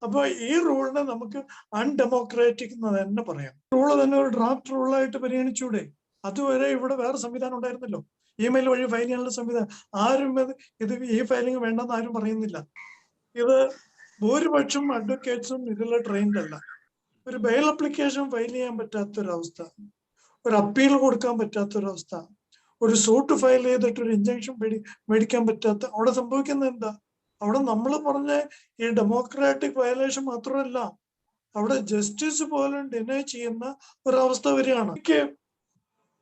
അപ്പൊ ഈ റൂളിനെ നമുക്ക് അൺഡെമോക്രാറ്റിക് എന്ന് തന്നെ പറയാം. റൂള് തന്നെ ഒരു ഡ്രാഫ്റ്റ് റൂളായിട്ട് പരിഗണിച്ചൂടെ? അതുവരെ ഇവിടെ വേറെ സംവിധാനം ഉണ്ടായിരുന്നല്ലോ, ഇമെയിൽ വഴി ഫയൽ ചെയ്യാനുള്ള സംവിധാനം. ആരും ഇത് ഈ ഫയലിംഗ് വേണ്ടെന്ന് ആരും പറയുന്നില്ല. ഇത് ഭൂരിപക്ഷം അഡ്വക്കേറ്റ്സും ഇതിൽ ട്രെയിൻഡ് അല്ല. ഒരു ബെയിൽ അപ്ലിക്കേഷൻ ഫയൽ ചെയ്യാൻ പറ്റാത്തൊരവസ്ഥ, ഒരു അപ്പീൽ കൊടുക്കാൻ പറ്റാത്തൊരവസ്ഥ, ഒരു സൂട്ട് ഫയൽ ചെയ്തിട്ട് ഒരു ഇഞ്ചക്ഷൻ മേടിക്കാൻ പറ്റാത്ത, അവിടെ സംഭവിക്കുന്നത് എന്താ? അവിടെ നമ്മൾ പറഞ്ഞ ഈ ഡെമോക്രാറ്റിക് വയലേഷൻ മാത്രമല്ല, അവിടെ ജസ്റ്റിസ് പോലും ഡിനൈ ചെയ്യുന്ന ഒരവസ്ഥ വരികയാണ്. എനിക്ക്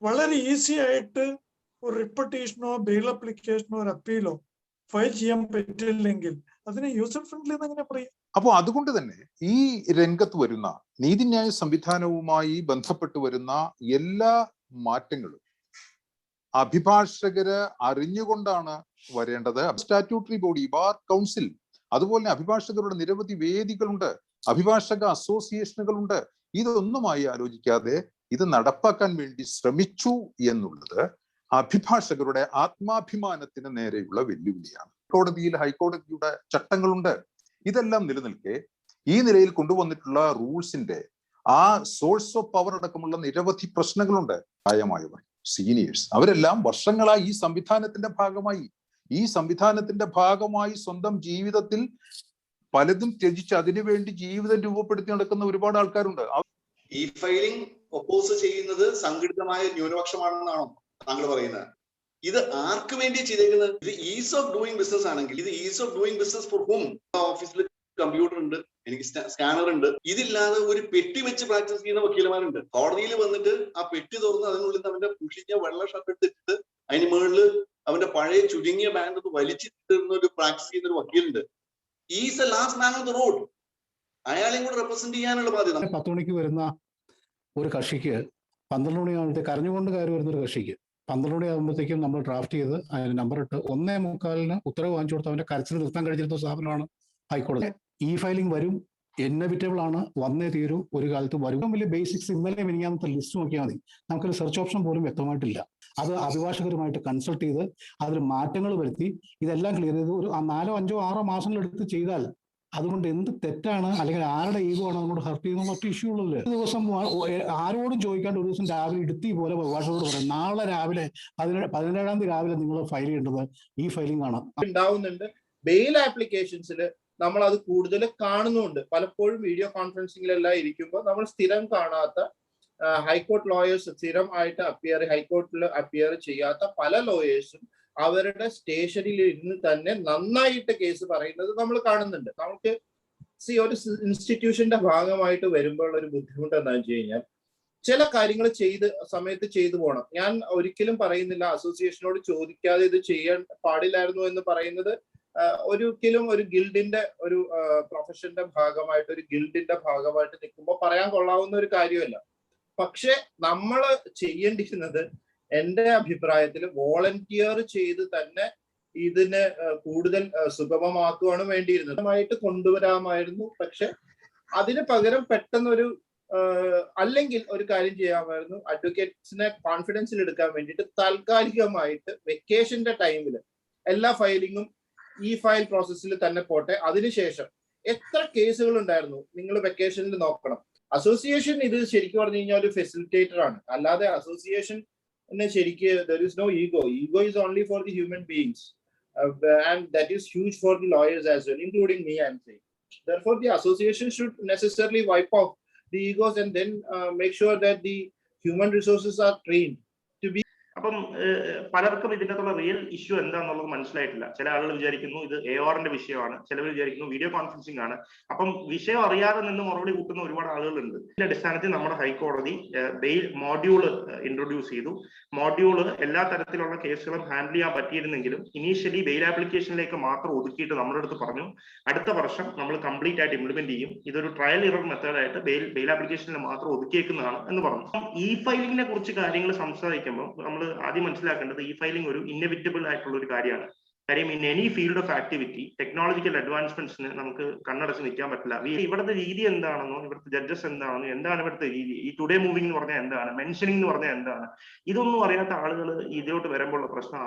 വളരെ ഈസി ആയിട്ട് ഒരു റിപ്പറ്റീഷനോ ബെയിൽ അപ്ലിക്കേഷനോ ഒരു അപ്പീലോ ഫയൽ ചെയ്യാൻ പറ്റില്ലെങ്കിൽ അതിനെ യൂസർ ഫ്രണ്ട്ലി എന്ന് എങ്ങനെ പറയാം? അപ്പോൾ അതുകൊണ്ട് തന്നെ ഈ രംഗത്ത് വരുന്ന നീതിന്യായ സംവിധാനവുമായി ബന്ധപ്പെട്ട് വരുന്ന എല്ലാ മാറ്റങ്ങളും അഭിഭാഷകര് അറിഞ്ഞുകൊണ്ടാണ് വരേണ്ടത്. സ്റ്റാറ്റ്യൂട്ടറി ബോഡി, ബാർ കൗൺസിൽ, അതുപോലെ അഭിഭാഷകരുടെ നിരവധി വേദികളുണ്ട്, അഭിഭാഷക അസോസിയേഷനുകളുണ്ട്. ഇതൊന്നുമായി ആലോചിക്കാതെ ഇത് നടപ്പാക്കാൻ വേണ്ടി ശ്രമിച്ചു എന്നുള്ളത് അഭിഭാഷകരുടെ ആത്മാഭിമാനത്തിന് നേരെയുള്ള വെല്ലുവിളിയാണ്. കോടതിയിൽ ഹൈക്കോടതിയുടെ ചട്ടങ്ങളുണ്ട്. ഇതെല്ലാം നിലനിൽക്കെ ഈ നിലയിൽ കൊണ്ടുവന്നിട്ടുള്ള റൂൾസിന്റെ ആ സോഴ്സ് ഓഫ് പവർ അടക്കമുള്ള നിരവധി പ്രശ്നങ്ങളുണ്ട്. പ്രായമായവർ, സീനിയേഴ്സ്, അവരെല്ലാം വർഷങ്ങളായി ഈ സംവിധാനത്തിന്റെ ഭാഗമായി സ്വന്തം ജീവിതത്തിൽ പലതും ത്യജിച്ച് അതിനുവേണ്ടി ജീവിതം രൂപപ്പെടുത്തി നടക്കുന്ന ഒരുപാട് ആൾക്കാരുണ്ട്. ഈ ഫയലിംഗ് ഒപ്പോസ് ചെയ്യുന്നത് സംഘടിതമായ ന്യൂനപക്ഷമാണെന്നാണോ താങ്കൾ പറയുന്നത്? ഇത് ആർക്ക് വേണ്ടി ചെയ്തേക്കുന്നത്? ഇത് ഈസ് ഓഫ് ഡൂയിങ് ബിസിനസ് ആണെങ്കിൽ ഇത് ease of doing business four ഹും? ഓഫീസിൽ കമ്പ്യൂട്ടർ ഉണ്ട്, എനിക്ക് സ്കാനർ ഉണ്ട്. ഇതില്ലാതെ ഒരു പെട്ടി വെച്ച് പ്രാക്ടീസ് ചെയ്യുന്ന വക്കീലന്മാരുണ്ട്. കോടതിയിൽ വന്നിട്ട് ആ പെട്ടി തുറന്ന് അതിനുള്ളിൽ അവന്റെ പുഷിഞ്ഞ വെള്ള ഷർട്ട് എടുത്തിട്ട് അതിന് മുകളിൽ അവന്റെ പഴയ ചുരുങ്ങിയ ബാൻഡ് ഒന്ന് വലിച്ചിട്ടിരുന്ന ഒരു പ്രാക്ടീസ് ചെയ്യുന്ന ഒരു വക്കീലുണ്ട്. Is a last man of the road. അയാളെയും കൂടെ റെപ്രസെന്റ് ചെയ്യാനുള്ള ബാധ്യത. 10 മണിക്ക് വരുന്ന ഒരു കക്ഷിക്ക് 12 മണിയാകുമ്പോഴത്തേക്ക് കരഞ്ഞുകൊണ്ട് കയറി വരുന്ന ഒരു കക്ഷിക്ക് 12 മണിയാകുമ്പോഴത്തേക്കും നമ്മൾ ഡ്രാഫ്റ്റ് ചെയ്ത് അതിന് നമ്പർ ഇട്ട് 1:45 ഉത്തരവ് വാങ്ങിച്ചു കൊടുത്ത് അവന്റെ കരച്ചിൽ നിർത്താൻ കഴിഞ്ഞിരുന്ന സ്ഥാപനമാണ് ഹൈക്കോടതി. ഈ ഫയലിംഗ് വരും, ഇന്നവിറ്റബിൾ ആണ്, വന്നേ തീരൂ, ഒരു കാലത്ത് വരും. വലിയ ബേസിക്സ് ഇന്നലെ മിനിങ്ങാമത്തെ ലിസ്റ്റ് നോക്കിയാൽ മതി. നമുക്കൊരു സെർച്ച് ഓപ്ഷൻ പോലും വ്യക്തമായിട്ടില്ല. അത് അഭിഭാഷകരുമായിട്ട് കൺസൾട്ട് ചെയ്ത് അതിൽ മാറ്റങ്ങൾ വരുത്തി ഇതെല്ലാം ക്ലിയർ ചെയ്ത് ഒരു 4, 5, 6 മാസങ്ങളെടുത്ത് ചെയ്താൽ അതുകൊണ്ട് എന്ത് തെറ്റാണ്, അല്ലെങ്കിൽ ആരുടെ ഈഗോ ആണ് അതുകൊണ്ട് ഹർട്ട് ചെയ്യുന്ന ഒറ്റ ഇഷ്യൂ ഉള്ളത്. ഒരു ദിവസം ആരോടും ചോദിക്കാണ്ട് ഒരു ദിവസം രാവിലെ ഇടുത്തി പോലെ അഭിഭാഷകരോട് പറയാം, നാളെ രാവിലെ 17-ാം തീയതി രാവിലെ നിങ്ങൾ ഫയൽ ചെയ്യേണ്ടത് ഈ ഫയലിംഗ് ആണ്. ഉണ്ടാവുന്നുണ്ട്. ബെയിൽ ആപ്ലിക്കേഷൻസിൽ നമ്മൾ അത് കൂടുതൽ കാണുന്നുണ്ട്. പലപ്പോഴും വീഡിയോ കോൺഫറൻസിങ്ങിലെല്ലാം ഇരിക്കുമ്പോൾ നമ്മൾ സ്ഥിരം കാണാത്ത ഹൈക്കോർട്ട് ലോയേഴ്സ്, സ്ഥിരമായിട്ട് ഹൈക്കോർട്ടിൽ അപ്പിയർ ചെയ്യാത്ത പല ലോയേഴ്സും അവരുടെ സ്റ്റേഷനിൽ ഇരുന്ന് തന്നെ നന്നായിട്ട് കേസ് പറയുന്നത് നമ്മൾ കാണുന്നുണ്ട്. നമുക്ക് ഒരു ഇൻസ്റ്റിറ്റ്യൂഷന്റെ ഭാഗമായിട്ട് വരുമ്പോൾ ഒരു ബുദ്ധിമുട്ട് എന്താണെന്ന് വെച്ച് കഴിഞ്ഞാൽ ചില കാര്യങ്ങൾ സമയത്ത് ചെയ്തു പോകണം. ഞാൻ ഒരിക്കലും പറയുന്നില്ല അസോസിയേഷനോട് ചോദിക്കാതെ ഇത് ചെയ്യാൻ പാടില്ലായിരുന്നു എന്ന് പറയുന്നത്. ഒരിക്കലും ഒരു ഗിൽഡിന്റെ ഒരു പ്രൊഫഷന്റെ ഭാഗമായിട്ട്, ഒരു ഗിൽഡിന്റെ ഭാഗമായിട്ട് നിൽക്കുമ്പോൾ പറയാൻ കൊള്ളാവുന്ന ഒരു കാര്യമല്ല. പക്ഷെ നമ്മൾ ചെയ്യേണ്ടിയിരുന്നത് എന്റെ അഭിപ്രായത്തിൽ വോളണ്ടിയർ ചെയ്ത് തന്നെ ഇതിനെ കൂടുതൽ സുഗമമാക്കുകയാണ് വേണ്ടിയിരുന്നത്. ായിട്ട് കൊണ്ടുവരാമായിരുന്നു. പക്ഷെ അതിന് പകരം പെട്ടെന്നൊരു അല്ലെങ്കിൽ ഒരു കാര്യം ചെയ്യാമായിരുന്നു. അഡ്വക്കേറ്റ്സിനെ കോൺഫിഡൻസിൽ എടുക്കാൻ വേണ്ടിയിട്ട് താൽക്കാലികമായിട്ട് വെക്കേഷന്റെ ടൈമിൽ എല്ലാ ഫയലിങ്ങും ഈ ഫയൽ പ്രോസസ്സിൽ തന്നെ പോട്ടെ. അതിനുശേഷം എത്ര കേസുകൾ ഉണ്ടായിരുന്നു നിങ്ങൾ വെക്കേഷനിൽ നോക്കണം. അസോസിയേഷൻ ഇത് ശരിക്കും പറഞ്ഞു കഴിഞ്ഞാൽ ഒരു ഫെസിലിറ്റേറ്റർ ആണ്. അല്ലാതെ അസോസിയേഷൻ ശരിക്ക് there is no ego. Ego is only for the human beings, and that is huge for the lawyers as well, including me, I am saying. Therefore, the association should necessarily wipe off the egos and then make sure that the human resources are trained to be. അപ്പം പലർക്കും ഇതിനകത്തുള്ള real issue എന്താണെന്നുള്ളത് മനസ്സിലായിട്ടില്ല. ചില ആളുകൾ വിചാരിക്കുന്നു ഇത് AORന്റെ വിഷയമാണ്, ചിലവർ വിചാരിക്കുന്നു വീഡിയോ കോൺഫറൻസിംഗ് ആണ്. അപ്പം വിഷയം അറിയാതെ നിന്ന് മറുപടി കൂട്ടുന്ന ഒരുപാട് ആളുകളുണ്ട്. ഇതിന്റെ അടിസ്ഥാനത്തിൽ നമ്മുടെ ഹൈക്കോടതി ബെയിൽ മോഡ്യൂള് ഇൻട്രൊഡ്യൂസ് ചെയ്തു. മോഡ്യൂള് എല്ലാ തരത്തിലുള്ള കേസുകളും ഹാൻഡിൽ ചെയ്യാൻ പറ്റിയിരുന്നെങ്കിലും ഇനീഷ്യലി ബെയിൽ ആപ്ലിക്കേഷനിലേക്ക് മാത്രം ഒതുക്കിയിട്ട് നമ്മുടെ അടുത്ത് പറഞ്ഞു അടുത്ത വർഷം നമ്മൾ കംപ്ലീറ്റ് ആയിട്ട് ഇംപ്ലിമെന്റ് ചെയ്യും, ഇതൊരു ട്രയൽ ഇറർ മെത്തേഡായിട്ട് ബെയിൽ ആപ്ലിക്കേഷനിൽ മാത്രം ഒതുക്കിയേക്കുന്നതാണ് എന്ന് പറഞ്ഞു. ഈ ഫയലിംഗിനെ കുറിച്ച് കാര്യങ്ങൾ സംസാരിക്കുമ്പോൾ നമ്മൾ ആദ്യം മനസ്സിലാക്കേണ്ടത് ഈ ഫയലിംഗ് ഒരു ഇന്നെവിറ്റബിൾ ആയിട്ടുള്ള ഒരു കാര്യമാണ്. കാര്യം in any field of activity technological അഡ്വാൻസ്മെന്റ്സിന് നമുക്ക് കണ്ണടച്ച് നിൽക്കാൻ പറ്റില്ല. ഇവിടുത്തെ രീതി എന്താണെന്നോ, ഇവിടുത്തെ ജഡ്ജസ് എന്താണെന്നോ, എന്താണ് ഇവിടുത്തെ രീതി, ഈ ടുഡേ മൂവിംഗ് എന്ന് പറഞ്ഞാൽ എന്താണ്, മെൻഷനിങ് എന്ന് പറഞ്ഞാൽ എന്താണ്, ഇതൊന്നും അറിയാത്ത ആളുകൾ ഇതിലോട്ട് വരുമ്പോഴുള്ള പ്രശ്നം.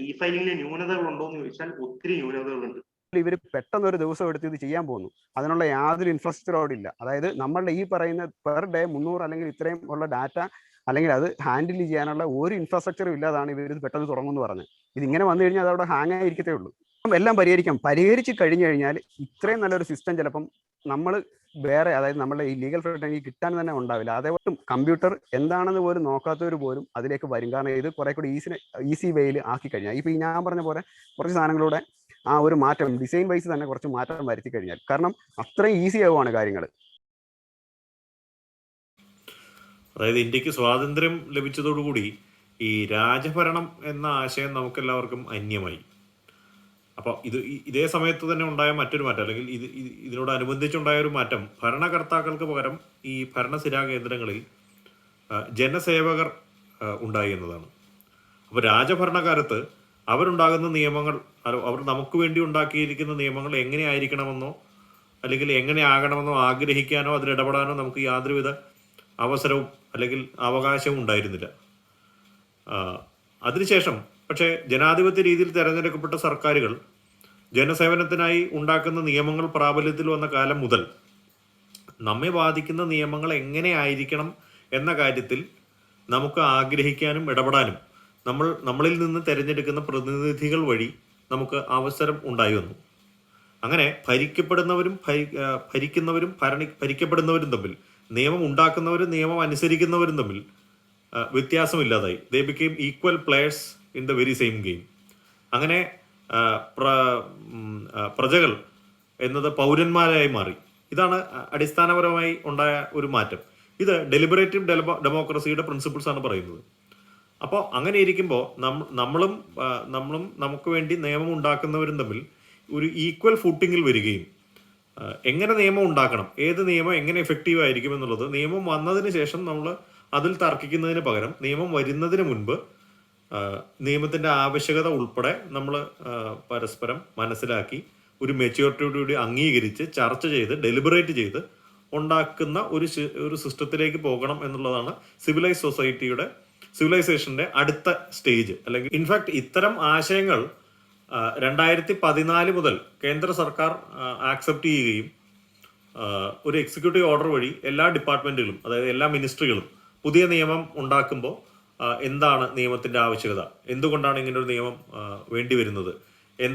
ഈ ഫയലിംഗിലെ ന്യൂനതകൾ ഉണ്ടോ എന്ന് ചോദിച്ചാൽ ഒത്തിരി ന്യൂനതകളുണ്ട്. ഇവർ പെട്ടെന്ന് ഒരു ദിവസം എടുത്ത് ഇത് ചെയ്യാൻ പോകുന്നു. അതിനുള്ള യാതൊരു ഇൻഫ്രാസ്ട്രക്ചർ അവിടെ ഇല്ല. അതായത് നമ്മളുടെ ഈ പറയുന്ന പെർ ഡേ 300 അല്ലെങ്കിൽ ഇത്രയും ഉള്ള ഡാറ്റ അല്ലെങ്കിൽ അത് ഹാൻഡിൽ ചെയ്യാനുള്ള ഒരു ഇൻഫ്രാസ്ട്രക്ചറും ഇല്ലാതാണ് ഇവർ ഇത് പെട്ടെന്ന് തുടങ്ങുമെന്ന് പറഞ്ഞത്. ഇതിങ്ങനെ വന്നു കഴിഞ്ഞാൽ അത് അവിടെ ഹാങ് ആയിരിക്കത്തേ ഉള്ളൂ. എല്ലാം പരിഹരിച്ച് കഴിഞ്ഞു കഴിഞ്ഞാൽ ഇത്രയും നല്ലൊരു സിസ്റ്റം ചിലപ്പം നമ്മൾ വേറെ, അതായത് നമ്മുടെ ഈ ലീഗൽ ഫ്രണ്ടേജ് കിട്ടാൻ തന്നെ ഉണ്ടാവില്ല. അതേപോലെ കമ്പ്യൂട്ടർ എന്താണെന്ന് പോലും നോക്കാത്തവർ പോലും അതിലേക്ക് വരും. കാരണം ഇത് കുറെ കൂടി ഈസി വേയിൽ ആക്കി കഴിഞ്ഞാൽ, ഇപ്പൊ ഈ ഞാൻ പറഞ്ഞ പോലെ കുറച്ച് സാധനങ്ങളുടെ ആ ഒരു മാറ്റം ഡിസൈൻ വൈസ് തന്നെ കുറച്ച് മാറ്റം വരുത്തി കഴിഞ്ഞാൽ, കാരണം അത്രയും ഈസി ആവുകയാണ് കാര്യങ്ങൾ. അതായത് ഇന്ത്യക്ക് സ്വാതന്ത്ര്യം ലഭിച്ചതോടുകൂടി ഈ രാജഭരണം എന്ന ആശയം നമുക്കെല്ലാവർക്കും അന്യമായി. അപ്പോൾ ഇതേ സമയത്ത് തന്നെ ഉണ്ടായ മറ്റൊരു മാറ്റം, അല്ലെങ്കിൽ ഇതിനോടനുബന്ധിച്ചുണ്ടായ ഒരു മാറ്റം, ഭരണകർത്താക്കൾക്ക് പകരം ഈ ഭരണസിരാ കേന്ദ്രങ്ങളിൽ ജനസേവകർ ഉണ്ടായി എന്നതാണ്. അപ്പോൾ രാജഭരണകാലത്ത് അവരുണ്ടാകുന്ന നിയമങ്ങൾ, അവർ നമുക്ക് വേണ്ടി ഉണ്ടാക്കിയിരിക്കുന്ന നിയമങ്ങൾ എങ്ങനെയായിരിക്കണമെന്നോ അല്ലെങ്കിൽ എങ്ങനെ ആകണമെന്നോ ആഗ്രഹിക്കാനോ അതിലിടപെടാനോ നമുക്ക് യാതൊരുവിധ അവസരവും അല്ലെങ്കിൽ അവകാശവും ഉണ്ടായിരുന്നില്ല. അതിനുശേഷം പക്ഷേ ജനാധിപത്യ രീതിയിൽ തിരഞ്ഞെടുക്കപ്പെട്ട സർക്കാരുകൾ ജനസേവനത്തിനായി ഉണ്ടാക്കുന്ന നിയമങ്ങൾ പ്രാബല്യത്തിൽ വന്ന കാലം മുതൽ നമ്മെ ബാധിക്കുന്ന നിയമങ്ങൾ എങ്ങനെയായിരിക്കണം എന്ന കാര്യത്തിൽ നമുക്ക് ആഗ്രഹിക്കാനും ഇടപെടാനും നമ്മളിൽ നിന്ന് തിരഞ്ഞെടുക്കുന്ന പ്രതിനിധികൾ വഴി നമുക്ക് അവസരം ഉണ്ടായി വന്നു. അങ്ങനെ ഭരിക്കപ്പെടുന്നവരും ഭരിക്കപ്പെടുന്നവരും തമ്മിൽ, നിയമം ഉണ്ടാക്കുന്നവരും നിയമം അനുസരിക്കുന്നവരും തമ്മിൽ വ്യത്യാസമില്ലാതായി. They became equal players in the very same game. അങ്ങനെ പ്രജകൾ എന്നത് പൗരന്മാരായി മാറി. ഇതാണ് അടിസ്ഥാനപരമായി ഉണ്ടായ ഒരു മാറ്റം. ഇത് ഡെലിബറേറ്റീവ് ഡെമോക്രസിയുടെ പ്രിൻസിപ്പിൾസ് ആണ് പറയുന്നത്. അപ്പോൾ അങ്ങനെ ഇരിക്കുമ്പോൾ നമ്മളും നമുക്ക് വേണ്ടി നിയമം ഉണ്ടാക്കുന്നവരും തമ്മിൽ ഒരു ഈക്വൽ ഫൂട്ടിങ്ങിൽ വരികയും, എങ്ങനെ നിയമം ഉണ്ടാക്കണം, ഏത് നിയമം എങ്ങനെ എഫക്റ്റീവ് ആയിരിക്കും എന്നുള്ളത് നിയമം വന്നതിന് ശേഷം നമ്മൾ അതിൽ തർക്കിക്കുന്നതിന് പകരം നിയമം വരുന്നതിന് മുൻപ് നിയമത്തിൻ്റെ ആവശ്യകത ഉൾപ്പെടെ നമ്മൾ പരസ്പരം മനസ്സിലാക്കി ഒരു മെച്യൂരിറ്റിയോടുകൂടി അംഗീകരിച്ച് ചർച്ച ചെയ്ത് ഡെലിബറേറ്റ് ചെയ്ത് ഉണ്ടാക്കുന്ന ഒരു സിസ്റ്റത്തിലേക്ക് പോകണം എന്നുള്ളതാണ് സിവിലൈസേഷന്റെ അടുത്ത സ്റ്റേജ്. അല്ലെങ്കിൽ ഇൻഫാക്ട് ഇത്തരം ആശയങ്ങൾ 2014 മുതൽ കേന്ദ്ര സർക്കാർ ആക്സെപ്റ്റ് ചെയ്യുകയും ഒരു എക്സിക്യൂട്ടീവ് ഓർഡർ വഴി എല്ലാ ഡിപ്പാർട്ട്മെന്റുകളും, അതായത് എല്ലാ മിനിസ്ട്രികളും പുതിയ നിയമം ഉണ്ടാക്കുമ്പോൾ എന്താണ് നിയമത്തിന്റെ ആവശ്യകത, എന്തുകൊണ്ടാണ് ഇങ്ങനെ ഒരു നിയമം വേണ്ടി വരുന്നത്,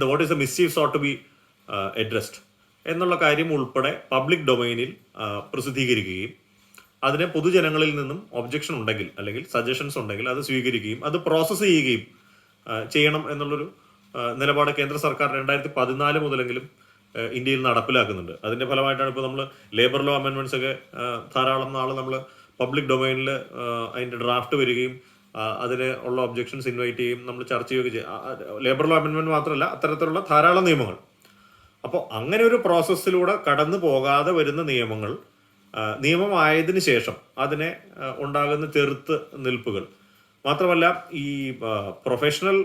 what is a mischief sought to be addressed എന്നുള്ള കാര്യം ഉൾപ്പെടെ പബ്ലിക് ഡൊമൈനിൽ പ്രസിദ്ധീകരിക്കുകയും അതിനെ പൊതുജനങ്ങളിൽ നിന്നും ഒബ്ജക്ഷൻ ഉണ്ടെങ്കിൽ അല്ലെങ്കിൽ സജഷൻസ് ഉണ്ടെങ്കിൽ അത് സ്വീകരിക്കുകയും അത് പ്രോസസ്സ് ചെയ്യുകയും ചെയ്യണം എന്നുള്ളൊരു നിലപാട് കേന്ദ്ര സർക്കാർ 2014 മുതലെങ്കിലും ഇന്ത്യയിൽ നടപ്പിലാക്കുന്നുണ്ട്. അതിന്റെ ഫലമായിട്ടാണ് ഇപ്പോൾ നമ്മൾ ലേബർ ലോ അമെൻമെന്റ്സ് ഒക്കെ ധാരാളം നാൾ നമ്മൾ പബ്ലിക് ഡൊമൈനിൽ അതിന്റെ ഡ്രാഫ്റ്റ് വരികയും അതിന് ഉള്ള ഒബ്ജക്ഷൻസ് ഇൻവൈറ്റ് ചെയ്യും, നമ്മൾ ചർച്ച ചെയ്യുകയൊക്കെ ചെയ്യും. ലേബർ ലോ അമെൻമെന്റ് മാത്രമല്ല, അത്തരത്തിലുള്ള ധാരാളം നിയമങ്ങൾ. അപ്പോൾ അങ്ങനെ ഒരു പ്രോസസ്സിലൂടെ കടന്നു പോകാതെ വരുന്ന നിയമങ്ങൾ നിയമമായതിനു ശേഷം അതിനെ ഉണ്ടാകുന്ന ചെറുത്ത് നിൽപ്പുകൾ മാത്രമല്ല, ഈ പ്രൊഫഷണൽ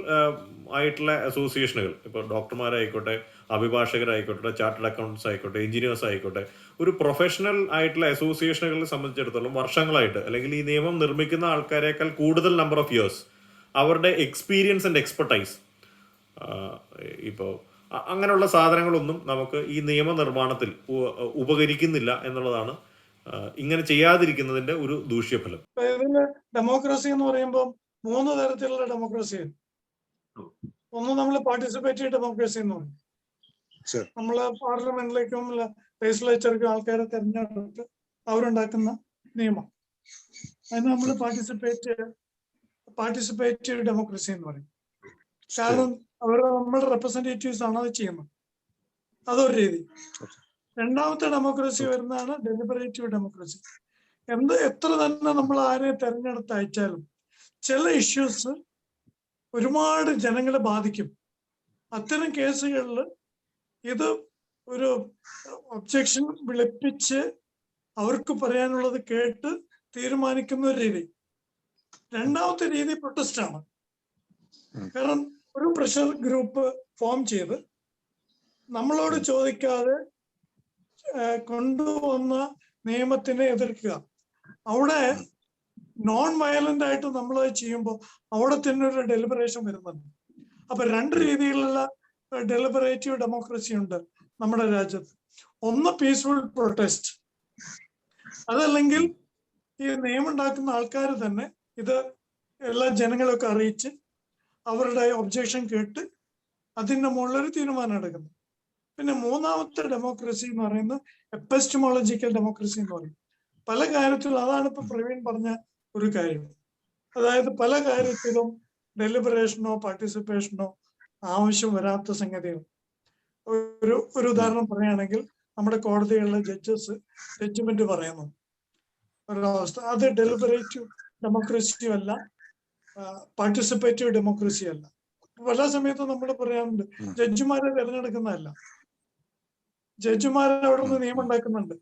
ആയിട്ടുള്ള അസോസിയേഷനുകൾ, ഇപ്പോൾ ഡോക്ടർമാരായിക്കോട്ടെ, അഭിഭാഷകരായിക്കോട്ടെ, ചാർട്ടേഡ് അക്കൗണ്ടൻസ് ആയിക്കോട്ടെ, എഞ്ചിനീയേഴ്സ് ആയിക്കോട്ടെ, ഒരു പ്രൊഫഷണൽ ആയിട്ടുള്ള അസോസിയേഷനുകളെ സംബന്ധിച്ചിടത്തോളം വർഷങ്ങളായിട്ട് അല്ലെങ്കിൽ ഈ നിയമം നിർമ്മിക്കുന്ന ആൾക്കാരെക്കാൾ കൂടുതൽ നമ്പർ ഓഫ് ഇയേഴ്സ് അവരുടെ എക്സ്പീരിയൻസ് ആൻഡ് എക്സ്പെർട്ടൈസ്, ഇപ്പോൾ അങ്ങനെയുള്ള സാധനങ്ങളൊന്നും നമുക്ക് ഈ നിയമനിർമ്മാണത്തിൽ ഉപകരിക്കുന്നില്ല എന്നുള്ളതാണ് ഇങ്ങനെ ചെയ്യാതിരിക്കുന്നതിന്റെ ഒരു ദൂഷ്യഫലം. ഇതില് ഡെമോക്രസി എന്ന് പറയുമ്പോൾ 3 തരത്തിലുള്ള ഡെമോക്രസി. ഒന്ന് നമ്മൾ പാർട്ടിസിപ്പേറ്റീവ് ഡെമോക്രസി എന്ന് പറയും. നമ്മള് പാർലമെന്റിലേക്കും ലെജിസ്ലേച്ചർക്കും ആൾക്കാരെ തെരഞ്ഞെടുത്ത് അവരുണ്ടാക്കുന്ന നിയമം, അതിന് നമ്മൾ പാർട്ടിസിപ്പേറ്റീവ് ഡെമോക്രസി എന്ന് പറയും. കാരണം നമ്മുടെ റെപ്രസെന്റേറ്റീവ്സ് ആണ് അത് ചെയ്യുന്നത്. അതൊരു രീതി. രണ്ടാമത്തെ ഡെമോക്രസി വരുന്നതാണ് ഡെലിബറേറ്റീവ് ഡെമോക്രസി. എത്ര തന്നെ നമ്മൾ ആരെ തെരഞ്ഞെടുത്ത് അയച്ചാലും ചില ഇഷ്യൂസ് ഒരുപാട് ജനങ്ങളെ ബാധിക്കും. അത്തരം കേസുകളിൽ ഇത് ഒരു ഒബ്ജക്ഷൻ വിളിപ്പിച്ച് അവർക്ക് പറയാനുള്ളത് കേട്ട് തീരുമാനിക്കുന്ന ഒരു രീതി. രണ്ടാമത്തെ രീതി പ്രൊട്ടസ്റ്റ് ആണ്. കാരണം ഒരു പ്രഷർ ഗ്രൂപ്പ് ഫോം ചെയ്ത് നമ്മളോട് ചോദിക്കാതെ കൊണ്ടുവന്ന നിയമത്തിനെ എതിർക്കുക. അവിടെ നോൺ വയലന്റ് ആയിട്ട് നമ്മൾ ചെയ്യുമ്പോൾ അവിടെ തന്നെ ഒരു ഡെലിബറേഷൻ വരുന്നുണ്ട്. അപ്പൊ 2 രീതിയിലുള്ള ഡെലിബറേറ്റീവ് ഡെമോക്രസി ഉണ്ട് നമ്മുടെ രാജ്യത്ത്. ഒന്ന് പീസ്ഫുൾ പ്രൊട്ടസ്റ്റ്, അതല്ലെങ്കിൽ ഈ നിയമം ഉണ്ടാക്കുന്ന ആൾക്കാർ തന്നെ ഇത് എല്ലാ ജനങ്ങളൊക്കെ അറിയിച്ച് അവരുടെ ഒബ്ജക്ഷൻ കേട്ട് അതിൻ്റെ മുകളിലൊരു തീരുമാനം എടുക്കുന്നു. പിന്നെ മൂന്നാമത്തെ ഡെമോക്രസി എന്ന് പറയുന്നത് എപ്പിസ്റ്റമോളജിക്കൽ ഡെമോക്രസി എന്ന് പറയും. പല കാര്യത്തിലും അതാണ് ഇപ്പൊ പ്രവീൺ പറഞ്ഞ ഒരു കാര്യം. അതായത് പല കാര്യത്തിലും ഡെലിബറേഷനോ പാർട്ടിസിപ്പേഷനോ ആവശ്യം വരാത്ത സംഗതികൾ. ഒരു ഉദാഹരണം പറയുകയാണെങ്കിൽ നമ്മുടെ കോടതികളിലെ ജഡ്ജ്മെന്റ് പറയുന്നു ഒരവസ്ഥ, അത് ഡെലിബറേറ്റീവ് ഡെമോക്രസിയും അല്ല, പാർട്ടിസിപ്പേറ്റീവ് ഡെമോക്രസി അല്ല. പല സമയത്തും നമ്മൾ പറയാറുണ്ട് ജഡ്ജിമാരെ തിരഞ്ഞെടുക്കുന്നതല്ല, ജഡ്ജിമാരെ അവിടെ നിന്ന് നിയമം ഉണ്ടാക്കുന്നുണ്ട്.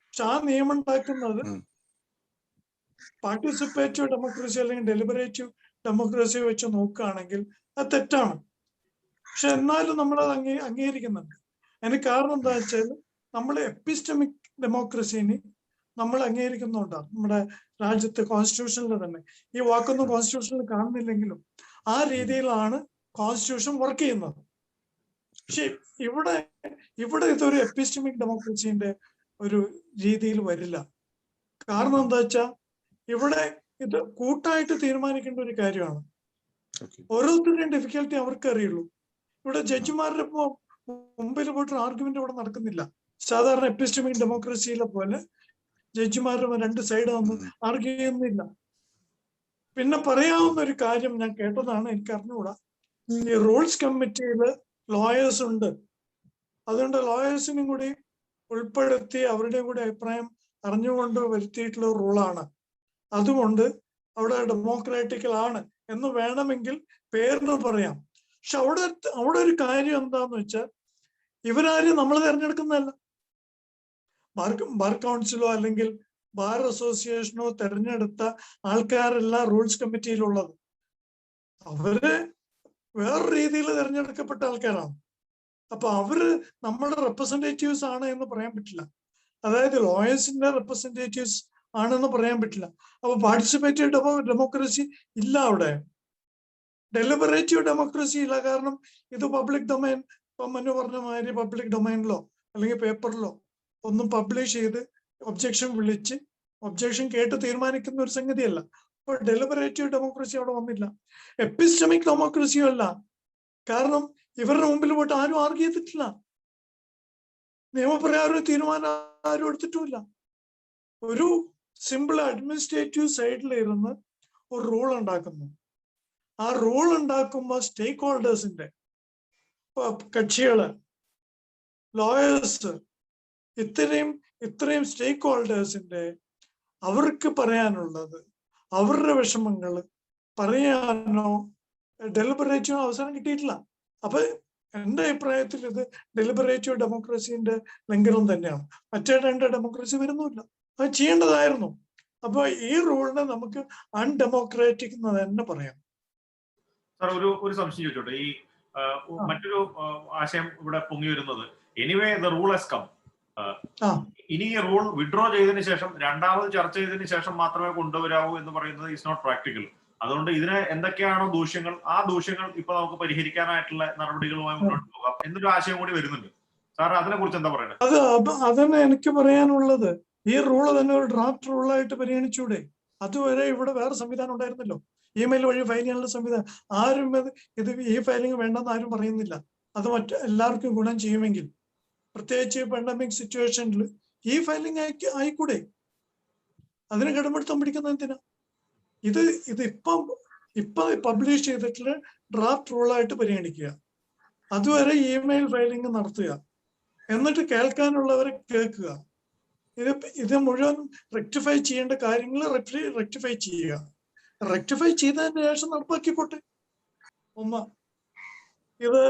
പക്ഷെ ആ നിയമം ഉണ്ടാക്കുന്നത് പാർട്ടിസിപ്പേറ്റീവ് ഡെമോക്രസി അല്ലെങ്കിൽ ഡെലിബറേറ്റീവ് ഡെമോക്രസി വെച്ച് നോക്കുകയാണെങ്കിൽ അത് തെറ്റാണ്. പക്ഷെ എന്നാലും നമ്മളത് അംഗീകരിക്കുന്നുണ്ട്. അതിന് കാരണം എന്താ വെച്ചാൽ നമ്മൾ എപ്പിസ്റ്റമിക് ഡെമോക്രസിനെ നമ്മൾ അംഗീകരിക്കുന്നുണ്ടാണ്. നമ്മുടെ രാജ്യത്ത് കോൺസ്റ്റിറ്റ്യൂഷനിൽ തന്നെ ഈ വാക്കൊന്നും കോൺസ്റ്റിറ്റ്യൂഷനിൽ കാണുന്നില്ലെങ്കിലും ആ രീതിയിലാണ് കോൺസ്റ്റിറ്റ്യൂഷൻ വർക്ക് ചെയ്യുന്നത്. പക്ഷെ ഇവിടെ ഇതൊരു എപ്പിസ്റ്റമിക് ഡെമോക്രസിന്റെ ഒരു രീതിയിൽ വരില്ല. കാരണം എന്താ വെച്ചാൽ ഇവിടെ ഇത് കൂട്ടായിട്ട് തീരുമാനിക്കേണ്ട ഒരു കാര്യമാണ്. ഓരോരുത്തരുടെയും ഡിഫിക്കൽട്ടി അവർക്ക് അറിയുള്ളൂ. ഇവിടെ ജഡ്ജിമാരുടെ മുമ്പിൽ പോയിട്ട് ആർഗ്യുമെന്റ് ഇവിടെ നടക്കുന്നില്ല. സാധാരണ എപ്പിസ്റ്റമിക് ഡെമോക്രസിയിലെ പോലെ ജഡ്ജിമാരുടെ രണ്ട് സൈഡ് ഒന്നും ആർഗ്യൂ ചെയ്യുന്നില്ല. പിന്നെ പറയാവുന്ന ഒരു കാര്യം ഞാൻ കേട്ടതാണ്, എനിക്ക് അറിഞ്ഞുകൂടാ. ഈ റൂൾസ് കമ്മിറ്റിയിൽ ലോയേഴ്സ് ഉണ്ട്. അതുകൊണ്ട് ലോയേഴ്സിനും കൂടി ഉൾപ്പെടുത്തി അവരുടെയും കൂടി അഭിപ്രായം അറിഞ്ഞുകൊണ്ട് വരുത്തിയിട്ടുള്ള റൂളാണ്. അതുകൊണ്ട് അവിടെ ഡെമോക്രാറ്റിക്കൽ ആണ് എന്ന് വേണമെങ്കിൽ പേരിന് പറയാം. പക്ഷെ അവിടെ ഒരു കാര്യം എന്താന്ന് വെച്ചാൽ ഇവരാരും നമ്മൾ തിരഞ്ഞെടുക്കുന്നതല്ല. ബാർ കൗൺസിലോ അല്ലെങ്കിൽ ബാർ അസോസിയേഷനോ തെരഞ്ഞെടുത്ത ആൾക്കാരല്ല റൂൾസ് കമ്മിറ്റിയിലുള്ളത്. അവര് വേറെ രീതിയിൽ തിരഞ്ഞെടുക്കപ്പെട്ട ആൾക്കാരാണ്. അപ്പൊ അവര് നമ്മുടെ റെപ്രസെന്റേറ്റീവ്സ് ആണ് എന്ന് പറയാൻ പറ്റില്ല. അതായത് ലോയേഴ്സിന്റെ റെപ്രസെന്റേറ്റീവ്സ് ആണെന്ന് പറയാൻ പറ്റില്ല. അപ്പൊ പാർട്ടിസിപ്പേറ്റീവ് ഡെമോക്രസി ഇല്ല അവിടെ. ഡെലിബറേറ്റീവ് ഡെമോക്രസി ഇല്ല. കാരണം ഇത് പബ്ലിക് ഡൊമൈൻ, ഇപ്പൊ മനു പറഞ്ഞ മാതിരി പബ്ലിക് ഡൊമൈനിലോ അല്ലെങ്കിൽ പേപ്പറിലോ ഒന്നും പബ്ലിഷ് ചെയ്ത് ഒബ്ജക്ഷൻ വിളിച്ച് ഒബ്ജക്ഷൻ കേട്ട് തീരുമാനിക്കുന്ന ഒരു സംഗതിയല്ല. അപ്പൊ ഡെലിബറേറ്റീവ് ഡെമോക്രസി അവിടെ വന്നില്ല. എപ്പിസ്റ്റമിക് ഡെമോക്രസിയും അല്ല. കാരണം ഇവരുടെ മുമ്പിൽ പോയിട്ട് ആരും ആർഗ്യൂ ചെയ്തിട്ടില്ല. നിയമപ്രകാരം ഒരു തീരുമാനം ആരും എടുത്തിട്ടുമില്ല. ഒരു സിമ്പിൾ അഡ്മിനിസ്ട്രേറ്റീവ് സൈഡിൽ ഇരുന്ന് ഒരു റൂൾ ഉണ്ടാക്കുന്നു. ആ റൂൾ ഉണ്ടാക്കുമ്പോൾ സ്റ്റേക്ക് ഹോൾഡേഴ്സിന്റെ കക്ഷികള്, ലോയേഴ്സ്, ഇത്രയും സ്റ്റേക്ക് ഹോൾഡേഴ്സിന്റെ അവർക്ക് പറയാനുള്ളത്, അവരുടെ വിഷമങ്ങൾ പറയാനോ ഡെലിബറേറ്റീവ് അവസരം കിട്ടിയിട്ടില്ല. അപ്പൊ എന്റെ അഭിപ്രായത്തിൽ ഇത് ഡെലിബറേറ്റീവ് ഡെമോക്രസിന്റെ ലംഘനം തന്നെയാണ്. മറ്റേ രണ്ട് ഡെമോക്രസി വരുന്നില്ല. അത് ചെയ്യേണ്ടതായിരുന്നു. അപ്പൊ ഈ റൂളിനെ നമുക്ക് അൺഡെമോക്രാറ്റിക് എന്ന് തന്നെ പറയാം. സാർ ഒരു സംശയം ചോദിച്ചോട്ടെ. ഈ മറ്റൊരു ആശയം ഇവിടെ പൊങ്ങി വരുന്നത്, anyway the rule has come, ഇനി ഈ റൂൾ വിഡ്രോ ചെയ്തതിന് ശേഷം രണ്ടാമത് ചർച്ച ചെയ്തതിന് ശേഷം മാത്രമേ കൊണ്ടുവരാവൂ എന്ന് പറയുന്നത് ഈസ് നോട്ട് പ്രാക്ടിക്കൽ. അതുകൊണ്ട് ഇതിന് എന്തൊക്കെയാണോ ദൂഷ്യങ്ങൾ, ആ ദൂഷ്യങ്ങൾ ഇപ്പൊ നമുക്ക് പരിഹരിക്കാനായിട്ടുള്ള നടപടികളുമായി മുന്നോട്ട് പോകാം എന്നൊരു ആശയം കൂടി വരുന്നുണ്ട്. സാർ അതിനെ കുറിച്ച് എന്താ പറയുന്നത്? അതന്നെ എനിക്ക് പറയാനുള്ളത്. ഈ റൂള് തന്നെ ഒരു ഡ്രാഫ്റ്റ് റൂളായിട്ട് പരിഗണിച്ചൂടെ? അതുവരെ ഇവിടെ വേറെ സംവിധാനം ഉണ്ടായിരുന്നല്ലോ. ഇമെയിൽ വഴി ഫയൽ ചെയ്യാനുള്ള സംവിധാനം. ആരും ഇത് ഈ ഫയലിംഗ് വേണ്ടെന്ന് ആരും പറയുന്നില്ല. അത് എല്ലാവർക്കും ഗുണം ചെയ്യുമെങ്കിൽ, പ്രത്യേകിച്ച് പാൻഡമിക് സിറ്റുവേഷനിൽ ഈ ഫയലിംഗ് ആയിക്കൂടെ? അതിന് കടമെടുത്താൻ പിടിക്കുന്ന എന്തിനാ? ഇതിപ്പം പബ്ലിഷ് ചെയ്തിട്ടുള്ള ഡ്രാഫ്റ്റ് റൂളായിട്ട് പരിഗണിക്കുക. അതുവരെ ഇമെയിൽ ഫയലിംഗ് നടത്തുക, എന്നിട്ട് കേൾക്കാനുള്ളവരെ കേൾക്കുക. ഇത് മുഴുവൻ റെക്ടിഫൈ ചെയ്യേണ്ട കാര്യങ്ങൾ റെക്ടിഫൈ ചെയ്യുക. റെക്ടിഫൈ ചെയ്തതിന് ശേഷം നടപ്പാക്കിക്കോട്ടെ. ഇത്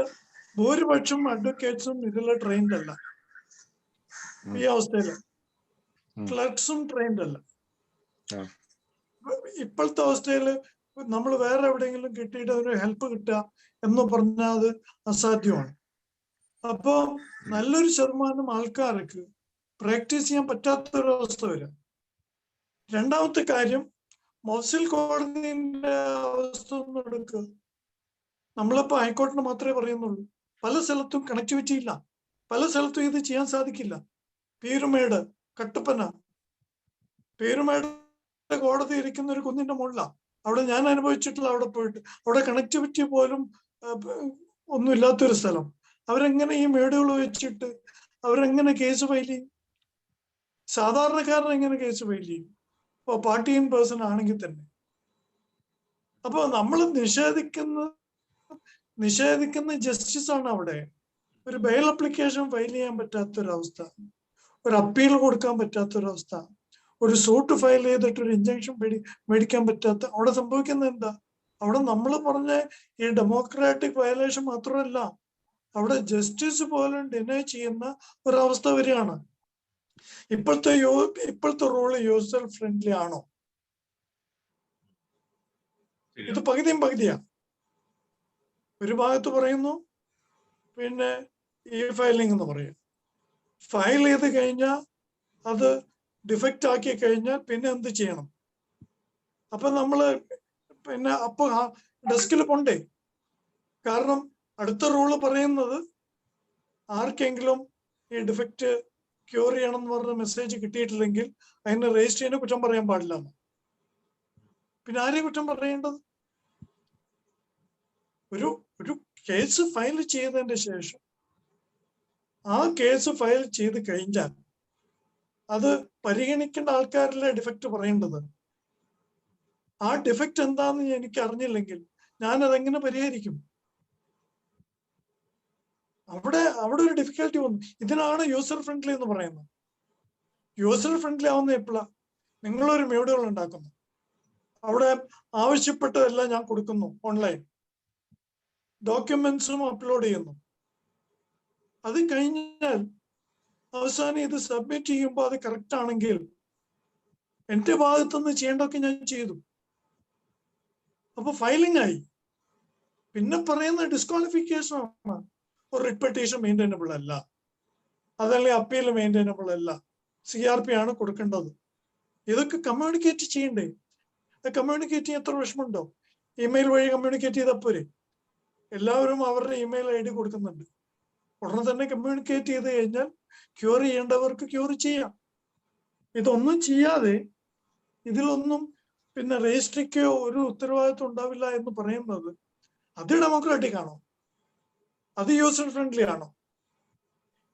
ഭൂരിപക്ഷം അഡ്വക്കേറ്റ്സും ഇതിൽ ട്രെയിൻഡ് അല്ല. ഈ അവസ്ഥയില് ക്ലർക്സും ട്രെയിൻഡ് അല്ല. ഇപ്പോഴത്തെ അവസ്ഥയില് നമ്മൾ വേറെ എവിടെയെങ്കിലും കിട്ടിയിട്ട് ഒരു ഹെൽപ്പ് കിട്ടുക എന്ന് പറഞ്ഞാൽ അത് അസാധ്യമാണ്. അപ്പോ നല്ലൊരു ശതമാനം ആൾക്കാർക്ക് പ്രാക്ടീസ് ചെയ്യാൻ പറ്റാത്തൊരവസ്ഥ വരും. രണ്ടാമത്തെ കാര്യം, മൊഫ്സിൽ കോടതിന്റെ അവസ്ഥ ഒന്നും എടുക്കുക. നമ്മളിപ്പോ ഹൈക്കോടതിന് മാത്രമേ പറയുന്നുള്ളൂ. പല സ്ഥലത്തും കണക്ടിവിറ്റി ഇല്ല, പല സ്ഥലത്തും ഇത് ചെയ്യാൻ സാധിക്കില്ല. പീരുമേട്, കട്ടപ്പന, പീരുമേട് കോടതി ഇരിക്കുന്ന ഒരു കുന്നിന്റെ മുകളിലാണ്. അവിടെ ഞാൻ അനുഭവിച്ചിട്ടുള്ള, അവിടെ പോയിട്ട് അവിടെ കണക്ടിവിറ്റി പോലും ഒന്നും ഇല്ലാത്തൊരു സ്ഥലം. അവരെങ്ങനെ ഈ മേടുകൾ വെച്ചിട്ട് അവരെങ്ങനെ കേസ് ഫയൽ ചെയ്യും? സാധാരണക്കാരൻ എങ്ങനെ കേസ് ഫയൽ ചെയ്യും? ഇപ്പോൾ പാർട്ടി ഇൻ പേഴ്സൺ ആണെങ്കിൽ തന്നെ. അപ്പൊ നമ്മൾ നിഷേധിക്കുന്ന ജസ്റ്റിസ് ആണ് അവിടെ. ഒരു ബെയിൽ അപ്ലിക്കേഷൻ ഫയൽ ചെയ്യാൻ പറ്റാത്തൊരവസ്ഥ, ഒരു അപ്പീൽ കൊടുക്കാൻ പറ്റാത്തൊരവസ്ഥ, ഒരു സൂട്ട് ഫയൽ ചെയ്തിട്ട് ഒരു ഇഞ്ചക്ഷൻ മേടിക്കാൻ പറ്റാത്ത. അവിടെ സംഭവിക്കുന്നത് എന്താ? അവിടെ നമ്മൾ പറഞ്ഞ ഈ ഡെമോക്രാറ്റിക് വയലേഷൻ മാത്രമല്ല, അവിടെ ജസ്റ്റിസ് പോലും ഡിനൈ ചെയ്യുന്ന ഒരവസ്ഥ വരികയാണ്. ഇപ്പോഴത്തെ റൂള് യൂസർ ഫ്രണ്ട്ലി ആണോ? ഇത് പകുതിയും പകുതിയാണ്. ഒരു ഭാഗത്ത് പറയുന്നു പിന്നെ ഈ ഫയലിംഗ് എന്ന് പറയും, ഫയൽ ചെയ്ത് കഴിഞ്ഞാൽ അത് ഡിഫക്റ്റ് ആക്കി കഴിഞ്ഞാൽ പിന്നെ എന്ത് ചെയ്യണം? അപ്പൊ നമ്മള് പിന്നെ അപ്പൊ ഡെസ്കിൽ പോണ്ടേ? കാരണം അടുത്ത റൂള് പറയുന്നത് ആർക്കെങ്കിലും ഈ ഡിഫക്റ്റ് ക്യൂർ ചെയ്യണം എന്ന് പറഞ്ഞ മെസ്സേജ് കിട്ടിയിട്ടില്ലെങ്കിൽ അതിനെ രജിസ്റ്റർ ചെയ്യുന്ന കുറ്റം പറയാൻ പാടില്ല. പിന്നെ ആരെയും കുറ്റം പറയേണ്ടത്? ഒരു കേസ് ഫയൽ ചെയ്തതിന്റെ ശേഷം ആ കേസ് ഫയൽ ചെയ്ത് കഴിഞ്ഞാൽ അത് പരിഗണിക്കേണ്ട ആൾക്കാരിലെ ഡിഫക്റ്റ് പറയേണ്ടത്. ആ ഡിഫക്റ്റ് എന്താന്ന് എനിക്ക് അറിഞ്ഞില്ലെങ്കിൽ ഞാൻ അതെങ്ങനെ പരിഹരിക്കും? അവിടെ ഒരു ഡിഫിക്കൽട്ടി വന്നു. ഇതിനാണ് യൂസർ ഫ്രണ്ട്ലി എന്ന് പറയുന്നത്. യൂസർ ഫ്രണ്ട്ലി ആവുന്ന എപ്പോഴാ? നിങ്ങളൊരു മേഡുകൾ ഉണ്ടാക്കുന്നു, അവിടെ ആവശ്യപ്പെട്ടതെല്ലാം ഞാൻ കൊടുക്കുന്നു, ഓൺലൈൻ ഡോക്യുമെന്റ്സും അപ്ലോഡ് ചെയ്യുന്നു. അത് കഴിഞ്ഞാൽ അവസാനം ഇത് സബ്മിറ്റ് ചെയ്യുമ്പോൾ അത് കറക്റ്റ് ആണെങ്കിൽ എന്റെ ഭാഗത്തുനിന്ന് ചെയ്യേണ്ടതൊക്കെ ഞാൻ ചെയ്തു. അപ്പൊ ഫയലിംഗ് ആയി. പിന്നെ പറയുന്ന ഡിസ്ക്വാളിഫിക്കേഷൻ ആണ്. ഒരു റിട്ട് പെറ്റീഷൻ മെയിൻറ്റൈനബിൾ അല്ല, അതല്ലെങ്കിൽ അപ്പീൽ മെയിൻറ്റൈനബിൾ അല്ല, CRP ആണ് കൊടുക്കേണ്ടത്. ഇതൊക്കെ കമ്മ്യൂണിക്കേറ്റ് ചെയ്യണ്ടേ? കമ്മ്യൂണിക്കേറ്റ് ചെയ്യാൻ എത്ര വിഷമമുണ്ടോ? ഇമെയിൽ വഴി കമ്മ്യൂണിക്കേറ്റ് ചെയ്താൽ പോരെ? എല്ലാവരും അവരുടെ ഇമെയിൽ ID കൊടുക്കുന്നുണ്ട്. ഉടനെ തന്നെ കമ്മ്യൂണിക്കേറ്റ് ചെയ്ത് കഴിഞ്ഞാൽ ക്യൂർ ചെയ്യേണ്ടവർക്ക് ക്യൂർ ചെയ്യാം. ഇതൊന്നും ചെയ്യാതെ ഇതിലൊന്നും പിന്നെ രജിസ്ട്രിക്കോ ഒരു ഉത്തരവാദിത്വം ഉണ്ടാവില്ല എന്ന് പറയുന്നത് അത് ഡെമോക്രാറ്റിക് ആണോ? അത് യൂസർ ഫ്രണ്ട്ലി ആണോ?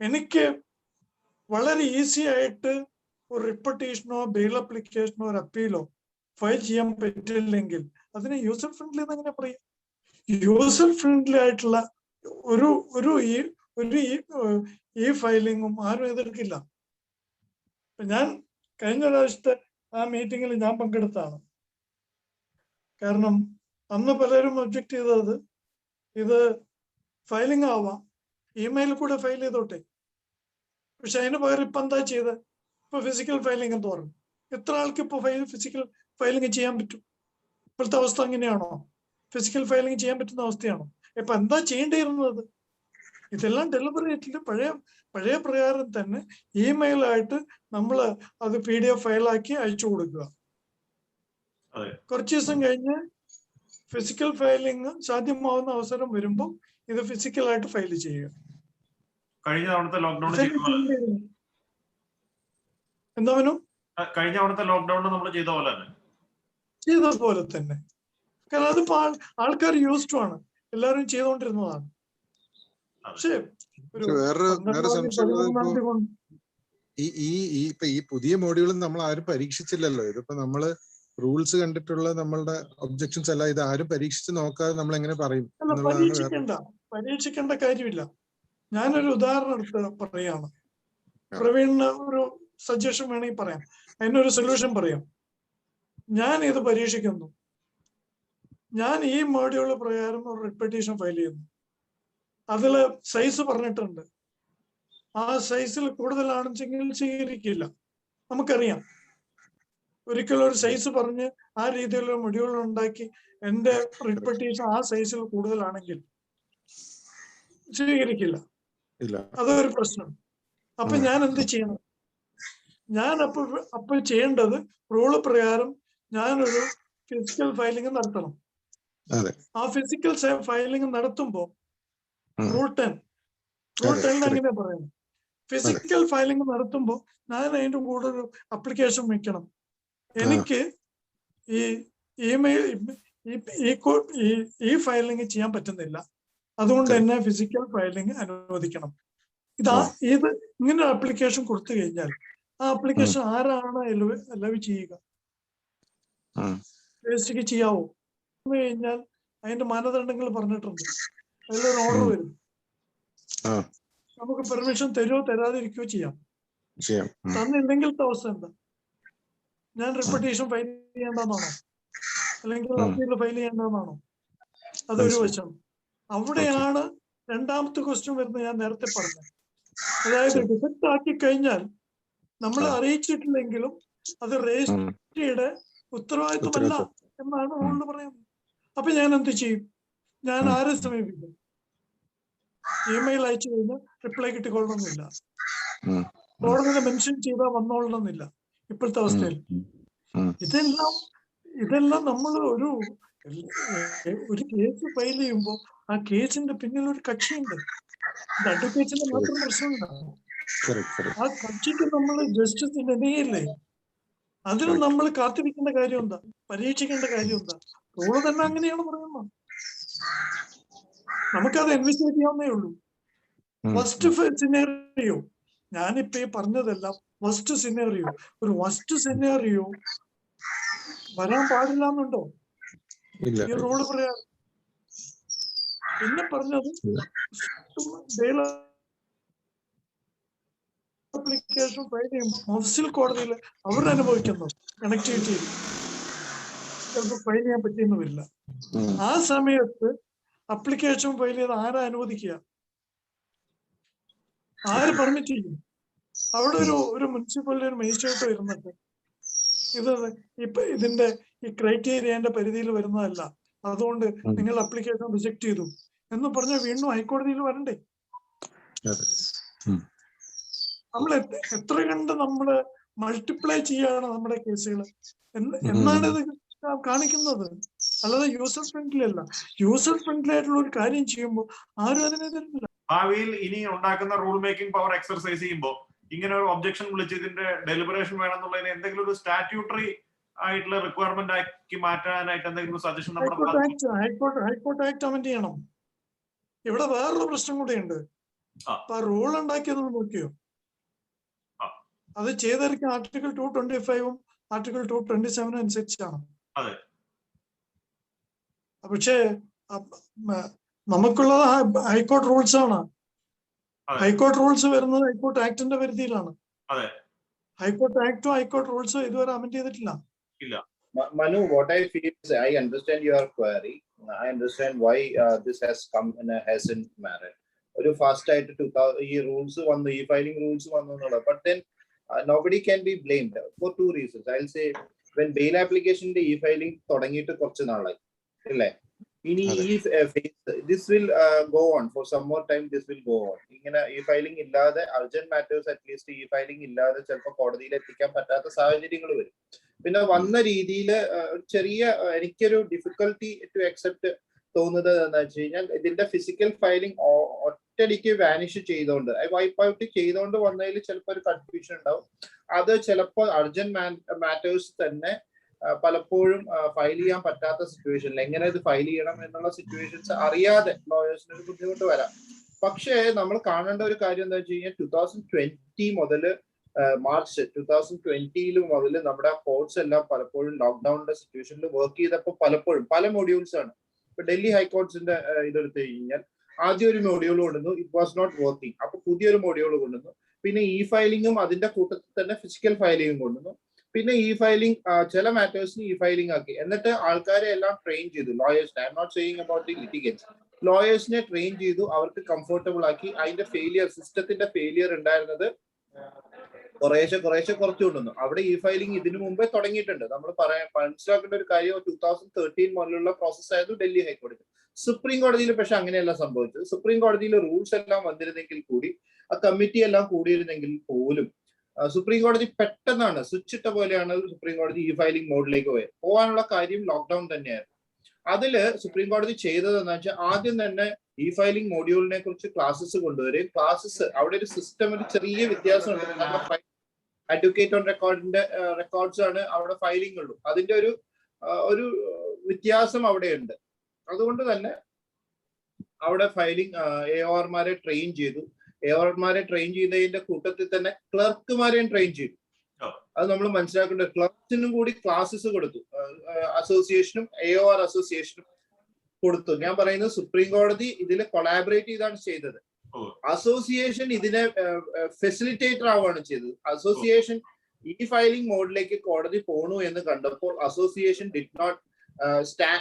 എനിക്ക് വളരെ ഈസി ആയിട്ട് ഒരു റിപ്പറ്റീഷനോ ബെയിൽ അപ്ലിക്കേഷനോ ഒരു അപ്പീലോ ഫയൽ ചെയ്യാൻ പറ്റില്ലെങ്കിൽ അതിനെ യൂസർ ഫ്രണ്ട്ലി എന്ന് എങ്ങനെ പറയാം? യൂസർ ഫ്രണ്ട്ലി ആയിട്ടുള്ള ഒരു ഈ ഫയലിങ്ങും ആരും എതിർക്കില്ല. ഞാൻ കഴിഞ്ഞ പ്രാവശ്യത്തെ ആ മീറ്റിങ്ങിൽ ഞാൻ പങ്കെടുത്താണ്. കാരണം അന്ന് പലരും ഒബ്ജക്ട് ചെയ്തത് ഇത് ഫയലിംഗ് ആവാം, ഇമെയിൽ കൂടെ ഫയൽ ചെയ്തോട്ടെ. പക്ഷെ അതിന് പകരം ഇപ്പൊ എന്താ ചെയ്ത്? ഇപ്പൊ ഫിസിക്കൽ ഫയലിംഗ് എന്ന് പറഞ്ഞു. എത്ര ആൾക്ക് ഇപ്പൊ ഫിസിക്കൽ ഫയലിംഗ് ചെയ്യാൻ പറ്റും? ഇപ്പോഴത്തെ അവസ്ഥ അങ്ങനെയാണോ? ഫിസിക്കൽ ഫയലിംഗ് ചെയ്യാൻ പറ്റുന്ന അവസ്ഥയാണോ? ഇപ്പൊ എന്താ ചെയ്യേണ്ടിയിരുന്നത്? ഇതെല്ലാം ഡെലിബറേറ്റില് പഴയ പ്രകാരം തന്നെ ഇമെയിലായിട്ട് നമ്മൾ അത് PDF ഫയലാക്കി അയച്ചു കൊടുക്കുക. കുറച്ച് ദിവസം കഴിഞ്ഞ് ഫിസിക്കൽ ഫയലിംഗ് സാധ്യമാവുന്ന അവസരം വരുമ്പോൾ ഇത് ഫിസിക്കലായിട്ട് ഫയൽ ചെയ്യുക. കഴിഞ്ഞ തവണത്തെ ലോക്ക്ഡൌൺ എന്താവനും കഴിഞ്ഞ തവണത്തെ ലോക്ക്ഡൌണിൽ നമ്മൾ ചെയ്ത പോലെ തന്നെ. കാരണം അതിപ്പോ ആൾക്കാർ യൂസ്ഡ് ആണ്, എല്ലാവരും ചെയ്തുകൊണ്ടിരുന്നതാണ്. പക്ഷേ വേറെ സംശയം, ഈ പുതിയ മോഡ്യൂളും നമ്മൾ ആരും പരീക്ഷിച്ചില്ലല്ലോ. ഇതിപ്പോ നമ്മള് റൂൾസ് കണ്ടിട്ടുള്ള നമ്മളുടെ ഒബ്ജക്ഷൻസ് അല്ല, ഇത് ആരും പരീക്ഷിച്ച് നോക്കാതെ നമ്മൾ എങ്ങനെ പറയും? പരീക്ഷിക്കേണ്ട കാര്യമില്ല. ഞാനൊരു ഉദാഹരണം എടുത്ത് പറയാണ്. പ്രവീണിന് ഒരു സജഷൻ വേണമെങ്കിൽ പറയാം, അതിനൊരു സൊല്യൂഷൻ പറയാം. ഞാൻ ഇത് പരീക്ഷിക്കുന്നു. ഞാൻ ഈ മോഡ്യൂൾ പ്രകാരം ഒരു റിപ്പറ്റീഷൻ ഫയൽ ചെയ്യുന്നു. അതില് സൈസ് പറഞ്ഞിട്ടുണ്ട്. ആ സൈസിൽ കൂടുതലാണെന്നെങ്കിൽ സ്വീകരിക്കില്ല. നമുക്കറിയാം, ഒരിക്കലും ഒരു സൈസ് പറഞ്ഞ് ആ രീതിയിലുള്ള മൊഡ്യൂൾ ഉണ്ടാക്കി എന്റെ റിപ്പറ്റീഷൻ ആ സൈസിൽ കൂടുതലാണെങ്കിൽ സ്വീകരിക്കില്ല. അതൊരു പ്രശ്നം. അപ്പൊ ഞാൻ എന്ത് ചെയ്യണം? ഞാൻ അപ്പൊ ചെയ്യേണ്ടത് റൂള് പ്രകാരം ഞാനൊരു ഫിസിക്കൽ ഫയലിംഗ് നടത്തണം. ആ ഫിസിക്കൽ ഫയലിംഗ് നടത്തുമ്പോൾ റൂൾ 10 എങ്ങനെയാ പറയുന്നത്? ഫിസിക്കൽ ഫയലിംഗ് നടത്തുമ്പോൾ ഞാൻ അതിന്റെ കൂടെ ഒരു അപ്ലിക്കേഷൻ വെക്കണം. എനിക്ക് ഈ ഇമെയിൽ ഈ ഫയലിംഗ് ചെയ്യാൻ പറ്റുന്നില്ല, അതുകൊണ്ട് തന്നെ ഫിസിക്കൽ ഫയലിംഗ് അനുവദിക്കണം. ഇത് ഇങ്ങനെ ആപ്ലിക്കേഷൻ കൊടുത്തു കഴിഞ്ഞാൽ ആ ആപ്ലിക്കേഷൻ ആരാണ് അലവ് ചെയ്യുക? രജിസ്റ്റർ ചെയ്യാവോ? കഴിഞ്ഞാൽ അതിന്റെ മാനദണ്ഡങ്ങൾ പറഞ്ഞിട്ടുണ്ട്, അതിലൊരു ഓർഡർ വരും. നമുക്ക് പെർമിഷൻ തരുമോ തരാതിരിക്കുകയോ ചെയ്യാം. തന്നില്ലെങ്കിൽ അവസ്ഥ എന്താ? ഞാൻ റിപ്പീറ്റേഷൻ ഫയൽ ചെയ്യേണ്ടതാണോ അല്ലെങ്കിൽ അപ്പീൽ ഫയൽ ചെയ്യേണ്ടതാണോ? അതൊരു വശം. അവിടെയാണ് രണ്ടാമത്തെ ക്വസ്റ്റ്യൻ വരുന്നത്. ഞാൻ നേരത്തെ പറഞ്ഞു, അതായത് ഡിഫക്റ്റ് ആക്കി കഴിഞ്ഞാൽ നമ്മൾ അറിയിച്ചിട്ടില്ലെങ്കിലും അത് രജിസ്ട്രിയുടെ ഉത്തരവാദിത്വമല്ല എന്നാണ് റൂളിൽ പറയുന്നത്. അപ്പൊ ഞാൻ എന്ത് ചെയ്യും? ഞാൻ ആരെ സമീപിക്കും? ഇമെയിൽ അയച്ചു കഴിഞ്ഞാൽ റിപ്ലൈ കിട്ടിക്കൊള്ളണമെന്നില്ല, കോടതിയെ മെൻഷൻ ചെയ്താൽ വന്നോളണമെന്നില്ല ഇപ്പോഴത്തെ അവസ്ഥയിൽ. ഇതെല്ലാം നമ്മൾ ഒരു കേസ് ഫയൽ ചെയ്യുമ്പോൾ ആ കേസിന്റെ പിന്നിൽ ഒരു കക്ഷിയുണ്ട്. അഡ്വക്കേറ്റിന്റെ മാത്രം പ്രശ്നമില്ല, ആ കക്ഷിക്ക് നമ്മൾ ജസ്റ്റിസ് ലഭിക്കില്ലേ? അതിന് നമ്മൾ കാത്തിരിക്കേണ്ട കാര്യം എന്താ? പരീക്ഷിക്കേണ്ട കാര്യം എന്താ? റൂള് തന്നെ അങ്ങനെയാണ് പറയുന്നത്. നമുക്കത് എൻവിസേജ് ചെയ്യാവുന്നേ ഉള്ളൂ. ഫസ്റ്റ് സിനാരിയോ, ഞാനിപ്പോ ഈ പറഞ്ഞതെല്ലാം ഫസ്റ്റ് സിനാരിയോ. ഒരു ഫസ്റ്റ് സിനാരിയോ വരാൻ പാടില്ല എന്നുണ്ടോ ഈ റൂള് പറയാ? പിന്നെ പറഞ്ഞത് ആപ്ലിക്കേഷൻ ഫയൽ ചെയ്യുമ്പോൾ മഫ്സിൽ കോടതിയിൽ അവർ അനുഭവിക്കുന്നു കണക്ടിവിറ്റി ചിലപ്പോൾ ഫയൽ ചെയ്യാൻ പറ്റിയെന്ന് വരില്ല. ആ സമയത്ത് അപ്ലിക്കേഷൻ ഫയൽ ചെയ്ത് ആരാ അനുവദിക്കുക? ആര് പെർമിറ്റ് ചെയ്യും? അവിടെ ഒരു മുനിസിപ്പാലിറ്റി ഒരു മജിസ്ട്രേറ്റ് വരുന്നുണ്ട്, ഇപ്പൊ ഇതിന്റെ ഈ ക്രൈറ്റീരിയന്റെ പരിധിയിൽ വരുന്നതല്ല, അതുകൊണ്ട് നിങ്ങൾ അപ്ലിക്കേഷൻ റിജക്ട് ചെയ്തു എന്ന് പറഞ്ഞാൽ വീണ്ടും ഹൈക്കോടതിയിൽ വരണ്ടേ? നമ്മൾ എത്ര കണ്ട് നമ്മള് മൾട്ടിപ്ലൈ ചെയ്യാണ് നമ്മുടെ കേസുകൾ എന്നാണ് ഇത് കാണിക്കുന്നത്. അല്ലാതെ യൂസർ ഫ്രണ്ട്ലി അല്ല. യൂസർ ഫ്രണ്ട്ലി ആയിട്ടുള്ള ഒരു കാര്യം ചെയ്യുമ്പോൾ ആരും അതിനെതിരില്ല. ഭാവിയിൽ ഇനി ഉണ്ടാക്കുന്ന റൂൾ മേക്കിംഗ് പവർ എക്സർസൈസ് ചെയ്യുമ്പോൾ ഇങ്ങനെ ഒരു ഒബ്ജക്ഷൻ വിളിച്ച് ഇതിന്റെ ഡെലിബറേഷൻ വേണമെന്നുള്ളതിന് എന്തെങ്കിലും ഒരു സ്റ്റാറ്റ്യൂട്ടറി ആയിട്ടുള്ള റിക്വയർമെന്റ് ആക്കി മാറ്റാനായിട്ട് എന്തെങ്കിലും സജഷൻ ഹൈക്കോർട്ട് ആക്ട് അമെന്റ് ചെയ്യണം. ഇവിടെ വേറൊരു പ്രശ്നം കൂടെയുണ്ട്. അപ്പൊ റൂൾ ഉണ്ടാക്കിയത് നോക്കിയോ? അത് ചെയ്തിരിക്കുന്ന ആർട്ടിക്കിൾ 225 ആർട്ടിക്കിൾ 227 അനുസരിച്ചാണ്. പക്ഷേ നമുക്കുള്ളത് ഹൈക്കോർട്ട് റൂൾസ് ആണ്. ഹൈക്കോർട്ട് റൂൾസ് വരുന്നത് ഹൈക്കോർട്ട് ആക്ടിന്റെ പരിധിയിലാണ്. ഹൈക്കോർട്ട് ആക്ടും ഹൈക്കോർട്ട് റൂൾസും ഇതുവരെ അമെന്റ് ചെയ്തിട്ടില്ല. Manu, what I feel is I understand your query. I understand why this has come in a hasn't merit. ഒരു ഫാസ്റ്റ് ആയിട്ട് 2000 ഈ റൂൾസ് വന്നു, ഈ ഫയലിംഗ് റൂൾസ് വന്നു എന്നുള്ളത്. But then nobody can be blamed for two reasons. I'll say when bail application the e-filing തുടങ്ങിയിട്ട് കുറച്ച് നാളായി അല്ലേ? ഇനി ഈ this will go on for some more time. This will go on. ഇങ്ങനെ e-filing ഇല്ലാതെ urgent matters at least e-filing ഇല്ലാതെ ചിലപ്പോൾ കോടതിയിൽ എത്തിക്കാൻ പറ്റാത്ത സാഹചര്യങ്ങൾ വരും. പിന്നെ വന്ന രീതിയിൽ ചെറിയ എനിക്കൊരു ഡിഫിക്കൽട്ടി ടു അക്സെപ്റ്റ് തോന്നുന്നത് എന്താ വെച്ച് കഴിഞ്ഞാൽ ഇതിന്റെ ഫിസിക്കൽ ഫയലിംഗ് ഒറ്റയടിക്ക് വാനിഷ് ചെയ്തോണ്ട് വൈപ്പ് ഔട്ട് ചെയ്തോണ്ട് വന്നതിൽ ചിലപ്പോൾ ഒരു കൺഫ്യൂഷൻ ഉണ്ടാവും. അത് ചിലപ്പോൾ അർജന്റ് മാറ്റേഴ്സ് തന്നെ പലപ്പോഴും ഫയൽ ചെയ്യാൻ പറ്റാത്ത സിറ്റുവേഷനിൽ എങ്ങനെ ഇത് ഫയൽ ചെയ്യണം എന്നുള്ള സിറ്റുവേഷൻസ് അറിയാതെ ലോയേഴ്സിന് ഒരു ബുദ്ധിമുട്ട് വരാം. പക്ഷേ നമ്മൾ കാണേണ്ട ഒരു കാര്യം എന്താ വെച്ച് കഴിഞ്ഞാൽ 2020 മുതൽ മാർച്ച് 2020 മുതൽ നമ്മുടെ കോർട്സ് എല്ലാം പലപ്പോഴും ലോക്ക്ഡൌണിന്റെ സിറ്റുവേഷനിൽ വർക്ക് ചെയ്തപ്പോൾ പലപ്പോഴും പല മൊഡ്യൂൾസ് ആണ്. ഇപ്പൊ ഡൽഹി ഹൈക്കോർട്സിന്റെ ഇതെടുത്ത് കഴിഞ്ഞാൽ ആദ്യം ഒരു മൊഡ്യൂൾ കൊണ്ടുവന്നു, ഇറ്റ് വാസ് നോട്ട് വർക്കിംഗ്. അപ്പൊ പുതിയൊരു മൊഡ്യൂൾ കൊണ്ടുവന്നു. പിന്നെ ഇ ഫയലിംഗും അതിന്റെ കൂട്ടത്തിൽ തന്നെ ഫിസിക്കൽ ഫയലിംഗും കൊണ്ടുവന്നു. പിന്നെ ഇ ഫയലിംഗ് ചില മാറ്റേഴ്സിന് ഇ ഫയലിംഗ് ആക്കി. എന്നിട്ട് ആൾക്കാരെ എല്ലാം ട്രെയിൻ ചെയ്തു. ലോയേഴ്സിനെ, I'm not saying about the litigants, ലോയേഴ്സിനെ ട്രെയിൻ ചെയ്തു, അവർക്ക് കംഫർട്ടബിൾ ആക്കി. അതിന്റെ ഫെയിലിയർ, സിസ്റ്റത്തിന്റെ ഫെയിലിയർ ഉണ്ടായിരുന്നത് കുറേശ്ശെ കുറച്ചുകൊണ്ടുവന്നു. അവിടെ ഇ ഫയലിംഗ് ഇതിനു മുമ്പേ തുടങ്ങിയിട്ടുണ്ട്. നമ്മൾ മനസ്സിലാക്കേണ്ട ഒരു കാര്യം 2013 മുതലുള്ള പ്രോസസ് ആയിരുന്നു ഡൽഹി ഹൈക്കോടതി. സുപ്രീം കോടതിയിൽ പക്ഷെ അങ്ങനെയല്ല സംഭവിച്ചത്. സുപ്രീം കോടതിയിൽ റൂൾസ് എല്ലാം വന്നിരുന്നെങ്കിൽ കൂടി, ആ കമ്മിറ്റി എല്ലാം കൂടിയിരുന്നെങ്കിൽ പോലും സുപ്രീം കോടതി പെട്ടെന്നാണ് സ്വിച്ച് ഇട്ട പോലെയാണ് സുപ്രീം കോടതി ഇ ഫയലിംഗ് മോഡിലേക്ക് പോകാനുള്ള കാര്യം ലോക്ക്ഡൌൺ തന്നെയായിരുന്നു. അതില് സുപ്രീം കോടതി ചെയ്തതെന്ന് വെച്ചാൽ ആദ്യം തന്നെ ഇ ഫയലിംഗ് മൊഡ്യൂളിനെ കുറിച്ച് ക്ലാസ്സസ് കൊണ്ടുവരും. ക്ലാസ്സസ് അവിടെ ഒരു സിസ്റ്റം, ഒരു ചെറിയ വ്യത്യാസമുണ്ട്. അഡ്വക്കേറ്റ് ഓൺ റെക്കോർഡിന്റെ റെക്കോർഡ്സ് ആണ് അവിടെ ഫയലിംഗ് ഉള്ളൂ. അതിന്റെ ഒരു വ്യത്യാസം അവിടെയുണ്ട്. അതുകൊണ്ട് തന്നെ അവിടെ ഫയലിംഗ് AORമാരെ ട്രെയിൻ ചെയ്തു. AORമാരെ ട്രെയിൻ ചെയ്തതിന്റെ കൂട്ടത്തിൽ തന്നെ ക്ലർക്കുമാരെയും ട്രെയിൻ ചെയ്തു. അത് നമ്മൾ മനസ്സിലാക്കേണ്ടത്. ക്ലർക്സിനും കൂടി ക്ലാസ്സസ് കൊടുത്തു. അസോസിയേഷനും AOR അസോസിയേഷനും കൊടുത്തു. ഞാൻ പറയുന്നത് സുപ്രീം കോടതി ഇതിൽ കൊളാബറേറ്റ് ചെയ്താണ് ചെയ്തത്. അസോസിയേഷൻ ഇതിനെ ഫെസിലിറ്റേറ്റർ ആവുകയാണ് ചെയ്തത്. അസോസിയേഷൻ ഈ ഫയലിംഗ് മോഡിലേക്ക് കോടതി പോണു എന്ന് കണ്ടപ്പോൾ അസോസിയേഷൻ ഡിഡ് നോട്ട്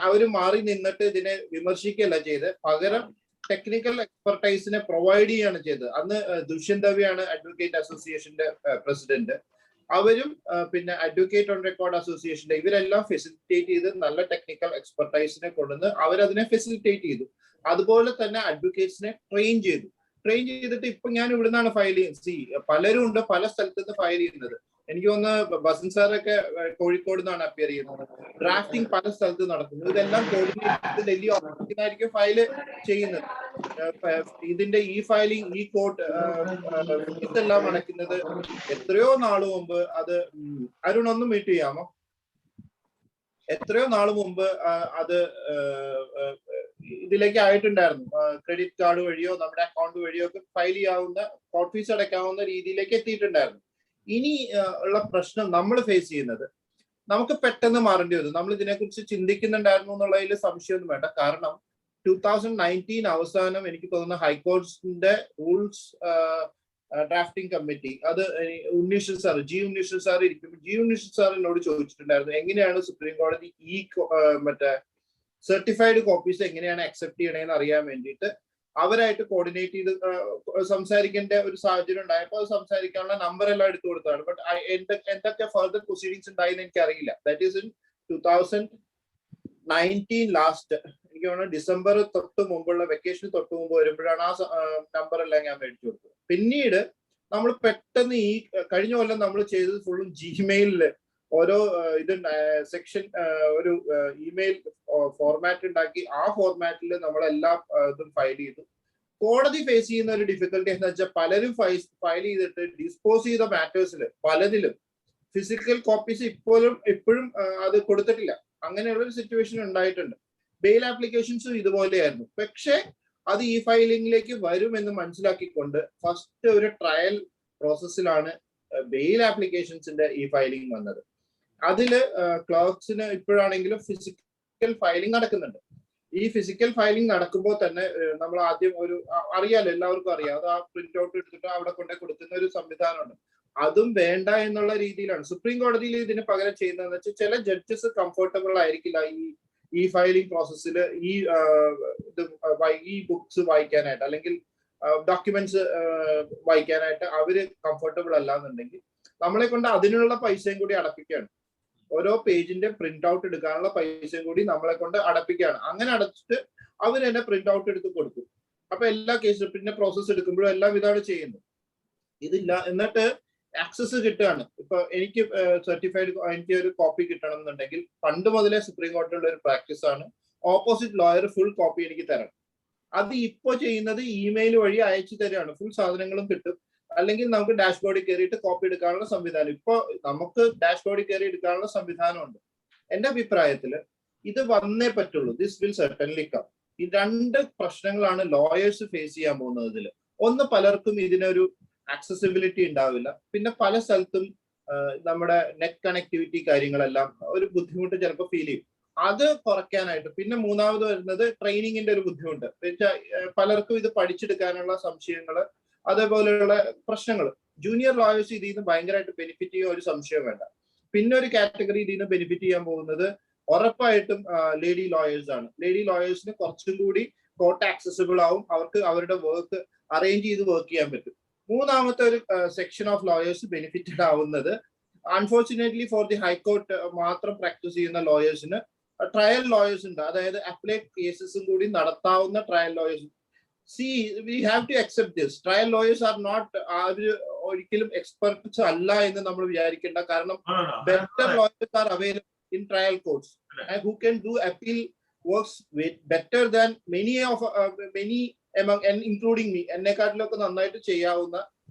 അവർ മാറി നിന്നിട്ട് ഇതിനെ വിമർശിക്കുകയല്ല ചെയ്ത്, പകരം ടെക്നിക്കൽ എക്സ്പെർട്ടൈസിനെ പ്രൊവൈഡ് ചെയ്യാണ് ചെയ്തത്. അന്ന് ദുഷ്യന്ത് ദവെയാണ് അഡ്വക്കേറ്റ് അസോസിയേഷന്റെ പ്രസിഡന്റ്. അവരും പിന്നെ അഡ്വക്കേറ്റ് ഓൺ റെക്കോർഡ് അസോസിയേഷന്റെ ഇവരെല്ലാം ഫെസിലിറ്റേറ്റ് ചെയ്ത് നല്ല ടെക്നിക്കൽ എക്സ്പെർട്ടൈസിനെ കൊണ്ടുവന്ന് അവരതിനെ ഫെസിലിറ്റേറ്റ് ചെയ്തു. അതുപോലെ തന്നെ അഡ്വക്കേറ്റ്സിനെ ട്രെയിൻ ചെയ്തു. ട്രെയിൻ ചെയ്തിട്ട് ഇപ്പൊ ഞാൻ ഇവിടുന്നാണ് ഫയൽ ചെയ്യുന്നത്. പലരും ഉണ്ട് പല സ്ഥലത്ത് നിന്ന് ഫയൽ ചെയ്യുന്നത്. എനിക്ക് തോന്നുന്നു ബസൻ സാറൊക്കെ കോഴിക്കോട് നിന്നാണ് അപ്പിയർ ചെയ്യുന്നത്. ഡ്രാഫ്റ്റിംഗ് പല സ്ഥലത്ത് നടക്കുന്നു. ഇതെല്ലാം കോർഡിനേറ്റ് ഡൽഹി ഓഫീസിലായിരിക്കും ഫയല് ചെയ്യുന്നത്. ഇതിന്റെ ഈ ഫയലിംഗ്, ഈ കോർട്ട് ഇതെല്ലാം നടക്കുന്നത് എത്രയോ നാള് മുമ്പ്. അത് അരുൺ ഒന്ന് മീറ്റ് ചെയ്യാമോ? എത്രയോ നാള് മുമ്പ് അത് ഇതിലേക്ക് ആയിട്ടുണ്ടായിരുന്നു. ക്രെഡിറ്റ് കാർഡ് വഴിയോ നമ്മുടെ അക്കൗണ്ട് വഴിയോ ഒക്കെ ഫയൽ ചെയ്യാവുന്ന, കോർട്ട് ഫീസ് അടയ്ക്കാവുന്ന രീതിയിലേക്ക് എത്തിയിട്ടുണ്ടായിരുന്നു. ഇനി ഉള്ള പ്രശ്നം നമ്മൾ ഫേസ് ചെയ്യുന്നത്, നമുക്ക് പെട്ടെന്ന് മാറേണ്ടി വരും. നമ്മൾ ഇതിനെക്കുറിച്ച് ചിന്തിക്കുന്നുണ്ടായിരുന്നു എന്നുള്ളതിൽ സംശയമൊന്നും വേണ്ട. കാരണം 2019 അവസാനം എനിക്ക് തോന്നുന്ന ഹൈക്കോടതിന്റെ റൂൾസ് ഡ്രാഫ്റ്റിംഗ് കമ്മിറ്റി, അത് ഉണ്ണീശ്വർ സാർ, ജി ഉണ്ണീശ്വർ സാർ ഇരിക്കുമ്പോൾ ജി ഉണ്ണീശ്വർ സാർ എന്നോട് ചോദിച്ചിട്ടുണ്ടായിരുന്നു എങ്ങനെയാണ് സുപ്രീം കോടതി ഈ മറ്റേ സർട്ടിഫൈഡ് കോപ്പീസ് എങ്ങനെയാണ് അക്സെപ്റ്റ് ചെയ്യണേന്ന് അറിയാൻ വേണ്ടിയിട്ട് അവരായിട്ട് കോർഡിനേറ്റ് ചെയ്ത് സംസാരിക്കേണ്ട ഒരു സാഹചര്യം ഉണ്ടായപ്പോൾ അത് സംസാരിക്കാനുള്ള നമ്പർ എല്ലാം എടുത്തു കൊടുത്തതാണ്. ബട്ട് എന്തൊക്കെ ഫർദർ പ്രൊസീഡിങ്സ് ഉണ്ടായെന്ന് എനിക്ക് അറിയില്ല. ദാറ്റ് ഈസ് ഇൻ 2019 ലാസ്റ്റ്, എനിക്ക് തോന്നുന്നു ഡിസംബർ തൊട്ട് മുമ്പുള്ള വെക്കേഷന് തൊട്ട് മുമ്പ് വരുമ്പോഴാണ് ആ നമ്പർ എല്ലാം ഞാൻ മേടിച്ചു കൊടുത്തത്. പിന്നീട് നമ്മൾ പെട്ടെന്ന് ഈ കഴിഞ്ഞ കൊല്ലം നമ്മൾ ചെയ്തത് ഫുള്ളും ജിമെയിലില് ഓരോ സെക്ഷൻ ഒരു ഇമെയിൽ ഫോർമാറ്റ് ഉണ്ടാക്കി ആ ഫോർമാറ്റിൽ നമ്മളെല്ലാം ഇതും ഫയൽ ചെയ്തു. കോടതി ഫേസ് ചെയ്യുന്ന ഒരു ഡിഫിക്കൽട്ടി എന്ന് വെച്ചാൽ പലരും ഫയൽ ചെയ്തിട്ട് ഡിസ്പോസ് ചെയ്ത മാറ്റേഴ്സിൽ പലതിലും ഫിസിക്കൽ കോപ്പീസ് ഇപ്പോഴും അത് കൊടുത്തിട്ടില്ല. അങ്ങനെയുള്ള ഒരു സിറ്റുവേഷൻ ഉണ്ടായിട്ടുണ്ട്. ബെയിൽ ആപ്ലിക്കേഷൻസും ഇതുപോലെയായിരുന്നു. പക്ഷെ അത് ഈ ഫയലിംഗിലേക്ക് വരുമെന്ന് മനസ്സിലാക്കിക്കൊണ്ട് ഫസ്റ്റ് ഒരു ട്രയൽ പ്രോസസ്സിലാണ് ബെയിൽ ആപ്ലിക്കേഷൻസിന്റെ ഈ ഫയലിംഗ് വന്നത്. അതില് ക്ലർക്സിന് ഇപ്പോഴാണെങ്കിലും ഫിസിക്കൽ ഫയലിംഗ് നടക്കുന്നുണ്ട്. ഈ ഫിസിക്കൽ ഫയലിംഗ് നടക്കുമ്പോൾ തന്നെ നമ്മൾ ആദ്യം അറിയാലോ, എല്ലാവർക്കും അറിയാം, അത് ആ പ്രിന്റ് ഔട്ട് എടുത്തിട്ട് അവിടെ കൊണ്ടു കൊടുക്കുന്ന ഒരു സംവിധാനമുണ്ട്. അതും വേണ്ട എന്നുള്ള രീതിയിലാണ് സുപ്രീം കോടതിയിൽ ഇതിന് പകരം ചെയ്യുന്നതെന്ന് വെച്ചാൽ ചില ജഡ്ജസ് കംഫർട്ടബിൾ ആയിരിക്കില്ല ഈ ഫയലിംഗ് പ്രോസസ്സിൽ ഈ ബുക്സ് വായിക്കാനായിട്ട് അല്ലെങ്കിൽ ഡോക്യുമെന്റ്സ് വായിക്കാനായിട്ട് അവര് കംഫർട്ടബിൾ അല്ല എന്നുണ്ടെങ്കിൽ നമ്മളെ കൊണ്ട് അതിനുള്ള പൈസയും കൂടി അടപ്പിക്കുകയാണ്. ഓരോ പേജിന്റെ പ്രിന്റ് ഔട്ട് എടുക്കാനുള്ള പൈസയും കൂടി നമ്മളെ കൊണ്ട് അടപ്പിക്കുകയാണ്. അങ്ങനെ അടച്ചിട്ട് അവർ തന്നെ പ്രിന്റ് ഔട്ട് എടുത്ത് കൊടുക്കും. അപ്പൊ എല്ലാ കേസിലും പിന്നെ പ്രോസസ്സ് എടുക്കുമ്പോഴും എല്ലാം ഇതാണ് ചെയ്യുന്നത്. ഇതില്ല എന്നിട്ട് ആക്സസ് കിട്ടുകയാണ്. ഇപ്പൊ എനിക്ക് സർട്ടിഫൈഡ് എനിക്ക് ഒരു കോപ്പി കിട്ടണം എന്നുണ്ടെങ്കിൽ പണ്ട് മുതലേ സുപ്രീം കോടതിയുള്ള ഒരു പ്രാക്ടീസ് ആണ് ഓപ്പോസിറ്റ് ലോയർ ഫുൾ കോപ്പി എനിക്ക് തരണം. അത് ഇപ്പോ ചെയ്യുന്നത് ഇമെയിൽ വഴി അയച്ചു തരികയാണ്. ഫുൾ സാധനങ്ങളും കിട്ടും. അല്ലെങ്കിൽ നമുക്ക് ഡാഷ്ബോർഡിൽ കയറിയിട്ട് കോപ്പി എടുക്കാനുള്ള സംവിധാനം ഇപ്പൊ നമുക്ക് ഡാഷ്ബോർഡിൽ കയറി എടുക്കാനുള്ള സംവിധാനമുണ്ട്. എന്റെ അഭിപ്രായത്തില് ഇത് വന്നേ പറ്റുള്ളൂ. This will certainly come. ഈ രണ്ട് പ്രശ്നങ്ങളാണ് ലോയേഴ്സ് ഫേസ് ചെയ്യാൻ പോകുന്നതിൽ. ഒന്ന്, പലർക്കും ഇതിനൊരു ആക്സസിബിലിറ്റി ഉണ്ടാവില്ല. പിന്നെ പല സ്ഥലത്തും നമ്മുടെ നെറ്റ് കണക്ടിവിറ്റി കാര്യങ്ങളെല്ലാം ഒരു ബുദ്ധിമുട്ട് ചിലപ്പോൾ ഫീൽ ചെയ്യും. അത് കുറയ്ക്കാനായിട്ട് പിന്നെ മൂന്നാമത് വരുന്നത് ട്രെയിനിങ്ങിന്റെ ഒരു ബുദ്ധിമുട്ട്. പലർക്കും ഇത് പഠിച്ചെടുക്കാനുള്ള സംശയങ്ങള്, അതേപോലെയുള്ള പ്രശ്നങ്ങൾ. ജൂനിയർ ലോയേഴ്സ് ഇതിൽ നിന്ന് ഭയങ്കരമായിട്ട് ബെനിഫിറ്റ് ചെയ്യാൻ ഒരു സംശയം വേണ്ട. പിന്നെ ഒരു കാറ്റഗറി ഇതിൽ നിന്ന് ബെനിഫിറ്റ് ചെയ്യാൻ പോകുന്നത് ഉറപ്പായിട്ടും ലേഡി ലോയേഴ്സ് ആണ്. ലേഡി ലോയേഴ്സിന് കുറച്ചും കൂടി കോർട്ട് ആക്സസിബിൾ ആവും. അവർക്ക് അവരുടെ വർക്ക് അറേഞ്ച് ചെയ്ത് വർക്ക് ചെയ്യാൻ പറ്റും. മൂന്നാമത്തെ ഒരു സെക്ഷൻ ഓഫ് ലോയേഴ്സ് ബെനിഫിറ്റഡ് ആവുന്നത് അൺഫോർച്ചുനേറ്റ്ലി ഫോർ ദി ഹൈക്കോർട്ട് മാത്രം പ്രാക്ടീസ് ചെയ്യുന്ന ലോയേഴ്സിന് ട്രയൽ ലോയേഴ്സ് ഉണ്ട്. അതായത് അപ്ലൈഡ് കേസസും കൂടി നടത്താവുന്ന trial lawyers. we have to accept this. Trial lawyers are not ഒരിക്കലും എക്സ്പെർട്സ് അല്ല എന്ന് നമ്മൾ വിചാരിക്കേണ്ട. കാരണം better lawyers are available in trial courts and who can do appeal works better than many among and including me. എന്നെക്കാട്ടിലൊക്കെ നന്നായിട്ട് ചെയ്യാവുന്ന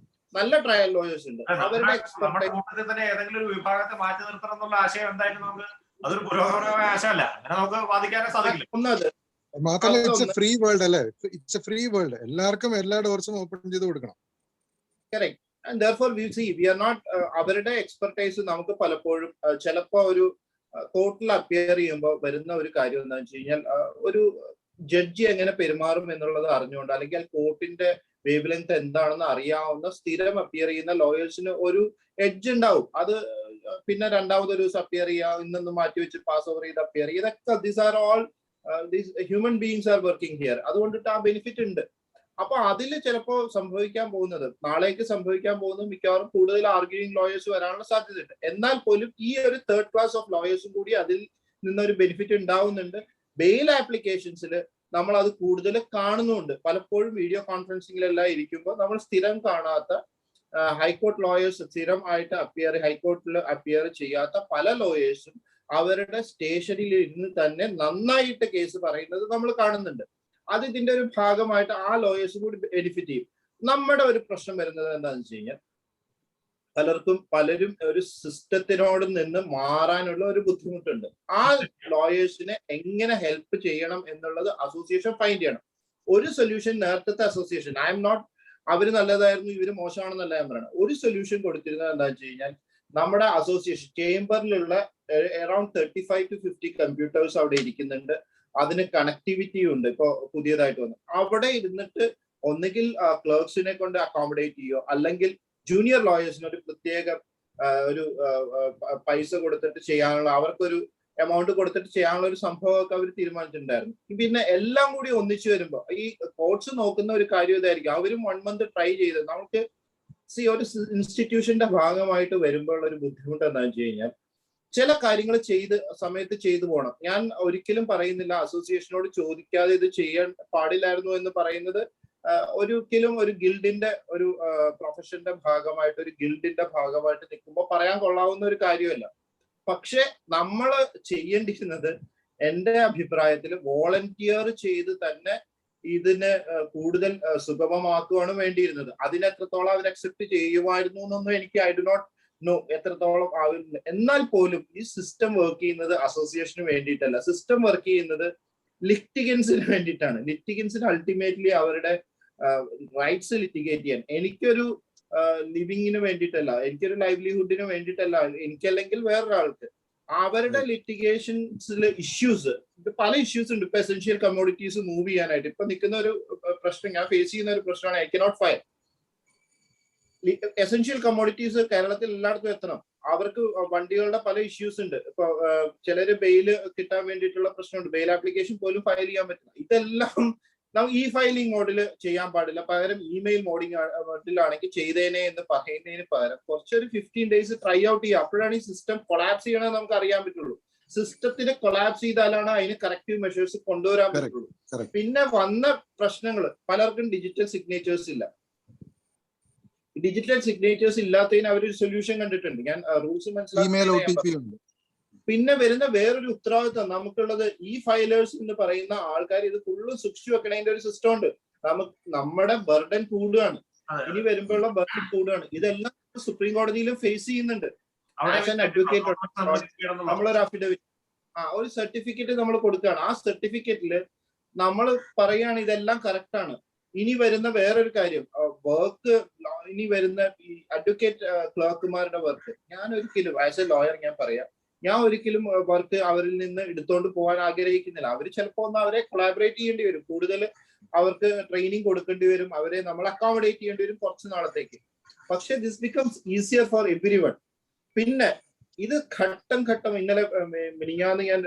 നല്ല trial lawyers ഉണ്ട്. അവരുടെ നമ്മുടെ കൂട്ടത്തിൽ തന്നെ ഏതെങ്കിലും ഒരു വിഭാഗത്തെ മാറ്റി നിർത്തണം എന്നുള്ള ആശയം എന്തായാലും നമുക്ക് അതൊരു പുരോഗമനമായ ആശയമല്ല. അങ്ങനെ നമുക്ക് വാദിക്കാനേ സാധിക്കില്ല. ഒന്നത് മാത്രമല്ല ഇറ്റ്സ് എ ഫ്രീ വേൾഡ് അല്ലേ, ഇറ്റ്സ് എ ഫ്രീ വേൾഡ്, എല്ലാവർക്കും എല്ലാ ഡോർസും ഓപ്പൺ ചെയ്ത് കൊടുക്കണം. Correct. And therefore we see we are not അവരുടെ എക്സ്പെർട്ടൈസ് നമുക്ക് പലപ്പോഴും ചിലപ്പോ ഒരു കോർട്ടിൽ അപ്പിയർ ചെയ്യുമ്പോൾ വരുന്ന ഒരു കാര്യം എന്താണെന്ന് വെച്ച് കഴിഞ്ഞാൽ ഒരു ജഡ്ജി എങ്ങനെ പെരുമാറും എന്നുള്ളത് അറിഞ്ഞുകൊണ്ട് അല്ലെങ്കിൽ കോർട്ടിന്റെ വേവ് ലെങ്ത് എന്താണെന്ന് അറിയാവുന്ന സ്ഥിരം അപ്പിയർ ചെയ്യുന്ന ലോയേഴ്സിന് ഒരു എഡ്ജ് ഉണ്ടാവും. അത് പിന്നെ രണ്ടാമതൊരു ദിവസം അപ്പിയർ ചെയ്യുക, ഇന്നൊന്ന് മാറ്റി വെച്ച് പാസ് ഓവർ ചെയ്ത് അപ്പിയർ ചെയ്യുക, ഇതൊക്കെ these are all these human beings are working here. അതുകൊണ്ടിട്ട് ആ ബെനിഫിറ്റ് ഉണ്ട്. അപ്പൊ അതിൽ ചിലപ്പോ സംഭവിക്കാൻ പോകുന്നത്, നാളേക്ക് സംഭവിക്കാൻ പോകുന്നത് മിക്കവാറും കൂടുതൽ ആർഗ്യൂയിങ് ലോയേഴ്സ് വരാനുള്ള സാധ്യതയുണ്ട്. എന്നാൽ പോലും ഈ ഒരു തേർഡ് ക്ലാസ് ഓഫ് ലോയേഴ്സും കൂടി അതിൽ നിന്നൊരു ബെനിഫിറ്റ് ഉണ്ടാവുന്നുണ്ട്. ബെയിൽ ആപ്ലിക്കേഷൻസിൽ നമ്മൾ അത് കൂടുതൽ കാണുന്നുണ്ട്. പലപ്പോഴും വീഡിയോ കോൺഫറൻസിങ്ങിലെല്ലാം ഇരിക്കുമ്പോൾ നമ്മൾ സ്ഥിരം കാണാത്ത ഹൈക്കോർട്ട് ലോയേഴ്സ്, സ്ഥിരമായിട്ട് ഹൈക്കോർട്ടിൽ അപ്പിയർ ചെയ്യാത്ത പല ലോയേഴ്സും അവരുടെ സ്റ്റേഷനിൽ ഇരുന്ന് തന്നെ നന്നായിട്ട് കേസ് പറയുന്നത് നമ്മൾ കാണുന്നുണ്ട്. അത് ഇതിന്റെ ഒരു ഭാഗമായിട്ട് ആ ലോയേഴ്സും കൂടി ബെനിഫിറ്റ് ചെയ്യും. നമ്മുടെ ഒരു പ്രശ്നം വരുന്നത് എന്താണെന്ന് വെച്ച് കഴിഞ്ഞാൽ പലരും ഒരു സിസ്റ്റത്തിനോട് നിന്ന് മാറാനുള്ള ഒരു ബുദ്ധിമുട്ടുണ്ട്. ആ ലോയേഴ്സിനെ എങ്ങനെ ഹെൽപ്പ് ചെയ്യണം എന്നുള്ളത് അസോസിയേഷൻ ഫൈൻഡ് ചെയ്യണം. ഒരു സൊല്യൂഷൻ നേരത്തെ അസോസിയേഷൻ അവര് നല്ലതായിരുന്നു ഇവര് മോശമാണെന്നല്ല ഞാൻ പറയണം. ഒരു സൊല്യൂഷൻ കൊടുത്തിരുന്നത് എന്താ വെച്ച് കഴിഞ്ഞാൽ നമ്മുടെ അസോസിയേഷൻ ചേംബറിലുള്ള അറൌണ്ട് 35 to 50 കമ്പ്യൂട്ടേഴ്സ് അവിടെ ഇരിക്കുന്നുണ്ട്. അതിന് കണക്ടിവിറ്റി ഉണ്ട്. ഇപ്പൊ പുതിയതായിട്ട് വന്നു അവിടെ ഇരുന്നിട്ട് ഒന്നുകിൽ ക്ലർക്സിനെ കൊണ്ട് അക്കോമഡേറ്റ് ചെയ്യോ അല്ലെങ്കിൽ ജൂനിയർ ലോയേഴ്സിന് ഒരു പ്രത്യേക ഒരു പൈസ കൊടുത്തിട്ട് ചെയ്യാനുള്ള, അവർക്കൊരു എമൗണ്ട് കൊടുത്തിട്ട് ചെയ്യാനുള്ള ഒരു സംഭവമൊക്കെ അവർ തീരുമാനിച്ചിട്ടുണ്ടായിരുന്നു. പിന്നെ എല്ലാം കൂടി ഒന്നിച്ചു വരുമ്പോൾ ഈ കോർട്സ് നോക്കുന്ന ഒരു കാര്യം ഇതായിരിക്കും. അവരും 1 month ട്രൈ ചെയ്ത് നമുക്ക് ഒരു ഇൻസ്റ്റിറ്റ്യൂഷന്റെ ഭാഗമായിട്ട് വരുമ്പോൾ ഒരു ബുദ്ധിമുട്ട് എന്താണെന്ന് വെച്ച് കഴിഞ്ഞാൽ ചില കാര്യങ്ങൾ സമയത്ത് ചെയ്തു പോകണം. ഞാൻ ഒരിക്കലും പറയുന്നില്ല അസോസിയേഷനോട് ചോദിക്കാതെ ഇത് ചെയ്യാൻ പാടില്ലായിരുന്നു എന്ന് പറയുന്നത്. ഒരിക്കലും ഒരു ഗിൽഡിന്റെ ഒരു പ്രൊഫഷന്റെ ഭാഗമായിട്ട് ഒരു ഗിൽഡിന്റെ ഭാഗമായിട്ട് നിൽക്കുമ്പോൾ പറയാൻ കൊള്ളാവുന്ന ഒരു കാര്യമല്ല. പക്ഷെ നമ്മൾ ചെയ്യേണ്ടിയിരുന്നത് എന്റെ അഭിപ്രായത്തിൽ വോളണ്ടിയർ ചെയ്ത് തന്നെ ഇതിനെ കൂടുതൽ സുഗമമാക്കുകയാണ് വേണ്ടിയിരുന്നത്. അതിനെത്രത്തോളം അവർ അക്സെപ്റ്റ് ചെയ്യുമായിരുന്നു എന്നൊന്നും എനിക്ക് ഐ ഡു നോട്ട് നോ എത്രത്തോളം ആവില്ല. എന്നാൽ പോലും ഈ സിസ്റ്റം വർക്ക് ചെയ്യുന്നത് അസോസിയേഷന് വേണ്ടിയിട്ടല്ല, സിസ്റ്റം വർക്ക് ചെയ്യുന്നത് ലിറ്റിഗൻസിന് വേണ്ടിയിട്ടാണ്. ലിറ്റിഗൻസിന് അൾട്ടിമേറ്റ്ലി അവരുടെ റൈറ്റ്സ് ലിറ്റിഗേറ്റ് ചെയ്യാൻ, എനിക്കൊരു ലിവിങ്ങിന് വേണ്ടിയിട്ടല്ല, എനിക്കൊരു ലൈവ്ലിഹുഡിന് വേണ്ടിയിട്ടല്ല, എനിക്കല്ലെങ്കിൽ വേറൊരാൾക്ക് അവരുടെ ലിറ്റിഗേഷൻസിലെ ഇഷ്യൂസ്, പല ഇഷ്യൂസ് ഉണ്ട്. ഇപ്പൊ എസെൻഷ്യൽ കമ്മോഡിറ്റീസ് മൂവ് ചെയ്യാനായിട്ട് ഇപ്പൊ നിൽക്കുന്ന ഒരു പ്രശ്നം, ഞാൻ ഫേസ് ചെയ്യുന്ന ഒരു പ്രശ്നമാണ് I cannot fire. Essential commodities കേരളത്തിൽ എല്ലായിടത്തും എത്തണം. അവർക്ക് വണ്ടികളുടെ പല ഇഷ്യൂസ് ഉണ്ട്. ഇപ്പൊ ചിലര് ബെയില് കിട്ടാൻ വേണ്ടിയിട്ടുള്ള പ്രശ്നമുണ്ട്. ബെയിൽ ആപ്ലിക്കേഷൻ പോലും ഫയൽ ചെയ്യാൻ പറ്റില്ല. ഇതെല്ലാം നാം ഈ ഫയലിംഗ് മോഡിൽ ചെയ്യാൻ പാടില്ല. പകരം ഇമെയിൽ മോഡിലാണെങ്കിൽ ചെയ്തേനെ എന്ന് പറയുന്നതിന് പകരം കുറച്ചൊരു 15 days ട്രൈ ഔട്ട് ചെയ്യുക. അപ്പോഴാണ് ഈ സിസ്റ്റം കൊളാപ്സ് ചെയ്യണമെന്ന് നമുക്ക് അറിയാൻ പറ്റുള്ളൂ. സിസ്റ്റത്തിന് കൊളാപ്സ് ചെയ്താലാണ് അതിന് കറക്റ്റീവ് മെഷേഴ്സ് കൊണ്ടുവരാൻ പറ്റുള്ളൂ. പിന്നെ വന്ന പ്രശ്നങ്ങൾ, പലർക്കും ഡിജിറ്റൽ സിഗ്നേച്ചേഴ്സ് ഇല്ല. ഡിജിറ്റൽ സിഗ്നേച്ചേഴ്സ് ഇല്ലാത്തതിന് അവരൊരു സൊല്യൂഷൻ കണ്ടിട്ടുണ്ട്. ഞാൻ റൂൾസ് മനസ്സിലാക്കി. പിന്നെ വരുന്ന വേറൊരു ഉത്തരവാദിത്വം നമുക്കുള്ളത്, ഈ ഫയലേഴ്സ് എന്ന് പറയുന്ന ആൾക്കാർ ഇത് ഫുള്ള് സൂക്ഷിച്ചു വെക്കണതിന്റെ ഒരു സിസ്റ്റം ഉണ്ട്. നമ്മുടെ ബർഡൻ കൂടുകയാണ്, ഇനി വരുമ്പോഴുള്ള ബർഡൻ കൂടുകയാണ്. ഇതെല്ലാം സുപ്രീം കോടതിയിലും ഫേസ് ചെയ്യുന്നുണ്ട്. അഡ്വക്കേറ്റ് നമ്മളൊരു അഫിഡവിറ്റ് ഒരു സർട്ടിഫിക്കറ്റ് നമ്മൾ കൊടുക്കുകയാണ്. ആ സർട്ടിഫിക്കറ്റില് നമ്മൾ പറയുകയാണ് ഇതെല്ലാം കറക്റ്റ് ആണ്. ഇനി വരുന്ന വേറൊരു കാര്യം, വർക്ക് ഇനി വരുന്ന ഈ അഡ്വക്കേറ്റ് ക്ലർക്കുമാരുടെ വർക്ക്, ഞാൻ ഒരിക്കലും ആസ് എ ലോയർ ഞാൻ ഒരിക്കലും വർക്ക് അവരിൽ നിന്ന് എടുത്തോണ്ട് പോകാൻ ആഗ്രഹിക്കുന്നില്ല. അവർ ചിലപ്പോ അവരെ കൊളാബറേറ്റ് ചെയ്യേണ്ടി വരും, കൂടുതൽ അവർക്ക് ട്രെയിനിങ് കൊടുക്കേണ്ടി വരും, അവരെ നമ്മൾ അക്കോമഡേറ്റ് ചെയ്യേണ്ടി വരും കുറച്ച് നാളത്തേക്ക്. പക്ഷെ this becomes easier for everyone. പിന്നെ ഇത് ഘട്ടം ഘട്ടം, ഇന്നലെ മിനിഞ്ഞാന്ന് ഞാൻ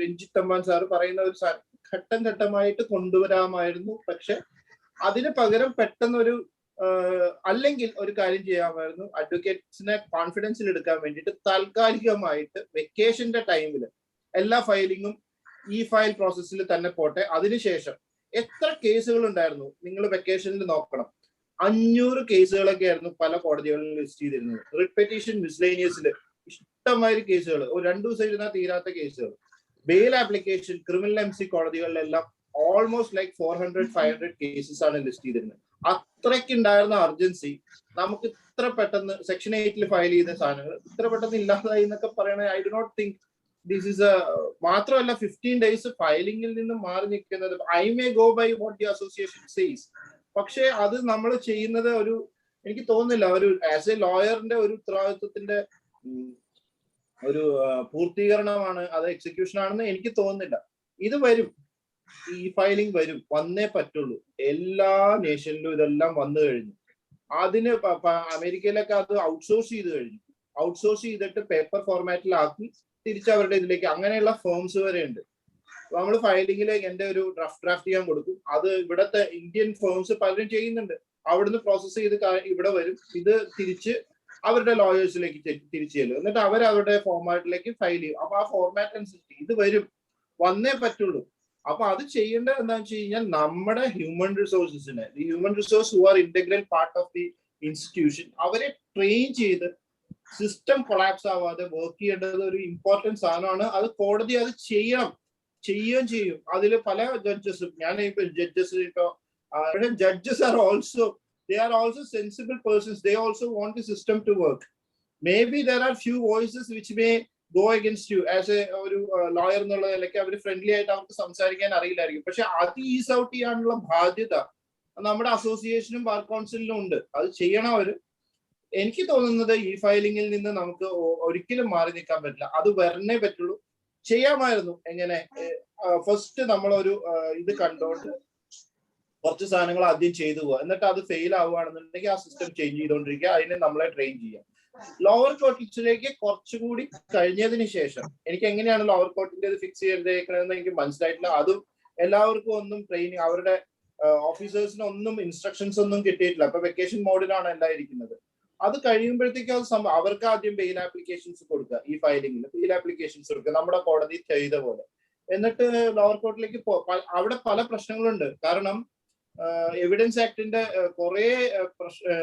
രഞ്ജിത്ത് തമ്പാൻ സാറ് പറയുന്ന ഒരു ഘട്ടം ഘട്ടമായിട്ട് കൊണ്ടുവരാമായിരുന്നു. പക്ഷെ അതിന് പകരം പെട്ടെന്നൊരു അല്ലെങ്കിൽ ഒരു കാര്യം ചെയ്യാമായിരുന്നു, അഡ്വക്കേറ്റ്സിനെ കോൺഫിഡൻസിൽ എടുക്കാൻ വേണ്ടിയിട്ട് താൽക്കാലികമായിട്ട് വെക്കേഷന്റെ ടൈമിൽ എല്ലാ ഫയലിങ്ങും ഈ ഫയൽ പ്രോസസ്സിൽ തന്നെ പോട്ടെ. അതിനുശേഷം എത്ര കേസുകൾ ഉണ്ടായിരുന്നു നിങ്ങൾ വെക്കേഷനിൽ നോക്കണം. 500 കേസുകളൊക്കെ ആയിരുന്നു പല കോടതികളിലും ലിസ്റ്റ് ചെയ്തിരുന്നത്. റിറ്റ് പെറ്റീഷൻ മിസ്ലേനിയസിൽ ഇഷ്ടമായൊരു കേസുകൾ, ഒരു 2 ദിവസം ഇരുന്നാൽ തീരാത്ത കേസുകൾ. ബെയിൽ ആപ്ലിക്കേഷൻ ക്രിമിനൽ MC കോടതികളിലെല്ലാം ഓൾമോസ്റ്റ് ലൈക്ക് 400-500 കേസസ് ആണ് ലിസ്റ്റ് ചെയ്തിരുന്നത്. അത്രയ്ക്ക് ഉണ്ടായിരുന്ന അർജൻസി നമുക്ക് ഇത്ര പെട്ടെന്ന് സെക്ഷൻ 8 ഫയൽ ചെയ്ത സാധനങ്ങൾ ഇത്ര പെട്ടെന്ന് ഇല്ലാതായി എന്നൊക്കെ പറയണേ I do not think this is മാത്രമല്ല 15 days ഫയലിംഗിൽ നിന്ന് മാറി നിൽക്കുന്നത്. I may go by what the association says, പക്ഷെ അത് നമ്മൾ ചെയ്യുന്നത് ഒരു എനിക്ക് തോന്നുന്നില്ല ഒരു ആസ് എ ലോയറിന്റെ ഒരു ഉത്തരവാദിത്വത്തിന്റെ ഒരു പൂർത്തീകരണമാണ്, അത് എക്സിക്യൂഷൻ ആണെന്ന് എനിക്ക് തോന്നുന്നില്ല. ഇത് വരും, ഈ ഫയലിംഗ് വരും, വന്നേ പറ്റുള്ളൂ. എല്ലാ നേഷനിലും ഇതെല്ലാം വന്നു കഴിഞ്ഞു. അതിന് അമേരിക്കയിലൊക്കെ അത് ഔട്ട്സോഴ്സ് ചെയ്ത് കഴിഞ്ഞു. ഔട്ട്സോഴ്സ് ചെയ്തിട്ട് പേപ്പർ ഫോർമാറ്റിലാക്കി തിരിച്ചവരുടെ ഇതിലേക്ക് അങ്ങനെയുള്ള ഫേംസ് വരെ ഉണ്ട്. നമ്മൾ ഫയലിംഗിൽ എന്റെ ഒരു ഡ്രാഫ്റ്റ് ചെയ്യാൻ കൊടുക്കും, അത് ഇവിടത്തെ ഇന്ത്യൻ ഫേംസ് പലരും ചെയ്യുന്നുണ്ട്. അവിടുന്ന് പ്രോസസ് ചെയ്ത് ഇവിടെ വരും, ഇത് തിരിച്ച് അവരുടെ ലോയേഴ്സിലേക്ക് തിരിച്ചു ചെല്ലും, എന്നിട്ട് അവരുടെ ഫോർമാറ്റിലേക്ക് ഫയൽ ചെയ്യും. അപ്പൊ ആ ഫോർമാറ്റ് അനുസരിച്ച് ഇത് വരും, വന്നേ പറ്റുള്ളൂ. അപ്പൊ അത് ചെയ്യേണ്ടത് എന്താണെന്ന് വെച്ച് കഴിഞ്ഞാൽ നമ്മുടെ ഹ്യൂമൻ റിസോഴ്സസിനെ, human resource who are integral part of the institution, അവരെ ട്രെയിൻ ചെയ്ത് സിസ്റ്റം കൊളാപ്സ് ആവാതെ വർക്ക് ചെയ്യേണ്ടത് ഒരു ഇമ്പോർട്ടൻറ്റ് സാധനമാണ്. അത് കോടതി അത് ചെയ്യുകയും ചെയ്യും. അതിൽ പല ജഡ്ജസും, ഞാൻ ഇപ്പൊ ജഡ്ജസ് ഇപ്പൊ judges are also they are also sensible persons. They also want the system to work. Maybe there are few voices which may go against you as a lawyer എന്നുള്ള നിലയ്ക്ക് അവർ ഫ്രണ്ട്ലി ആയിട്ട് അവർക്ക് സംസാരിക്കാൻ അറിയില്ലായിരിക്കും. പക്ഷെ അത് ഈസ് ഔട്ട് ചെയ്യാനുള്ള ബാധ്യത നമ്മുടെ അസോസിയേഷനും ബാർ കൗൺസിലിനും ഉണ്ട്. അത് ചെയ്യണം അവര്. എനിക്ക് തോന്നുന്നത് ഈ ഫയലിംഗിൽ നിന്ന് നമുക്ക് ഒരിക്കലും മാറി നിൽക്കാൻ പറ്റില്ല, അത് വരണേ പറ്റുള്ളൂ. ചെയ്യാമായിരുന്നു. എങ്ങനെ ഫസ്റ്റ് നമ്മളൊരു ഇത് കണ്ടോണ്ട് കുറച്ച് സാധനങ്ങൾ ആദ്യം ചെയ്തു പോവുക, എന്നിട്ട് അത് ഫെയിൽ ആവുകയാണെന്നുണ്ടെങ്കിൽ ആ സിസ്റ്റം ചേഞ്ച് ചെയ്തുകൊണ്ടിരിക്കുക, അതിനെ നമ്മളെ ട്രെയിൻ ചെയ്യാം. ലോവർ കോർട്ടിലേക്ക് കുറച്ചുകൂടി കഴിഞ്ഞതിന് ശേഷം എനിക്ക് എങ്ങനെയാണ് ലോവർ കോർട്ടിന്റെ ഫിക്സ് ചെയ്തേക്കണമെന്ന് എനിക്ക് മനസ്സിലായിട്ടില്ല. അതും എല്ലാവർക്കും ഒന്നും ട്രെയിനിങ്, അവരുടെ ഓഫീസേഴ്സിനൊന്നും ഇൻസ്ട്രക്ഷൻസ് ഒന്നും കിട്ടിയിട്ടില്ല. ഇപ്പൊ വെക്കേഷൻ മോഡിലാണ് എല്ലാം ഇരിക്കുന്നത്. അത് കഴിയുമ്പോഴത്തേക്കും അത് അവർക്ക് ആദ്യം ബെയിൽ ആപ്ലിക്കേഷൻസ് കൊടുക്കുക, ഈ ഫയലിംഗിൽ ബെയിൽ ആപ്ലിക്കേഷൻസ് കൊടുക്കുക നമ്മുടെ കോടതി ചെയ്ത പോലെ. എന്നിട്ട് ലോവർ കോർട്ടിലേക്ക് അവിടെ പല പ്രശ്നങ്ങളുണ്ട്. കാരണം എവിഡൻസ് ആക്ടിന്റെ കുറെ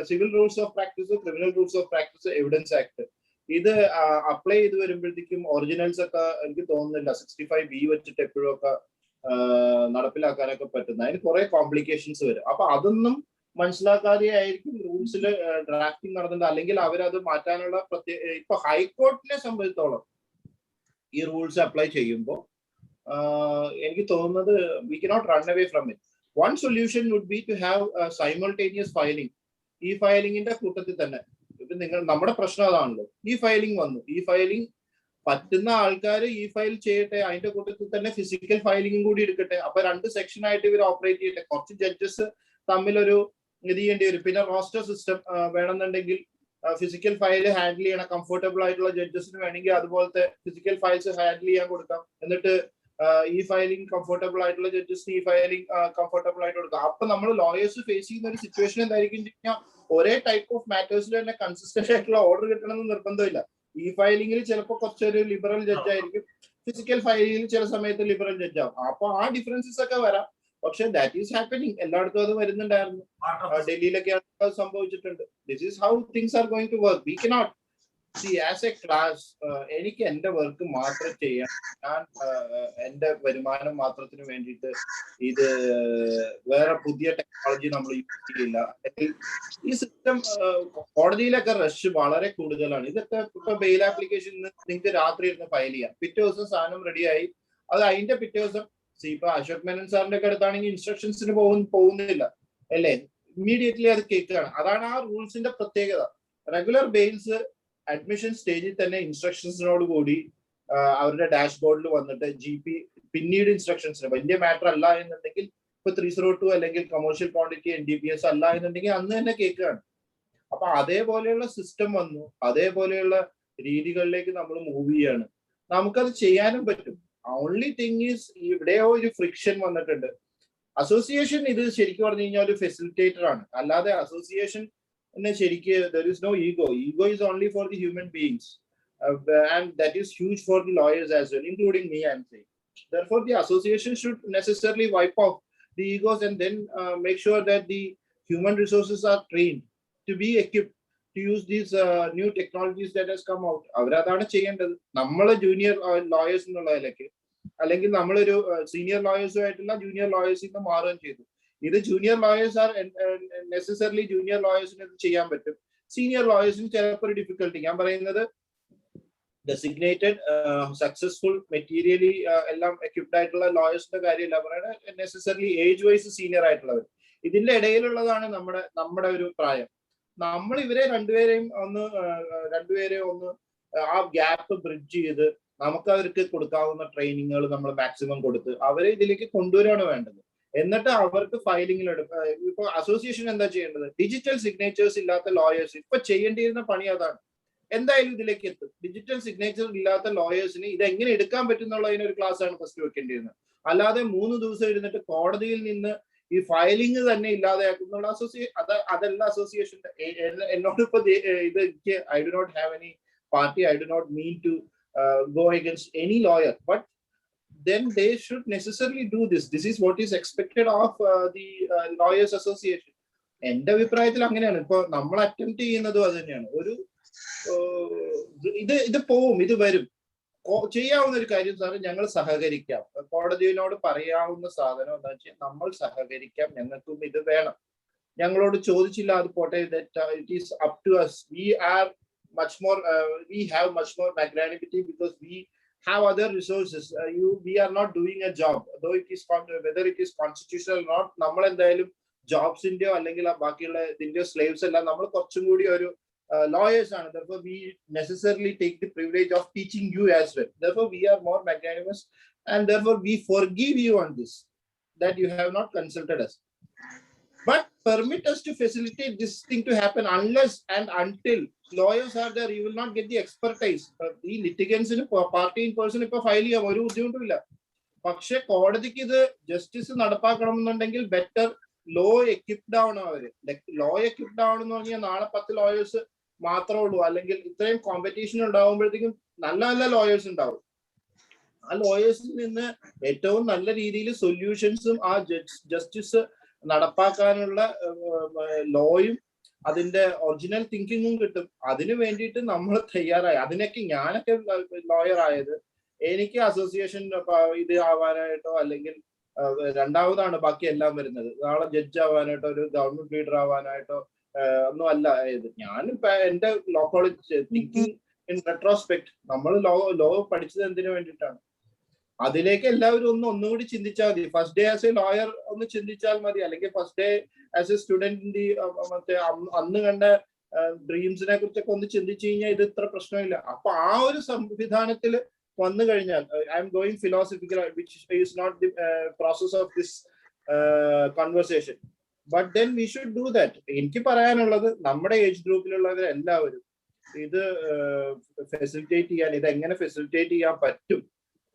civil rules of practice, criminal rules of practice, evidence act ഇത് അപ്ലൈ ചെയ്ത് വരുമ്പോഴത്തേക്കും ഒറിജിനൽസ് ഒക്കെ എനിക്ക് തോന്നുന്നില്ല 65B വെച്ചിട്ട് എപ്പോഴും ഒക്കെ നടപ്പിലാക്കാനൊക്കെ പറ്റുന്ന, അതിന് കുറെ കോംപ്ലിക്കേഷൻസ് വരും. അപ്പൊ അതൊന്നും മനസ്സിലാക്കാതെ ആയിരിക്കും റൂൾസിൽ ഡ്രാഫ്റ്റിംഗ് നടന്നത്. അല്ലെങ്കിൽ അവരത് മാറ്റാനുള്ള ഇപ്പൊ ഹൈക്കോർട്ടിനെ സംബന്ധിച്ചോളം ഈ റൂൾസ് അപ്ലൈ ചെയ്യുമ്പോൾ എനിക്ക് തോന്നുന്നത് we cannot run away from it. One solution would be to have a simultaneous filing. ഈ ഫയലിംഗിന്റെ കൂട്ടത്തിൽ തന്നെ ഇപ്പൊ നമ്മുടെ പ്രശ്നം അതാണല്ലോ, ഈ ഫയലിംഗ് വന്നു, ഈ ഫയലിംഗ് പറ്റുന്ന ആൾക്കാർ ഈ ഫയൽ ചെയ്യട്ടെ, അതിന്റെ കൂട്ടത്തിൽ തന്നെ ഫിസിക്കൽ ഫയലിംഗും കൂടി എടുക്കട്ടെ. അപ്പൊ 2 സെക്ഷൻ ആയിട്ട് ഇവർ ഓപ്പറേറ്റ് ചെയ്യട്ടെ. കുറച്ച് ജഡ്ജസ് തമ്മിലൊരു ഇത് ചെയ്യേണ്ടി വരും. പിന്നെ റോസ്റ്റർ സിസ്റ്റം വേണമെന്നുണ്ടെങ്കിൽ ഫിസിക്കൽ ഫയൽ ഹാൻഡിൽ ചെയ്യണ കംഫർട്ടബിൾ ആയിട്ടുള്ള ജഡ്ജസിന് വേണമെങ്കിൽ അതുപോലത്തെ ഫിസിക്കൽ ഫയൽസ് ഹാൻഡിൽ ചെയ്യാൻ കൊടുക്കാം. എന്നിട്ട് ഈ ഫയലിംഗ് കംഫർട്ടബിൾ ആയിട്ടുള്ള ജഡ്ജസിന് ഈ ഫയലിംഗ് കംഫർട്ടബിൾ ആയിട്ട് കൊടുക്കാം. അപ്പൊ നമ്മൾ ലോയേഴ്സ് ഫേസ് ചെയ്യുന്ന ഒരു സിറ്റുവേഷൻ എന്തായിരിക്കും കഴിഞ്ഞാൽ ഒരേ ടൈപ്പ് ഓഫ് മാറ്റേഴ്സിൽ തന്നെ കൺസിസ്റ്റന്റ് ആയിട്ടുള്ള ഓർഡർ കിട്ടണമെന്ന് നിർബന്ധമില്ല. ഈ ഫയലിംഗിൽ ചിലപ്പോൾ കുറച്ചൊരു ലിബറൽ ജഡ്ജ് ആയിരിക്കും, ഫിസിക്കൽ ഫയലിംഗിൽ ചില സമയത്ത് ലിബറൽ ജഡ്ജ് ആവും. അപ്പൊ ആ ഡിഫറൻസസ് ഒക്കെ വരാം. പക്ഷെ ദാറ്റ് ഈസ് ഹാപ്പനിങ്, എല്ലായിടത്തും അത് വരുന്നുണ്ടായിരുന്നു. ഡൽഹിയിലൊക്കെ അത് സംഭവിച്ചിട്ടുണ്ട്. This is how things are going to work. We cannot see as a class എനിക്ക് എന്റെ വർക്ക് മാത്രം ചെയ്യാൻ, ഞാൻ എന്റെ വരുമാനം മാത്രത്തിന് വേണ്ടിയിട്ട് ഇത് വേറെ പുതിയ ടെക്നോളജി നമ്മൾ യൂസ് ചെയ്യില്ല. ഈ സിസ്റ്റം കോടതിയിലൊക്കെ റഷ് വളരെ കൂടുതലാണ്. ഇതൊക്കെ ഇപ്പൊ ബെയിൽ ആപ്ലിക്കേഷൻ നിങ്ങൾക്ക് രാത്രി ഇരുന്ന് ഫയൽ ചെയ്യാം, പിറ്റേ ദിവസം സാധനം റെഡിയായി, അത് അതിന്റെ പിറ്റേ ദിവസം ഇപ്പൊ അശോക് മേനൻ സാറിന്റെ ഒക്കെ അടുത്താണെങ്കിൽ ഇൻസ്ട്രക്ഷൻസിന് പോകുന്നില്ല അല്ലേ, ഇമ്മീഡിയറ്റ്ലി അത് കേൾക്കുകയാണ്. അതാണ് ആ റൂൾസിന്റെ പ്രത്യേകത. റെഗുലർ ബെയിൽസ് അഡ്മിഷൻ സ്റ്റേജിൽ തന്നെ ഇൻസ്ട്രക്ഷൻസിനോട് കൂടി അവരുടെ ഡാഷ്ബോർഡിൽ വന്നിട്ട് GP പിന്നീട് ഇൻസ്ട്രക്ഷൻസിന് വലിയ മാറ്റർ അല്ല എന്നുണ്ടെങ്കിൽ ഇപ്പൊ 302 അല്ലെങ്കിൽ കമേഴ്ഷ്യൽ ക്വാണ്ടിറ്റി NDPS അല്ല എന്നുണ്ടെങ്കിൽ അന്ന് തന്നെ കേൾക്കുകയാണ്. അപ്പൊ അതേപോലെയുള്ള സിസ്റ്റം വന്നു, അതേപോലെയുള്ള രീതികളിലേക്ക് നമ്മൾ മൂവ് ചെയ്യാണ്. നമുക്കത് ചെയ്യാനും പറ്റും. ഓൺലി തിങ് ഈസ് ഇവിടെയോ ഒരു ഫ്രിക്ഷൻ വന്നിട്ടുണ്ട്. അസോസിയേഷൻ ഇത് ശരിക്കും പറഞ്ഞു കഴിഞ്ഞാൽ ഒരു ഫെസിലിറ്റേറ്റർ ആണ്, അല്ലാതെ അസോസിയേഷൻ ശരിക്ക് there is no ego. Ego is only for the human beings, and that is huge for the lawyers as well, including me, I'm saying. Therefore, the association should necessarily wipe off the egos and then make sure that the human resources are trained to be equipped to use these new technologies that has come out. അവരതാണ് ചെയ്യേണ്ടത്. നമ്മളെ junior lawyers എന്നുള്ളതിലേക്ക് അല്ലെങ്കിൽ നമ്മളൊരു senior ലോയേഴ്സുമായിട്ടുള്ള junior ലോയേഴ്സിൽ നിന്ന് മാറുകയും ചെയ്തു. ഇത് junior lawyers are necessarily junior ലോയേഴ്സിന് ഇത് ചെയ്യാൻ പറ്റും, സീനിയർ ലോയേഴ്സിന് ചിലപ്പോൾ ഒരു ഡിഫിക്കൽട്ടി. ഞാൻ പറയുന്നത് ഡെസിഗ്നേറ്റഡ് സക്സസ്ഫുൾ മെറ്റീരിയലി എല്ലാം എക്വിപ്ഡ് ആയിട്ടുള്ള ലോയേഴ്സിന്റെ കാര്യമല്ല പറയുന്നത്, നെസസറിലി ഏജ് വൈസ് സീനിയർ ആയിട്ടുള്ളവർ. ഇതിന്റെ ഇടയിലുള്ളതാണ് നമ്മുടെ ഒരു പ്രായം. നമ്മൾ ഇവരെ രണ്ടുപേരെയും ഒന്ന് ആ ഗ്യാപ്പ് ബ്രിഡ്ജ് ചെയ്ത് നമുക്ക് അവർക്ക് കൊടുക്കാവുന്ന ട്രെയിനിങ്ങുകൾ നമ്മൾ മാക്സിമം കൊടുത്ത് അവരെ ഇതിലേക്ക് കൊണ്ടുവരികയാണ് വേണ്ടത്. എന്നിട്ട് അവർക്ക് ഫയലിംഗിൽ ഇപ്പൊ അസോസിയേഷൻ എന്താ ചെയ്യേണ്ടത്? ഡിജിറ്റൽ സിഗ്നേച്ചേഴ്സ് ഇല്ലാത്ത ലോയേഴ്സ് ഇപ്പൊ ചെയ്യേണ്ടിയിരുന്ന പണി അതാണ്. എന്തായാലും ഇതിലേക്ക് എത്തും. ഡിജിറ്റൽ സിഗ്നേച്ചർ ഇല്ലാത്ത ലോയേഴ്സിന് ഇത് എങ്ങനെ എടുക്കാൻ പറ്റുന്നുള്ളതിന് ഒരു ക്ലാസ് ആണ് ഫസ്റ്റ് വെക്കേണ്ടിയിരുന്നത്. അല്ലാതെ 3 ദിവസം ഇരുന്നിട്ട് കോടതിയിൽ നിന്ന് ഈ ഫയലിംഗ് തന്നെ ഇല്ലാതെയാക്കുന്ന അതല്ല അസോസിയേഷൻ. എന്നോട് ഇപ്പൊ ഇത് I do not have any party, I do not mean to go against any lawyer, but then they should necessarily do this. This is what is expected of the lawyers association. എന്റെ അഭിപ്രായത്തിൽ അങ്ങനെയാണ്. ഇപ്പൊ നമ്മൾ attempt ചെയ്യുന്നതും അത് തന്നെയാണ്. ഒരു ഇത് പോവും, ഇത് വരും. ചെയ്യാവുന്ന ഒരു കാര്യം സാറ്, ഞങ്ങൾ സഹകരിക്കാം. കോടതിയോട് പറയാവുന്ന സാധനം എന്താ വെച്ചാൽ നമ്മൾ സഹകരിക്കാം, ഞങ്ങൾക്കും ഇത് വേണം. ഞങ്ങളോട് ചോദിച്ചില്ല, അത് പോട്ടെ, it is up to us. We have much more magnanimity because we have other resources. We are not doing a job, though whether it is constitutional or not. നമ്മൾ എന്തായാലും ജോബ്സിന്റെയോ അല്ലെങ്കിൽ ബാക്കിയുള്ള ഇതിന്റെയോ സ്ലേവ്സ് അല്ല, നമ്മൾ കുറച്ചും കൂടി ഒരു lawyers ആണ്. Therefore we necessarily take the privilege of teaching you as well. Therefore we are more magnanimous and therefore we forgive you on this, that you have not consulted us. But permit us to facilitate this thing to happen. Unless and until lawyers are there, you will not get the expertise. ഈ ലിറ്റിഗൻസിന് party in person ഇപ്പൊ file ചെയ്യാം, ഒരു ബുദ്ധിമുട്ടുമില്ല. പക്ഷെ കോടതിക്ക് ഇത് justice നടപ്പാക്കണം എന്നുണ്ടെങ്കിൽ better law equipped ആവണം അവര്. ലോ എക്വിപ്ഡ് ആവണം പറഞ്ഞാൽ നാളെ 10 ലോയേഴ്സ് മാത്രമേ ഉള്ളൂ, അല്ലെങ്കിൽ ഇത്രയും കോമ്പറ്റീഷൻ ഉണ്ടാവുമ്പോഴത്തേക്കും നല്ല നല്ല ലോയേഴ്സ് ഉണ്ടാവും. ആ ലോയേഴ്സിൽ നിന്ന് ഏറ്റവും നല്ല രീതിയിൽ സൊല്യൂഷൻസും ആ ജസ്റ്റിസ് നടപ്പാക്കാനുള്ള ലോയും അതിന്റെ ഒറിജിനൽ തിങ്കിങ്ങും കിട്ടും. അതിനു വേണ്ടിയിട്ട് നമ്മൾ തയ്യാറായി. അതിനൊക്കെ ഞാനൊക്കെ ലോയർ ആയത് എനിക്ക് അസോസിയേഷൻ ഇത് ആവാനായിട്ടോ അല്ലെങ്കിൽ രണ്ടാമതാണ് ബാക്കി എല്ലാം വരുന്നത്. നാളെ ജഡ്ജ് ആവാനായിട്ടോ ഒരു ഗവൺമെന്റ് ലീഡർ ആവാനായിട്ടോ ഒന്നും അല്ല ആയത്. ഞാൻ എന്റെ law college thinking in retrospect നമ്മൾ ലോ പഠിച്ചത് എന്തിനു വേണ്ടിയിട്ടാണ്, അതിലേക്ക് എല്ലാവരും ഒന്നുകൂടി ചിന്തിച്ചാൽ മതി. First day as A lawyer ഒന്ന് ചിന്തിച്ചാൽ മതി, അല്ലെങ്കിൽ first day as A student മറ്റേ അന്ന് കണ്ട ഡ്രീംസിനെ കുറിച്ചൊക്കെ ഒന്ന് ചിന്തിച്ചു കഴിഞ്ഞാൽ ഇത് ഇത്ര പ്രശ്നമില്ല. അപ്പൊ ആ ഒരു സംവിധാനത്തിൽ വന്നു കഴിഞ്ഞാൽ I'm going philosophical, which is not the process of this conversation, but then we should do that. എനിക്ക് പറയാനുള്ളത് നമ്മുടെ ഏജ് ഗ്രൂപ്പിലുള്ളവരെല്ലാവരും ഇത് ഫെസിലിറ്റേറ്റ് ചെയ്യാൻ, ഇത് എങ്ങനെ ഫെസിലിറ്റേറ്റ് ചെയ്യാൻ പറ്റും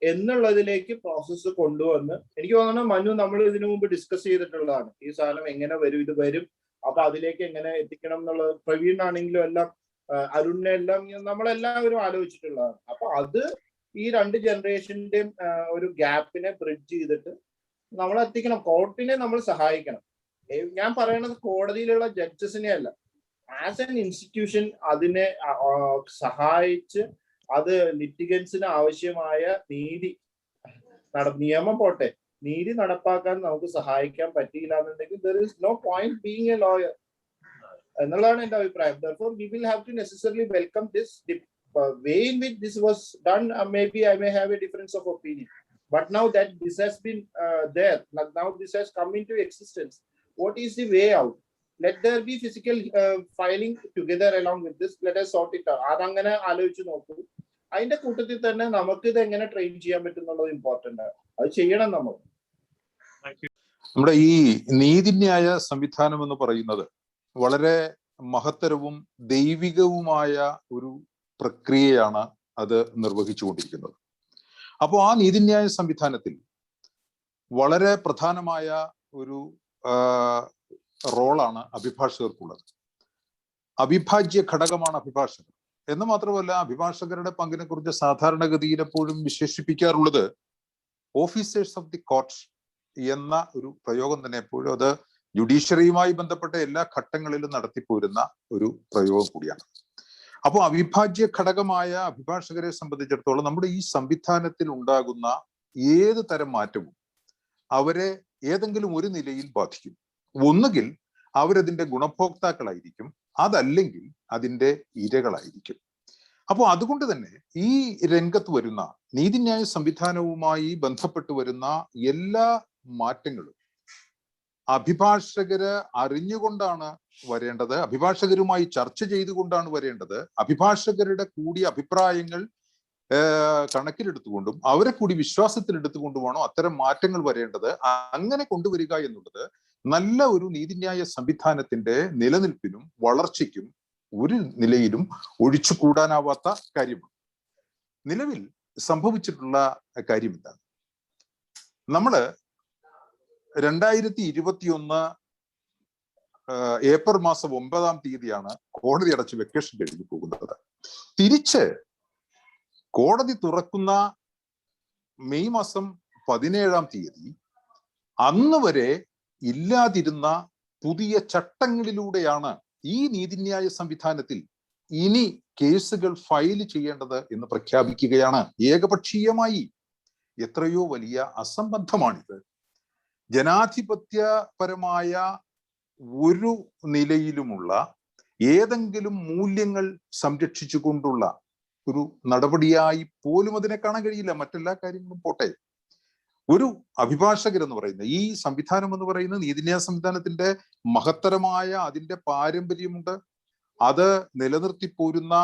എന്നുള്ളതിലേക്ക് പ്രോസസ്സ് കൊണ്ടുവന്ന്, എനിക്ക് തോന്നുന്നു മനു നമ്മൾ ഇതിനു മുമ്പ് ഡിസ്കസ് ചെയ്തിട്ടുള്ളതാണ്. ഈ സാധനം എങ്ങനെ വരും, ഇത് വരും, അപ്പൊ അതിലേക്ക് എങ്ങനെ എത്തിക്കണം എന്നുള്ളത് പ്രവീണാണെങ്കിലും എല്ലാം അരുണിനെല്ലാം നമ്മളെല്ലാവരും ആലോചിച്ചിട്ടുള്ളതാണ്. അപ്പൊ അത് ഈ 2 ജനറേഷന്റെയും ഒരു ഗ്യാപ്പിനെ ബ്രിഡ്ജ് ചെയ്തിട്ട് നമ്മൾ എത്തിക്കണം. കോർട്ടിനെ നമ്മൾ സഹായിക്കണം. ഞാൻ പറയണത് കോടതിയിലുള്ള ജഡ്ജസിനെ അല്ല, ആസ് എൻ ഇൻസ്റ്റിറ്റ്യൂഷൻ അതിനെ സഹായിച്ച് അത് ലിറ്റിഗൻസിന് ആവശ്യമായ നിയമം പോട്ടെ, നീതി നടപ്പാക്കാൻ നമുക്ക് സഹായിക്കാൻ പറ്റിയില്ല എന്നുണ്ടെങ്കിൽ there is no point being a lawyer എന്നുള്ളതാണ് എന്റെ അഭിപ്രായം. Therefore we will have to necessarily welcome this. The way in which this was done, maybe I may have a difference of opinion, but now that this has been there, now this has come into existence, what is the way out? Let there be physical filing together along with this. Let us sort it out. അതങ്ങനെ ആലോചിച്ച് നോക്കൂ. അതിന്റെ കൂട്ടത്തിൽ തന്നെ നമുക്ക് ഇത് എങ്ങനെ train ചെയ്യാൻ പറ്റും എന്നുള്ളത് ഇമ്പോർട്ടന്റ് ആണ്. അത് ചെയ്യണം നമ്മൾ. നമ്മുടെ ഈ നീതിന്യായ സംവിധാനം എന്ന് പറയുന്നത് വളരെ മഹത്തരവും ദൈവികവുമായ ഒരു പ്രക്രിയയാണ് അത് നിർവഹിച്ചുകൊണ്ടിരിക്കുന്നത്. അപ്പോൾ ആ നീതിന്യായ സംവിധാനത്തിൽ വളരെ പ്രധാനമായ ഒരു റോളാണ് അഭിഭാഷകർക്കുള്ളത്. അവിഭാജ്യ ഘടകമാണ് അഭിഭാഷകർ. എന്ന് മാത്രമല്ല, അഭിഭാഷകരുടെ പങ്കിനെ കുറിച്ച് സാധാരണഗതിയിൽ എപ്പോഴും വിശേഷിപ്പിക്കാറുള്ളത് ഓഫീസേഴ്സ് ഓഫ് ദി കോർട്ട് എന്ന ഒരു പ്രയോഗം തന്നെ. എപ്പോഴും അത് ജുഡീഷ്യറിയുമായി ബന്ധപ്പെട്ട എല്ലാ ഘട്ടങ്ങളിലും നടത്തിപ്പോരുന്ന ഒരു പ്രയോഗം കൂടിയാണ്. അപ്പോൾ അവിഭാജ്യ ഘടകമായ അഭിഭാഷകരെ സംബന്ധിച്ചിടത്തോളം നമ്മുടെ ഈ സംവിധാനത്തിൽ ഉണ്ടാകുന്ന ഏത് തരം മാറ്റവും അവരെ ഏതെങ്കിലും ഒരു നിലയിൽ ബാധിക്കും. ഒന്നുകിൽ അവരതിന്റെ ഗുണഭോക്താക്കളായിരിക്കും, അതല്ലെങ്കിൽ അതിന്റെ ഇരകളായിരിക്കും. അപ്പോൾ അതുകൊണ്ട് തന്നെ ഈ രംഗത്ത് വരുന്ന നീതിന്യായ സംവിധാനവുമായി ബന്ധപ്പെട്ട് വരുന്ന എല്ലാ മാറ്റങ്ങളും അഭിഭാഷകര് അറിഞ്ഞുകൊണ്ടാണ് വരേണ്ടത്, അഭിഭാഷകരുമായി ചർച്ച ചെയ്തുകൊണ്ടാണ് വരേണ്ടത്. അഭിഭാഷകരുടെ കൂടി അഭിപ്രായങ്ങൾ കണക്കിലെടുത്തുകൊണ്ടും അവരെ കൂടി വിശ്വാസത്തിലെടുത്തുകൊണ്ടുമാണോ അത്തരം മാറ്റങ്ങൾ വരേണ്ടത്. അങ്ങനെ കൊണ്ടുവരിക എന്നുള്ളത് നല്ല ഒരു നീതിന്യായ സംവിധാനത്തിന്റെ നിലനിൽപ്പിനും വളർച്ചയ്ക്കും ഒരു നിലയിലും ഒഴിച്ചുകൂടാനാവാത്ത കാര്യമാണ്. നിലവിൽ സംഭവിച്ചിട്ടുള്ള കാര്യം എന്താണ്? നമ്മള് 2021 ഏപ്രിൽ മാസം 9-ാം തീയതിയാണ് കോടതി അടച്ച് വെക്കേഷൻ കഴിഞ്ഞു പോകുന്നത്. തിരിച്ച് കോടതി തുറക്കുന്ന മെയ് മാസം 17-ാം തീയതി അന്ന് വരെ ഇല്ലാതിരുന്ന പുതിയ ചട്ടങ്ങളിലൂടെയാണ് ഈ നീതിന്യായ സംവിധാനത്തിൽ ഇനി കേസുകൾ ഫയൽ ചെയ്യേണ്ടത് എന്ന് പ്രഖ്യാപിക്കുകയാണ് ഏകപക്ഷീയമായി. എത്രയോ വലിയ അസംബന്ധമാണിത്. ജനാധിപത്യപരമായ ഒരു നിലയിലുമുള്ള ഏതെങ്കിലും മൂല്യങ്ങൾ സംരക്ഷിച്ചുകൊണ്ടുള്ള ഒരു നടപടിയായി പോലും അതിനെ കാണാൻ കഴിയില്ല. മറ്റെല്ലാ കാര്യങ്ങളും പോട്ടെ, ഒരു അഭിഭാഷകർ എന്ന് പറയുന്ന ഈ സംവിധാനം എന്ന് പറയുന്ന നീതിന്യായ സംവിധാനത്തിന്റെ മഹത്തരമായ അതിന്റെ പാരമ്പര്യമുണ്ട്. അത് നിലനിർത്തിപ്പോരുന്ന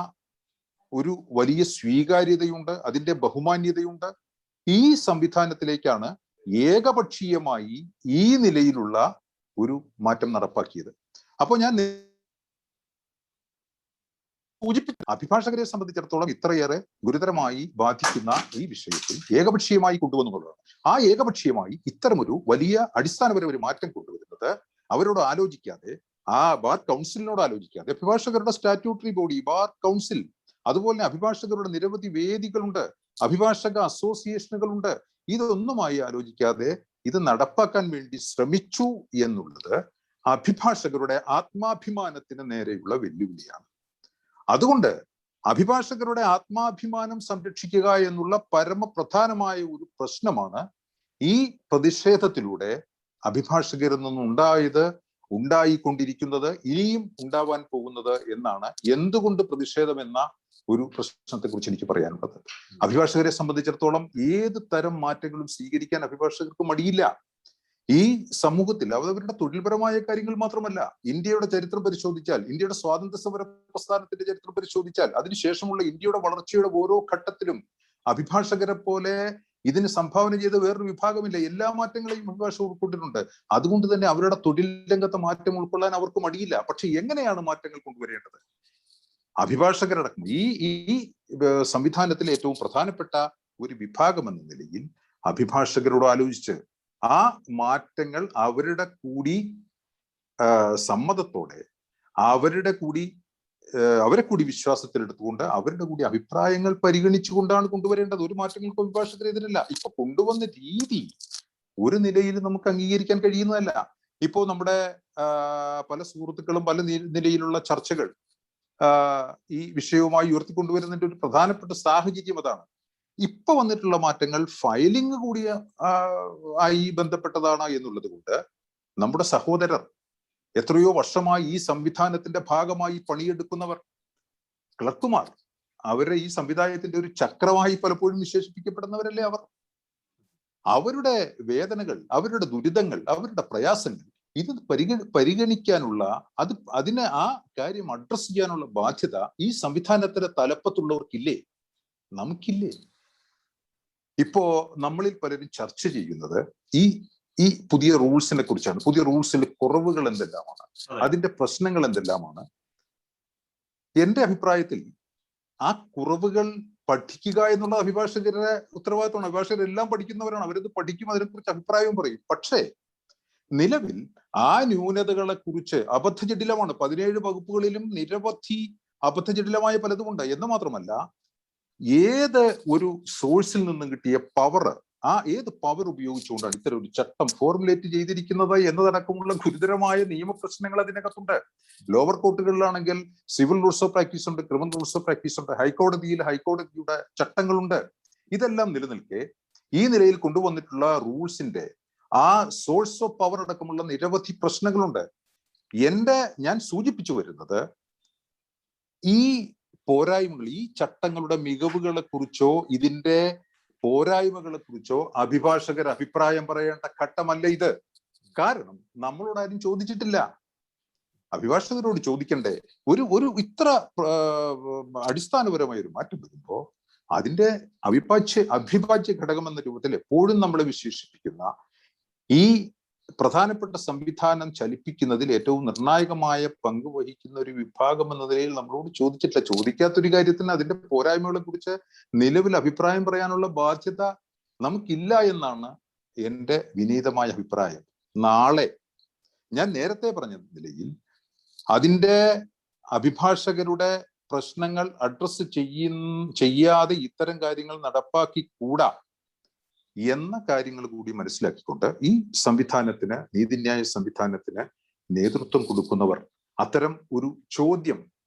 ഒരു വലിയ സ്വീകാര്യതയുണ്ട്, അതിന്റെ ബഹുമാന്യതയുണ്ട്. ഈ സംവിധാനത്തിലേക്കാണ് ഏകപക്ഷീയമായി ഈ നിലയിലുള്ള ഒരു മാറ്റം നടപ്പാക്കിയത്. അപ്പോൾ ഞാൻ സൂചിപ്പിച്ച അഭിഭാഷകരെ സംബന്ധിച്ചിടത്തോളം ഇത്രയേറെ ഗുരുതരമായി ബാധിക്കുന്ന ഈ വിഷയത്തിൽ ഏകപക്ഷീയമായി കൊണ്ടുവന്നുള്ളതാണ്. ആ ഏകപക്ഷീയമായി ഇത്തരമൊരു വലിയ അടിസ്ഥാനപരമായ ഒരു മാറ്റം കൊണ്ടുവരുന്നത് അവരോട് ആലോചിക്കാതെ, ആ ബാർ കൗൺസിലിനോട് ആലോചിക്കാതെ, അഭിഭാഷകരുടെ സ്റ്റാറ്റ്യൂട്ടറി ബോഡി ബാർ കൗൺസിൽ, അതുപോലെ അഭിഭാഷകരുടെ നിരവധി വേദികളുണ്ട്, അഭിഭാഷക അസോസിയേഷനുകളുണ്ട്, ഇതൊന്നുമായി ആലോചിക്കാതെ ഇത് നടപ്പാക്കാൻ വേണ്ടി ശ്രമിച്ചു എന്നുള്ളത് അഭിഭാഷകരുടെ ആത്മാഭിമാനത്തിന് നേരെയുള്ള വെല്ലുവിളിയാണ്. അതുകൊണ്ട് അഭിഭാഷകരുടെ ആത്മാഭിമാനം സംരക്ഷിക്കുക എന്നുള്ള പരമപ്രധാനമായ ഒരു പ്രശ്നമാണ് ഈ പ്രതിഷേധത്തിലൂടെ അഭിഭാഷകരിൽ നിന്നുണ്ടായത്, ഉണ്ടായിക്കൊണ്ടിരിക്കുന്നത്, ഇനിയും ഉണ്ടാവാൻ പോകുന്നത് എന്നാണ്. എന്തുകൊണ്ട് പ്രതിഷേധം എന്ന ഒരു പ്രശ്നത്തെ കുറിച്ച് എനിക്ക് പറയാനുള്ളത്. അഭിഭാഷകരെ സംബന്ധിച്ചിടത്തോളം ഏത് തരം മാറ്റങ്ങളും സ്വീകരിക്കാൻ അഭിഭാഷകർക്ക് മടിയില്ല. ഈ സമൂഹത്തിൽ അവരുടെ തൊഴിൽപരമായ കാര്യങ്ങൾ മാത്രമല്ല, ഇന്ത്യയുടെ ചരിത്രം പരിശോധിച്ചാൽ, ഇന്ത്യയുടെ സ്വാതന്ത്ര്യ സമര പ്രസ്ഥാനത്തിന്റെ ചരിത്രം പരിശോധിച്ചാൽ, അതിനുശേഷമുള്ള ഇന്ത്യയുടെ വളർച്ചയുടെ ഓരോ ഘട്ടത്തിലും അഭിഭാഷകരെ പോലെ ഇതിന് സംഭാവന ചെയ്ത വേറൊരു വിഭാഗമില്ല. എല്ലാ മാറ്റങ്ങളെയും അഭിഭാഷകർ ഉൾക്കൊണ്ടിട്ടുണ്ട്. അതുകൊണ്ട് തന്നെ അവരുടെ തൊഴിൽ രംഗത്തെ മാറ്റം ഉൾക്കൊള്ളാൻ അവർക്ക് മടിയില്ല. പക്ഷെ എങ്ങനെയാണ് മാറ്റങ്ങൾ കൊണ്ടുവരേണ്ടത്? അഭിഭാഷകരടക്കം ഈ സംവിധാനത്തിലെ ഏറ്റവും പ്രധാനപ്പെട്ട ഒരു വിഭാഗം എന്ന നിലയിൽ അഭിഭാഷകരോട് ആലോചിച്ച് ആ മാറ്റങ്ങൾ അവരുടെ കൂടി സമ്മതത്തോടെ, അവരെ കൂടി വിശ്വാസത്തിലെടുത്തുകൊണ്ട്, അവരുടെ കൂടി അഭിപ്രായങ്ങൾ പരിഗണിച്ചുകൊണ്ടാണ് കൊണ്ടുവരേണ്ടത്. ഒരു മാറ്റങ്ങൾക്ക് അഭിഭാഷകരെതിരല്ല. ഇപ്പൊ കൊണ്ടുവന്ന രീതി ഒരു നിലയിൽ നമുക്ക് അംഗീകരിക്കാൻ കഴിയുന്നതല്ല. ഇപ്പോ നമ്മുടെ പല സുഹൃത്തുക്കളും പല നിലയിലുള്ള ചർച്ചകൾ ഈ വിഷയവുമായി ഉയർത്തിക്കൊണ്ടുവരുന്നതിന്റെ ഒരു പ്രധാനപ്പെട്ട സാഹചര്യം അതാണ്. ഇപ്പൊ വന്നിട്ടുള്ള മാറ്റങ്ങൾ ഫയലിംഗ് കൂടി ആയി ബന്ധപ്പെട്ടതാണ് എന്നുള്ളത് കൊണ്ട് നമ്മുടെ സഹോദരർ, എത്രയോ വർഷമായി ഈ സംവിധാനത്തിന്റെ ഭാഗമായി പണിയെടുക്കുന്നവർ, ക്ലർക്കുമാർ, അവരെ ഈ സംവിധാനത്തിന്റെ ഒരു ചക്രമായി പലപ്പോഴും വിശേഷിപ്പിക്കപ്പെടുന്നവരല്ലേ അവർ. അവരുടെ വേദനകൾ, അവരുടെ ദുരിതങ്ങൾ, അവരുടെ പ്രയാസങ്ങൾ ഇത് പരിഗണിക്കാനുള്ള, അതിനെ ആ കാര്യം അഡ്രസ് ചെയ്യാനുള്ള ബാധ്യത ഈ സംവിധാനത്തിന്റെ തലപ്പത്തുള്ളവർക്കില്ലേ? നമുക്കില്ലേ? ഇപ്പോ നമ്മളിൽ പലരും ചർച്ച ചെയ്യുന്നത് ഈ പുതിയ റൂൾസിനെ കുറിച്ചാണ്. പുതിയ റൂൾസിൽ കുറവുകൾ എന്തെല്ലാമാണ്, അതിന്റെ പ്രശ്നങ്ങൾ എന്തെല്ലാമാണ്. എന്റെ അഭിപ്രായത്തിൽ ആ കുറവുകൾ പഠിക്കുക എന്നുള്ള അഭിഭാഷകരുടെ ഉത്തരവാദിത്തമാണ്. അഭിഭാഷകരെല്ലാം പഠിക്കുന്നവരാണ്, അവരത് പഠിക്കും, അതിനെക്കുറിച്ച് അഭിപ്രായവും പറയും. പക്ഷേ നിലവിൽ ആ ന്യൂനതകളെ കുറിച്ച് അബദ്ധജടിലമാണ്. 17 വകുപ്പുകളിലും നിരവധി അബദ്ധജടിലമായ പലതുമുണ്ട് എന്ന് മാത്രമല്ല, ഏത് ഒരു സോഴ്സിൽ നിന്നും കിട്ടിയ പവർ, ആ ഏത് പവർ ഉപയോഗിച്ചുകൊണ്ടാണ് ഇത്തരം ഒരു ചട്ടം ഫോർമുലേറ്റ് ചെയ്തിരിക്കുന്നത് എന്നതടക്കമുള്ള ഗുരുതരമായ നിയമപ്രശ്നങ്ങൾ അതിനകത്തുണ്ട്. ലോവർ കോർട്ടുകളിലാണെങ്കിൽ സിവിൽ റൂൾസ് ഓഫ് പ്രാക്ടീസ് ഉണ്ട്, ക്രിമിനൽ റൂൾസ് ഓഫ് പ്രാക്ടീസ് ഉണ്ട്, ഹൈക്കോടതിയിൽ ഹൈക്കോടതിയുടെ ചട്ടങ്ങളുണ്ട്. ഇതെല്ലാം നിലനിൽക്കെ ഈ നിലയിൽ കൊണ്ടുവന്നിട്ടുള്ള റൂൾസിന്റെ ആ സോഴ്സ് ഓഫ് പവർ അടക്കമുള്ള നിരവധി പ്രശ്നങ്ങളുണ്ട്. ഞാൻ സൂചിപ്പിച്ചു വരുന്നത് ഈ പോരായ്മകൾ, ഈ ചട്ടങ്ങളുടെ മികവുകളെ കുറിച്ചോ ഇതിന്റെ പോരായ്മകളെ കുറിച്ചോ അഭിഭാഷകർ അഭിപ്രായം പറയേണ്ട ഘട്ടമല്ല ഇത്. കാരണം നമ്മളോട് ആരും ചോദിച്ചിട്ടില്ല. അഭിഭാഷകരോട് ചോദിക്കണ്ടേ? ഒരു ഇത്ര അടിസ്ഥാനപരമായ ഒരു മാറ്റം വരുമ്പോ അതിന്റെ അവിഭാജ്യ ഘടകം എന്ന രൂപത്തിൽ എപ്പോഴും നമ്മളെ വിശേഷിപ്പിക്കുന്ന ഈ പ്രധാനപ്പെട്ട സംവിധാനം ചലിപ്പിക്കുന്നതിൽ ഏറ്റവും നിർണായകമായ പങ്ക് വഹിക്കുന്ന ഒരു വിഭാഗം എന്ന നിലയിൽ നമ്മളോട് ചോദിച്ചിട്ടില്ല. ചോദിക്കാത്തൊരു കാര്യത്തിന് അതിന്റെ പോരായ്മകളെ കുറിച്ച് നിലവിൽ അഭിപ്രായം പറയാനുള്ള ബാധ്യത നമുക്കില്ല എന്നാണ് എൻ്റെ വിനീതമായ അഭിപ്രായം. നാളെ ഞാൻ നേരത്തെ പറഞ്ഞ നിലയിൽ അതിന്റെ അഭിഭാഷകരുടെ പ്രശ്നങ്ങൾ അഡ്രസ് ചെയ്യാതെ ഇത്തരം കാര്യങ്ങൾ നടപ്പാക്കി കൂടാ എന്ന കാര്യങ്ങൾ കൂടി മനസ്സിലാക്കിക്കൊണ്ട് ഈ സംവിധാനത്തിന്, നീതിന്യായ സംവിധാനത്തിന് നേതൃത്വം കൊടുക്കുന്നവർ അത്തരം ഒരു ചോദ്യം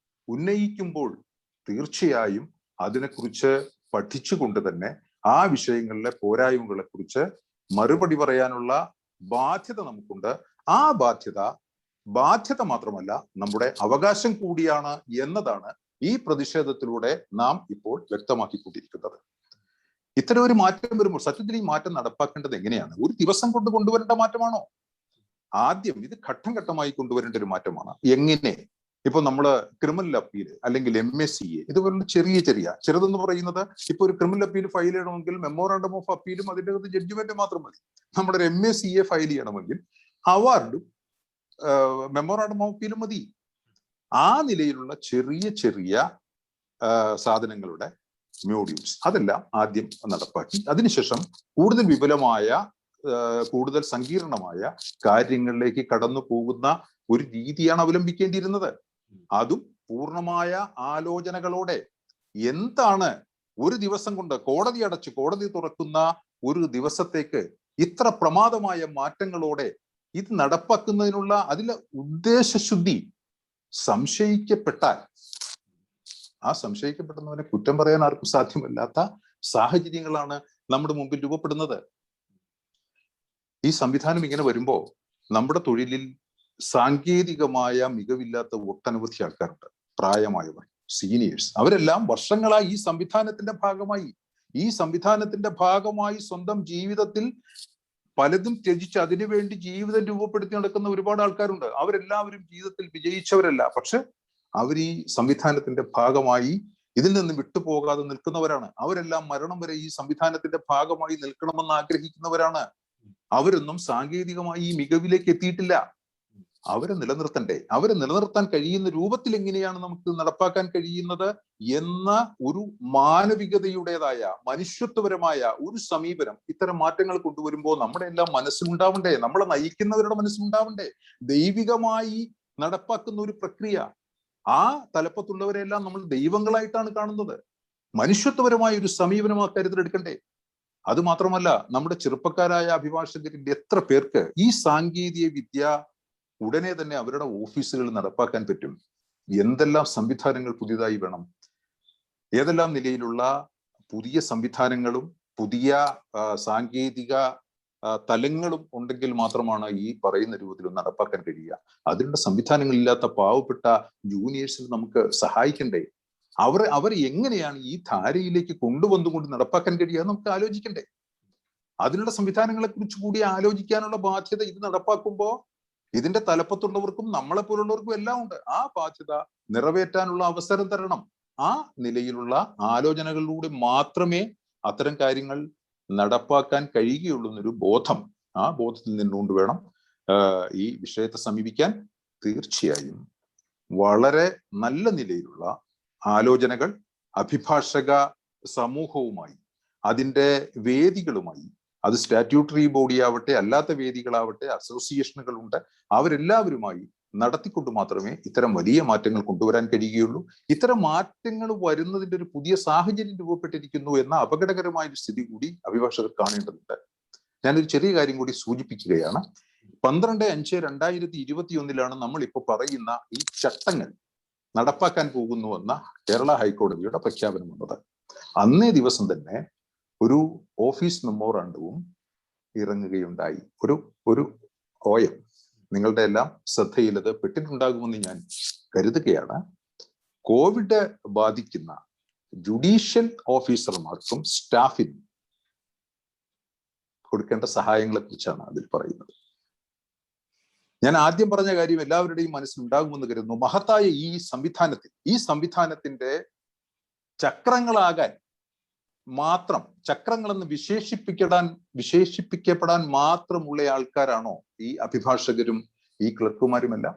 ഉന്നയിക്കുമ്പോൾ തീർച്ചയായും അതിനെക്കുറിച്ച് പഠിച്ചുകൊണ്ട് തന്നെ ആ വിഷയങ്ങളിലെ പോരായ്മകളെ കുറിച്ച് മറുപടി പറയാനുള്ള ബാധ്യത നമുക്കുണ്ട്. ആ ബാധ്യത മാത്രമല്ല, നമ്മുടെ അവകാശം കൂടിയാണ് എന്നതാണ് ഈ പ്രതിഷേധത്തിലൂടെ നാം ഇപ്പോൾ വ്യക്തമാക്കിക്കൊണ്ടിരിക്കുന്നത്. ഇത്തരം ഒരു മാറ്റം വരുമ്പോൾ സത്യത്തിൽ ഈ മാറ്റം നടപ്പാക്കേണ്ടത് എങ്ങനെയാണ്? ഒരു ദിവസം കൊണ്ട് കൊണ്ടുവരേണ്ട മാറ്റമാണോ? ആദ്യം ഇത് ഘട്ടം ഘട്ടമായി കൊണ്ടുവരേണ്ട ഒരു മാറ്റമാണ്. എങ്ങനെ? ഇപ്പൊ നമ്മള് ക്രിമിനൽ അപ്പീൽ അല്ലെങ്കിൽ MSCA ഇതുപോലുള്ള ചെറുതെന്ന് പറയുന്നത്, ഇപ്പൊ ഒരു ക്രിമിനൽ അപ്പീൽ ഫയൽ ചെയ്യണമെങ്കിൽ മെമ്മോറാണ്ടം ഓഫ് അപ്പീലും അതിൻ്റെ അകത്ത് ജഡ്ജ്മെന്റ് മാത്രം മതി. നമ്മുടെ ഒരു MSCA ഫയൽ ചെയ്യണമെങ്കിൽ അവാർഡും മെമ്മോറാണ്ടം ഓഫ് അപ്പീലും മതി. ആ നിലയിലുള്ള ചെറിയ സാധനങ്ങളുടെ മോഡ്യൂൾസ് അതെല്ലാം ആദ്യം നടപ്പാക്കി അതിനുശേഷം കൂടുതൽ വിപുലമായ, കൂടുതൽ സങ്കീർണമായ കാര്യങ്ങളിലേക്ക് കടന്നു പോകുന്ന ഒരു രീതിയാണ് അവലംബിക്കേണ്ടിയിരുന്നത്. അതും പൂർണ്ണമായ ആലോചനകളോടെ. എന്താണ് ഒരു ദിവസം കൊണ്ട് കോടതി തുറക്കുന്ന ഒരു ദിവസത്തേക്ക് ഇത്ര പ്രമാദമായ മാറ്റങ്ങളോടെ ഇത് നടപ്പാക്കുന്നതിനുള്ള അതിലെ ഉദ്ദേശശുദ്ധി സംശയിക്കപ്പെട്ടാൽ ആ സംശയിക്കപ്പെടുന്നവനെ കുറ്റം പറയാൻ ആർക്കും സാധ്യമല്ലാത്ത സാഹചര്യങ്ങളാണ് നമ്മുടെ മുമ്പിൽ രൂപപ്പെടുന്നത്. ഈ സംവിധാനം ഇങ്ങനെ വരുമ്പോൾ നമ്മുടെ തൊഴിലിൽ സാങ്കേതികമായ മികവില്ലാത്ത ഒട്ടനവധി ആൾക്കാരുണ്ട്. പ്രായമായവർ, സീനിയേഴ്സ്, അവരെല്ലാം വർഷങ്ങളായി ഈ സംവിധാനത്തിന്റെ ഭാഗമായി സ്വന്തം ജീവിതത്തിൽ പലതും ത്യജിച്ച് അതിനുവേണ്ടി ജീവിതം രൂപപ്പെടുത്തി നടക്കുന്ന ഒരുപാട് ആൾക്കാരുണ്ട്. അവരെല്ലാവരും ജീവിതത്തിൽ വിജയിച്ചവരല്ല, പക്ഷെ അവർ ഈ സംവിധാനത്തിന്റെ ഭാഗമായി ഇതിൽ നിന്ന് വിട്ടുപോകാതെ നിൽക്കുന്നവരാണ്. അവരെല്ലാം മരണം വരെ ഈ സംവിധാനത്തിന്റെ ഭാഗമായി നിൽക്കണമെന്ന് ആഗ്രഹിക്കുന്നവരാണ്. അവരൊന്നും സാങ്കേതികമായി ഈ മികവിലേക്ക് എത്തിയിട്ടില്ല. അവരെ നിലനിർത്തണ്ടേ? അവരെ നിലനിർത്താൻ കഴിയുന്ന രൂപത്തിൽ എങ്ങനെയാണ് നമുക്ക് നടപ്പാക്കാൻ കഴിയുന്നത് എന്ന ഒരു മാനവികതയുടേതായ, മനുഷ്യത്വപരമായ ഒരു സമീപനം ഇത്തരം മാറ്റങ്ങൾ കൊണ്ടുവരുമ്പോൾ നമ്മുടെ എല്ലാം മനസ്സിലുണ്ടാവണ്ടേ? നമ്മളെ നയിക്കുന്നവരുടെ മനസ്സിലുണ്ടാവണ്ടേ? ദൈവികമായി നടപ്പാക്കുന്ന ഒരു പ്രക്രിയ. ആ തലപ്പത്തുള്ളവരെല്ലാം നമ്മൾ ദൈവങ്ങളായിട്ടാണ് കാണുന്നത്. മനുഷ്യത്വപരമായ ഒരു സമീപനം ആ കാര്യത്തിൽ എടുക്കണ്ടേ? അത് മാത്രമല്ല, നമ്മുടെ ചെറുപ്പക്കാരായ അഭിഭാഷകരിൽ എത്ര പേർക്ക് ഈ സാങ്കേതിക വിദ്യ ഉടനെ തന്നെ അവരുടെ ഓഫീസുകളിൽ നടപ്പാക്കാൻ പറ്റും? എന്തെല്ലാം സംവിധാനങ്ങൾ പുതിയതായി വേണം? ഏതെല്ലാം നിലയിലുള്ള പുതിയ സംവിധാനങ്ങളും പുതിയ സാങ്കേതിക തലങ്ങളും ഉണ്ടെങ്കിൽ മാത്രമാണ് ഈ പറയുന്ന രൂപത്തിൽ നടപ്പാക്കാൻ കഴിയുക. അതിനുള്ള സംവിധാനങ്ങളില്ലാത്ത പാവപ്പെട്ട ജൂനിയേഴ്സിന് നമുക്ക് സഹായിക്കണ്ടേ? അവർ എങ്ങനെയാണ് ഈ ധാരയിലേക്ക് കൊണ്ടുവന്നുകൊണ്ട് നടപ്പാക്കാൻ കഴിയുക നമുക്ക് ആലോചിക്കണ്ടേ? അതിനുള്ള സംവിധാനങ്ങളെ കുറിച്ച് കൂടി ആലോചിക്കാനുള്ള ബാധ്യത ഇത് നടപ്പാക്കുമ്പോൾ ഇതിന്റെ തലപ്പത്തുള്ളവർക്കും നമ്മളെ പോലുള്ളവർക്കും എല്ലാം ഉണ്ട്. ആ ബാധ്യത നിറവേറ്റാനുള്ള അവസരം തരണം. ആ നിലയിലുള്ള ആലോചനകളിലൂടെ മാത്രമേ അത്തരം കാര്യങ്ങൾ നടപ്പാക്കാൻ കഴിയുകയുള്ളൂ എന്നൊരു ബോധം, ആ ബോധത്തിൽ നിന്നുകൊണ്ട് വേണം ഈ വിഷയത്തെ സമീപിക്കാൻ. തീർച്ചയായും വളരെ നല്ല നിലയിലുള്ള ആലോചനകൾ അഭിഭാഷക സമൂഹവുമായി, അതിൻ്റെ വേദികളുമായി, അത് സ്റ്റാറ്റ്യൂട്ടറി ബോഡി ആവട്ടെ, അല്ലാത്ത വേദികളാവട്ടെ, അസോസിയേഷനുകളുണ്ട്, അവരെല്ലാവരുമായി നടത്തിക്കൊണ്ട് മാത്രമേ ഇത്തരം വലിയ മാറ്റങ്ങൾ കൊണ്ടുവരാൻ കഴിയുകയുള്ളൂ. ഇത്തരം മാറ്റങ്ങൾ വരുന്നതിന്റെ ഒരു പുതിയ സാഹചര്യം രൂപപ്പെട്ടിരിക്കുന്നു എന്ന അപകടകരമായ ഒരു സ്ഥിതി കൂടി അഭിഭാഷകർ കാണേണ്ടതുണ്ട്. ഞാനൊരു ചെറിയ കാര്യം കൂടി സൂചിപ്പിക്കുകയാണ്. 12/5/2021 നമ്മൾ ഇപ്പോൾ പറയുന്ന ഈ ചട്ടങ്ങൾ നടപ്പാക്കാൻ പോകുന്നുവെന്ന കേരള ഹൈക്കോടതിയുടെ പ്രഖ്യാപനം വന്നത്. അന്നേ ദിവസം തന്നെ ഒരു ഓഫീസ് മെമ്മോറാണ്ടവും ഇറങ്ങുകയുണ്ടായി. ഒരു OM നിങ്ങളുടെ എല്ലാം ശ്രദ്ധയിൽ അത് പെട്ടിട്ടുണ്ടാകുമെന്ന് ഞാൻ കരുതുകയാണ്. കോവിഡ് ബാധിക്കുന്ന ജുഡീഷ്യൽ ഓഫീസർമാർക്കും സ്റ്റാഫിനും കൊടുക്കേണ്ട സഹായങ്ങളെ കുറിച്ചാണ് അതിൽ പറയുന്നത്. ഞാൻ ആദ്യം പറഞ്ഞ കാര്യം എല്ലാവരുടെയും മനസ്സിലുണ്ടാകുമെന്ന് കരുതുന്നു. മഹത്തായ ഈ സംവിധാനത്തിന്റെ ചക്രങ്ങളാകാൻ മാത്രം, ചക്രങ്ങളെന്ന് വിശേഷിപ്പിക്കപ്പെടാൻ മാത്രമുള്ള ആൾക്കാരാണോ ഈ അഭിഭാഷകരും ഈ ക്ലർക്കുമാരുമെല്ലാം?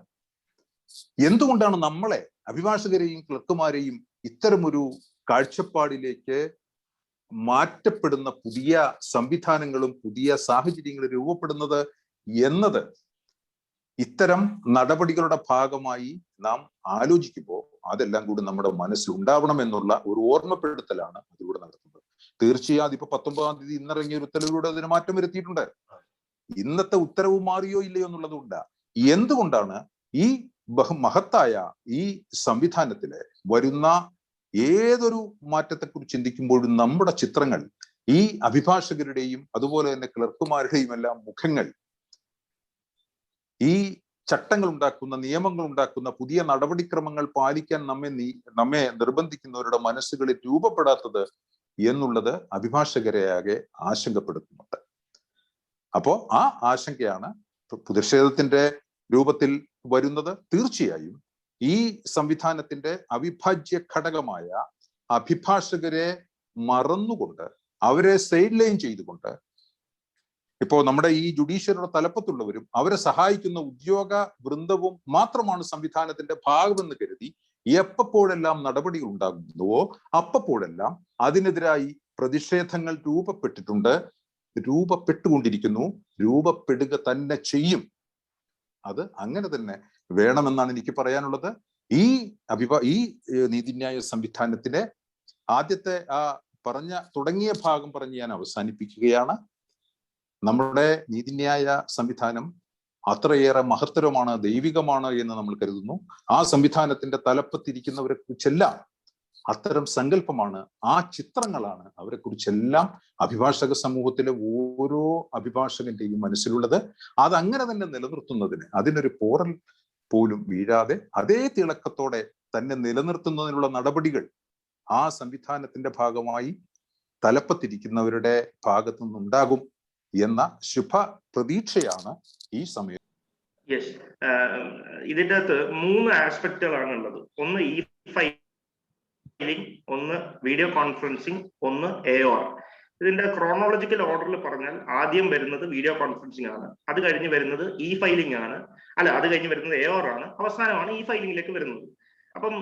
എന്തുകൊണ്ടാണ് നമ്മളെ അഭിഭാഷകരെയും ക്ലർക്കുമാരെയും ഇത്തരമൊരു കാഴ്ചപ്പാടിലേക്ക് മാറ്റപ്പെടുന്ന പുതിയ സംവിധാനങ്ങളും പുതിയ സാഹചര്യങ്ങളും രൂപപ്പെടുന്നത് എന്നത് ഇത്തരം നടപടികളുടെ ഭാഗമായി നാം ആലോചിക്കുമ്പോൾ അതെല്ലാം കൂടി നമ്മുടെ മനസ്സിൽ ഉണ്ടാവണം എന്നുള്ള ഒരു ഓർമ്മപ്പെടുത്തലാണ് അതിലൂടെ നടത്തുന്നത്. തീർച്ചയായും ഇപ്പൊ 19-ാം തീയതി ഇന്നിറങ്ങിയ ഒരു ഉത്തരവിലൂടെ അതിന് മാറ്റം വരുത്തിയിട്ടുണ്ട്. ഇന്നത്തെ ഉത്തരവ് മാറിയോ ഇല്ലയോ എന്നുള്ളതുകൊണ്ട് എന്തുകൊണ്ടാണ് ഈ മഹത്തായ ഈ സംവിധാനത്തില് വരുന്ന ഏതൊരു മാറ്റത്തെക്കുറിച്ച് ചിന്തിക്കുമ്പോഴും നമ്മുടെ ചിത്രങ്ങൾ, ഈ അഭിഭാഷകരുടെയും അതുപോലെ തന്നെ ക്ലർക്കുമാരുടെയും എല്ലാം മുഖങ്ങൾ ഈ ചട്ടങ്ങൾ ഉണ്ടാക്കുന്ന, നിയമങ്ങൾ ഉണ്ടാക്കുന്ന, പുതിയ നടപടിക്രമങ്ങൾ പാലിക്കാൻ നമ്മെ നിർബന്ധിക്കുന്നവരുടെ മനസ്സുകളിൽ രൂപപ്പെടാത്തത് എന്നുള്ളത് അഭിഭാഷകരെയാകെ ആശങ്കപ്പെടുത്തുന്നുണ്ട്. അപ്പോ ആ ആശങ്കയാണ് പ്രതിഷേധത്തിന്റെ രൂപത്തിൽ വരുന്നത്. തീർച്ചയായും ഈ സംവിധാനത്തിന്റെ അവിഭാജ്യ ഘടകമായ അഭിഭാഷകരെ മറന്നുകൊണ്ട്, അവരെ സൈഡ് ലൈൻ ചെയ്തുകൊണ്ട്, ഇപ്പോ നമ്മുടെ ഈ ജുഡീഷ്യറിയുടെ തലപ്പത്തുള്ളവരും അവരെ സഹായിക്കുന്ന ഉദ്യോഗ വൃന്ദവും മാത്രമാണ് സംവിധാനത്തിന്റെ ഭാഗമെന്ന് കരുതി എപ്പോഴെല്ലാം നടപടികൾ ഉണ്ടാകുന്നുവോ അപ്പോഴെല്ലാം അതിനെതിരായി പ്രതിഷേധങ്ങൾ രൂപപ്പെട്ടുകൊണ്ടിരിക്കുന്നു, രൂപപ്പെടുക തന്നെ ചെയ്യും. അത് അങ്ങനെ തന്നെ വേണമെന്നാണ് എനിക്ക് പറയാനുള്ളത്. ഈ നീതിന്യായ സംവിധാനത്തിലെ ആദ്യത്തെ തുടങ്ങിയ ഭാഗം പറഞ്ഞ് ഞാൻ അവസാനിപ്പിക്കുകയാണ്. നമ്മുടെ നീതിന്യായ സംവിധാനം അത്രയേറെ മഹത്തരമാണ്, ദൈവികമാണ് എന്ന് നമ്മൾ കരുതുന്നു. ആ സംവിധാനത്തിന്റെ തലപ്പത്തിരിക്കുന്നവരെ കുറിച്ചെല്ലാം അത്തരം സങ്കല്പമാണ്, ആ ചിത്രങ്ങളാണ് അവരെ കുറിച്ചെല്ലാം അഭിഭാഷക സമൂഹത്തിലെ ഓരോ അഭിഭാഷകന്റെയും മനസ്സിലുള്ളത്. അതങ്ങനെ തന്നെ നിലനിർത്തുന്നതിന്, അതിനൊരു പോറൽ പോലും വീഴാതെ അതേ തിളക്കത്തോടെ തന്നെ നിലനിർത്തുന്നതിനുള്ള നടപടികൾ ആ സംവിധാനത്തിന്റെ ഭാഗമായി തലപ്പത്തിരിക്കുന്നവരുടെ ഭാഗത്തു നിന്നുണ്ടാകും എന്ന ശുഭ പ്രതീക്ഷയാണ് ഈ സമയം. യെസ്, ഇതിൻ്റെ അകത്ത് 3 ആസ്പെക്റ്റുകളാണ് ഉള്ളത്. ഒന്ന് ഇ ഫയലിംഗ്, ഒന്ന് വീഡിയോ കോൺഫറൻസിങ്, ഒന്ന് AOR. ഇതിന്റെ ക്രോണോളജിക്കൽ ഓർഡറിൽ പറഞ്ഞാൽ ആദ്യം വരുന്നത് വീഡിയോ കോൺഫറൻസിങ് ആണ്, അത് കഴിഞ്ഞ് വരുന്നത് ഇ ഫയലിംഗ് ആണ്, അത് കഴിഞ്ഞ് വരുന്നത് AOR ആണ്, അവസാനമാണ് ഇ ഫയലിംഗിലേക്ക് വരുന്നത്. അപ്പം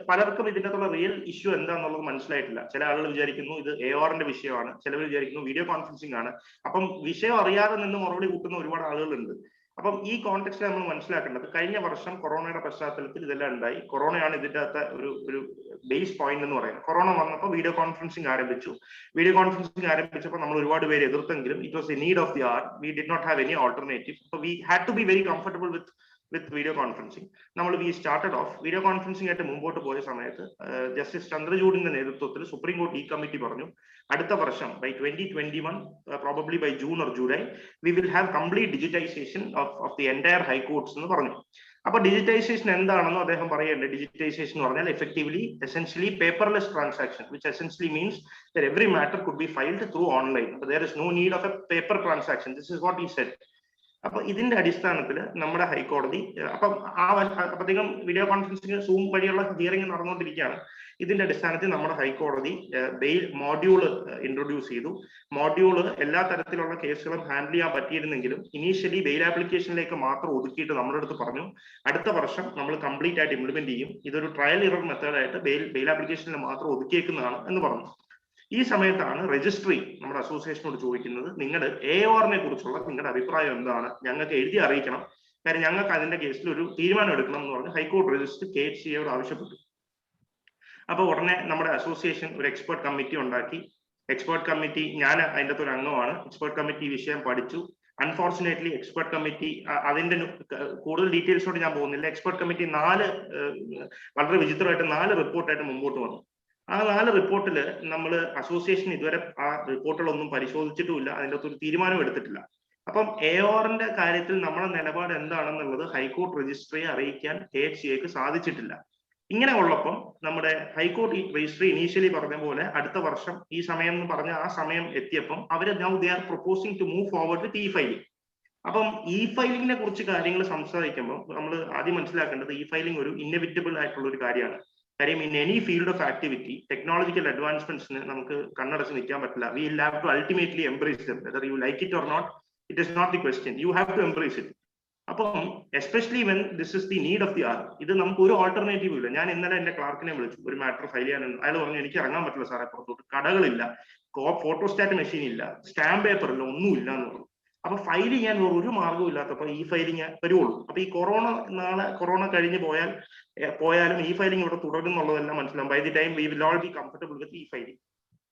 പലർക്കും ഇതിൻ്റെ അകത്തുള്ള റിയൽ ഇഷ്യൂ എന്താണെന്നുള്ളത് മനസ്സിലായിട്ടില്ല. ചില ആളുകൾ വിചാരിക്കുന്നു ഇത് AORന്റെ വിഷയമാണ്, ചിലവർ വിചാരിക്കുന്നു വീഡിയോ കോൺഫറൻസിങ് ആണ്. അപ്പം വിഷയം അറിയാതെ നിന്ന് മറുപടി കൂട്ടുന്ന ഒരുപാട് ആളുകളുണ്ട്. അപ്പം ഈ കോണ്ടെക്സ്റ്റിൽ നമ്മൾ മനസ്സിലാക്കേണ്ടത്, കഴിഞ്ഞ വർഷം കൊറോണയുടെ പശ്ചാത്തലത്തിൽ ഇതെല്ലാം ഉണ്ടായി. കൊറോണയാണ് ഇതിൻ്റെ അകത്ത് ഒരു ബേസ് പോയിന്റ് എന്ന് പറയുന്നത്. കൊറോണ വന്നപ്പോൾ വീഡിയോ കോൺഫറൻസിങ് ആരംഭിച്ചു. വീഡിയോ കോൺഫറൻസിങ് ആരംഭിച്ചപ്പോൾ നമ്മൾ ഒരുപാട് പേര് എതിർത്തെങ്കിലും it was a need of the hour. We did not have any alternative. So we had to be very comfortable with video conferencing. We started off video conferencing ആയിട്ട് മുമ്പോട്ട് പോയ സമയത്ത് ജസ്റ്റിസ് ചന്ദ്രചൂഡിന്റെ നേതൃത്വത്തിൽ സുപ്രീം കോർട്ട് ഈ committee പറഞ്ഞു, അടുത്ത വർഷം by 2021, probably by June or July, we will have complete digitization of the entire high courts എന്ന് പറഞ്ഞു. അപ്പൊ ഡിജിറ്റൈസേഷൻ എന്താണെന്ന് അദ്ദേഹം പറയേണ്ടത്. ഡിജിറ്റൈസേഷൻ എന്ന് പറഞ്ഞാൽ essentially paperless transaction, which essentially means that every matter could be filed through online. So there is no need of a paper transaction. This is what he said. അപ്പൊ ഇതിന്റെ അടിസ്ഥാനത്തിൽ നമ്മുടെ ഹൈക്കോടതി അപ്പത്തേക്കും വീഡിയോ കോൺഫറൻസിങ് സൂം വഴിയുള്ള hearing നടന്നുകൊണ്ടിരിക്കുകയാണ്. ഇതിന്റെ അടിസ്ഥാനത്തിൽ നമ്മുടെ ഹൈക്കോടതി ബെയിൽ മോഡ്യൂള് ഇൻട്രൊഡ്യൂസ് ചെയ്തു. മോഡ്യൂള് എല്ലാ തരത്തിലുള്ള കേസുകളും ഹാൻഡിൽ ചെയ്യാൻ പറ്റിയിരുന്നെങ്കിലും ഇനീഷ്യലി ബെയിൽ ആപ്ലിക്കേഷനിലേക്ക് മാത്രം ഒതുക്കിയിട്ട് നമ്മുടെ അടുത്ത് പറഞ്ഞു, അടുത്ത വർഷം നമ്മൾ കംപ്ലീറ്റ് ആയിട്ട് ഇംപ്ലിമെന്റ് ചെയ്യും, ഇതൊരു ട്രയൽ ഇറർ മെത്തേഡായിട്ട് ബെയിൽ ആപ്ലിക്കേഷനിൽ മാത്രം ഒതുക്കിയേക്കുന്നതാണ് എന്ന് പറഞ്ഞു. ഈ സമയത്താണ് രജിസ്ട്രി നമ്മുടെ അസോസിയേഷനോട് ചോദിക്കുന്നത്, നിങ്ങളുടെ AORനെ കുറിച്ചുള്ള നിങ്ങളുടെ അഭിപ്രായം എന്താണ്, ഞങ്ങൾക്ക് എഴുതി അറിയിക്കണം, കാര്യം ഞങ്ങൾക്ക് അതിന്റെ കേസിൽ ഒരു തീരുമാനം എടുക്കണം എന്ന് പറഞ്ഞ് ഹൈക്കോടതി രജിസ്ട്രി KHCയോട് ആവശ്യപ്പെട്ടു. അപ്പൊ ഉടനെ നമ്മുടെ അസോസിയേഷൻ ഒരു എക്സ്പെർട്ട് കമ്മിറ്റി ഉണ്ടാക്കി. എക്സ്പെർട്ട് കമ്മിറ്റി, ഞാൻ അതിൻ്റെ ഒരു അംഗമാണ്. എക്സ്പെർട്ട് കമ്മിറ്റി വിഷയം പഠിച്ചു. അൺഫോർച്ചുനേറ്റ്ലി എക്സ്പെർട്ട് കമ്മിറ്റി, അതിന്റെ കൂടുതൽ ഡീറ്റെയിൽസോട് ഞാൻ പോകുന്നില്ല. എക്സ്പെർട്ട് കമ്മിറ്റി വളരെ വിചിത്രമായിട്ട് 4 റിപ്പോർട്ടായിട്ട് മുമ്പോട്ട് വന്നു. ആ 4 റിപ്പോർട്ടിൽ നമ്മൾ അസോസിയേഷൻ ഇതുവരെ ആ റിപ്പോർട്ടുകളൊന്നും പരിശോധിച്ചിട്ടുമില്ല, അതിൻ്റെ അകത്തൊരു തീരുമാനം എടുത്തിട്ടില്ല. അപ്പം AORന്റെ കാര്യത്തിൽ നമ്മുടെ നിലപാട് എന്താണെന്നുള്ളത് ഹൈക്കോർട്ട് രജിസ്ട്രിയെ അറിയിക്കാൻ KHCAക്ക് സാധിച്ചിട്ടില്ല. ഇങ്ങനെ ഉള്ളപ്പം നമ്മുടെ ഹൈക്കോർട്ട് രജിസ്ട്രി ഇനീഷ്യലി പറഞ്ഞ പോലെ അടുത്ത വർഷം ഈ സമയം എന്ന് പറഞ്ഞ ആ സമയം എത്തിയപ്പം അവര് now they are proposing to move forward with filing. അപ്പം ഫൈലിംഗിനെ കുറിച്ച് കാര്യങ്ങൾ സംസാരിക്കുമ്പോൾ നമ്മൾ ആദ്യം മനസ്സിലാക്കേണ്ടത് ഫൈലിംഗ് ഒരു ഇന്നെവിറ്റബിൾ ആയിട്ടുള്ള ഒരു കാര്യമാണ്. കാര്യം in any field of activity technological അഡ്വാൻസ്മെന്റ്സിന് നമുക്ക് കണ്ണടച്ച് നിൽക്കാൻ പറ്റില്ല. We will have to ultimately embrace them, whether you like it or not. It is not the question, you have to embrace it. അപ്പം especially when this is the need of the hour, ഇത് നമുക്ക് ഒരു alternative ഇല്ല. ഞാൻ ഇന്നലെ എന്റെ ക്ലാർക്കിനെ വിളിച്ചു, ഒരു മാറ്റർ ഫയൽ ചെയ്യാനുണ്ട്. അയാൾ പറഞ്ഞു എനിക്ക് ഇറങ്ങാൻ പറ്റില്ല സാറേ പുറത്തോട്ട്, കടകളില്ല, ഫോട്ടോസ്റ്റാറ്റ് മെഷീൻ ഇല്ല, സ്റ്റാമ്പ് പേപ്പർ ഇല്ല, ഒന്നുമില്ല എന്ന് പറഞ്ഞു. അപ്പൊ ഫയൽ ചെയ്യാൻ ഒരു മാർഗവും ഇല്ലാത്തപ്പോൾ ഫയലിംഗ് വരുവുള്ളൂ. അപ്പൊ ഈ കൊറോണ കഴിഞ്ഞ് പോയാലും ഫയലിംഗ് ഇവിടെ തുടരും എന്നുള്ളതെല്ലാം മനസ്സിലാവും. By the time we will all be comfortable with filing.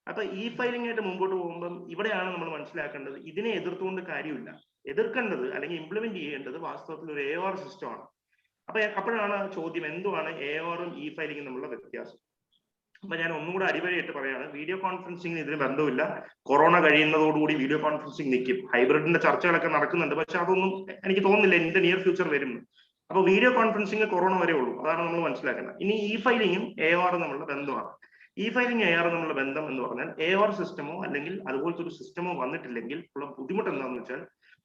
അപ്പൊ ഫയലിംഗ് ആയിട്ട് മുമ്പോട്ട് പോകുമ്പം ഇവിടെയാണ് നമ്മൾ മനസ്സിലാക്കേണ്ടത്, ഇതിനെ എതിർത്തുകൊണ്ട് കാര്യമില്ല. എതിർക്കേണ്ടത് അല്ലെങ്കിൽ ഇംപ്ലിമെന്റ് ചെയ്യേണ്ടത് വാസ്തവത്തിൽ ഒരു AOR സിസ്റ്റമാണ്. അപ്പോഴാണ് ചോദ്യം, എന്തുവാണ് AORും ഫയലിംഗും തമ്മിലുള്ള വ്യത്യാസം? അപ്പൊ ഞാൻ ഒന്നും കൂടെ അടിവരയിട്ട് പറയാണ്, വീഡിയോ കോൺഫറൻസിംഗിന് ഇതിന് ബന്ധമില്ല. കൊറോണ കഴിയുന്നതോടുകൂടി വീഡിയോ കോൺഫറൻസിംഗ് നിൽക്കും. ഹൈബ്രിഡിന്റെ ചർച്ചകളൊക്കെ നടക്കുന്നുണ്ട്, പക്ഷെ അതൊന്നും എനിക്ക് തോന്നുന്നില്ല ഇതിന്റെ നിയർ ഫ്യൂച്ചർ വരുന്നു. അപ്പൊ വീഡിയോ കോൺഫറൻസിംഗ് കൊറോണ വരെ ഉള്ളൂ, അതാണ് നമ്മൾ മനസ്സിലാക്കേണ്ടത്. ഇനി ഫയലിംഗും AORും തമ്മിലുള്ള ബന്ധമാണ്. ഫയലിംഗ് AOR തമ്മിലുള്ള ബന്ധം എന്ന് പറഞ്ഞാൽ AOR സിസ്റ്റമോ അല്ലെങ്കിൽ അതുപോലത്തെ ഒരു സിസ്റ്റമോ വന്നിട്ടില്ലെങ്കിൽ ഉള്ള ബുദ്ധിമുട്ട് എന്താണെന്ന് വെച്ചാൽ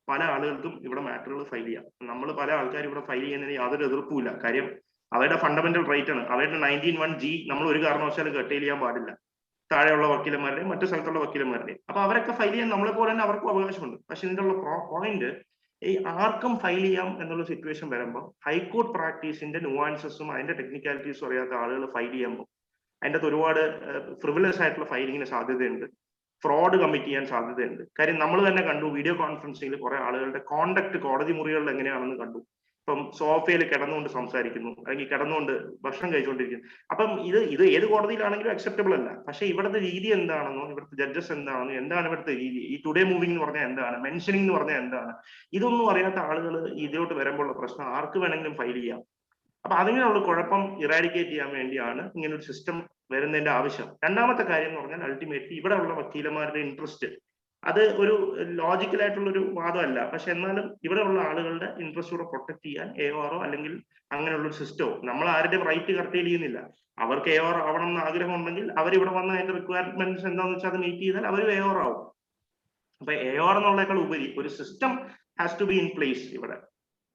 പല ആളുകൾക്കും ഇവിടെ മാറ്ററുകൾ ഫയൽ ചെയ്യാം. നമ്മൾ പല ആൾക്കാരും ഇവിടെ ഫയൽ ചെയ്യുന്നതിന് യാതൊരു എതിർപ്പുമില്ല. കാര്യം അവരുടെ ഫണ്ടമെന്റൽ റൈറ്റ് ആണ്. അവരുടെ 19(1)G നമ്മൾ ഒരു കാരണവശാലും കട്ടയിൽ ചെയ്യാൻ പാടില്ല, താഴെയുള്ള വക്കീലന്മാരുടെയും മറ്റു സ്ഥലത്തുള്ള വക്കീലന്മാരുടെയും. അപ്പൊ അവരൊക്കെ ഫയൽ ചെയ്യാൻ നമ്മളെ പോലെ തന്നെ അവർക്കും അവകാശമുണ്ട്. പക്ഷെ ഇതിന്റെ ഉള്ള പോയിന്റ്, ആർക്കും ഫയൽ ചെയ്യാം എന്നുള്ള സിറ്റുവേഷൻ വരുമ്പോൾ ഹൈക്കോർട്ട് പ്രാക്ടീസിന്റെ നുവാൻസസും അതിന്റെ ടെക്നിക്കാലിറ്റീസും അറിയാത്ത ആളുകൾ ഫയൽ ചെയ്യുമ്പോൾ അതിൻ്റെ അകത്ത് ഒരുപാട് ഫ്രിവിലസ് ആയിട്ടുള്ള ഫയലിങ്ങിന് സാധ്യതയുണ്ട്, ഫ്രോഡ് കമ്മിറ്റ് ചെയ്യാൻ സാധ്യതയുണ്ട്. കാര്യം നമ്മൾ തന്നെ കണ്ടു, വീഡിയോ കോൺഫറൻസിംഗിൽ കുറെ ആളുകളുടെ കോണ്ടക്ട് കോടതി മുറികളിൽ എങ്ങനെയാണെന്ന് കണ്ടു. ഇപ്പം സോഫയിൽ കിടന്നുകൊണ്ട് സംസാരിക്കുന്നു, അല്ലെങ്കിൽ കിടന്നുകൊണ്ട് ഭക്ഷണം കഴിച്ചുകൊണ്ടിരിക്കുന്നു. അപ്പം ഇത് ഏത് കോടതിയിലാണെങ്കിലും അക്സെപ്റ്റബിൾ അല്ല. പക്ഷെ ഇവിടുത്തെ രീതി എന്താണെന്നോ, ഇവിടുത്തെ ജഡ്ജസ് എന്താണെന്നോ, എന്താണ് ഇവിടുത്തെ രീതി, ടുഡേ മൂവിംഗ് എന്ന് പറഞ്ഞാൽ എന്താണ്, മെൻഷനിങ് എന്ന് പറഞ്ഞാൽ എന്താണ്, ഇതൊന്നും അറിയാത്ത ആളുകൾ ഇതിലോട്ട് വരുമ്പോഴുള്ള പ്രശ്നം ആർക്ക് വേണമെങ്കിലും ഫയൽ ചെയ്യാം. അപ്പൊ അതിനുള്ള കുഴപ്പം ഇറാഡിക്കേറ്റ് ചെയ്യാൻ വേണ്ടിയാണ് ഇങ്ങനെ ഒരു സിസ്റ്റം വരുന്നതിന്റെ ആവശ്യം. രണ്ടാമത്തെ കാര്യം എന്ന് പറഞ്ഞാൽ അൾട്ടിമേറ്റ്ലി ഇവിടെ ഉള്ള വക്കീലന്മാരുടെ ഇൻട്രസ്റ്റ്, അത് ഒരു ലോജിക്കൽ ആയിട്ടുള്ള ഒരു വാദമല്ല. പക്ഷെ എന്നാലും ഇവിടെ ഉള്ള ആളുകളുടെ ഇൻട്രസ്റ്റ് കൂടെ പ്രൊട്ടക്ട് ചെയ്യാൻ AORോ അല്ലെങ്കിൽ അങ്ങനെയുള്ള ഒരു സിസ്റ്റമോ, നമ്മൾ ആരുടെ റൈറ്റ് കർട്ടയിൽ ചെയ്യുന്നില്ല. അവർക്ക് AOR ആവണം എന്ന് ആഗ്രഹം ഉണ്ടെങ്കിൽ അവരിവിടെ വന്ന് അതിന്റെ റിക്വയർമെന്റ്സ് എന്താണെന്ന് വെച്ചാൽ അത് മീറ്റ് ചെയ്താൽ അവർ AOR ആവും. അപ്പൊ AOR എന്നുള്ളതിനേക്കാൾ ഉപരി ഒരു system has to be in place ഇവിടെ.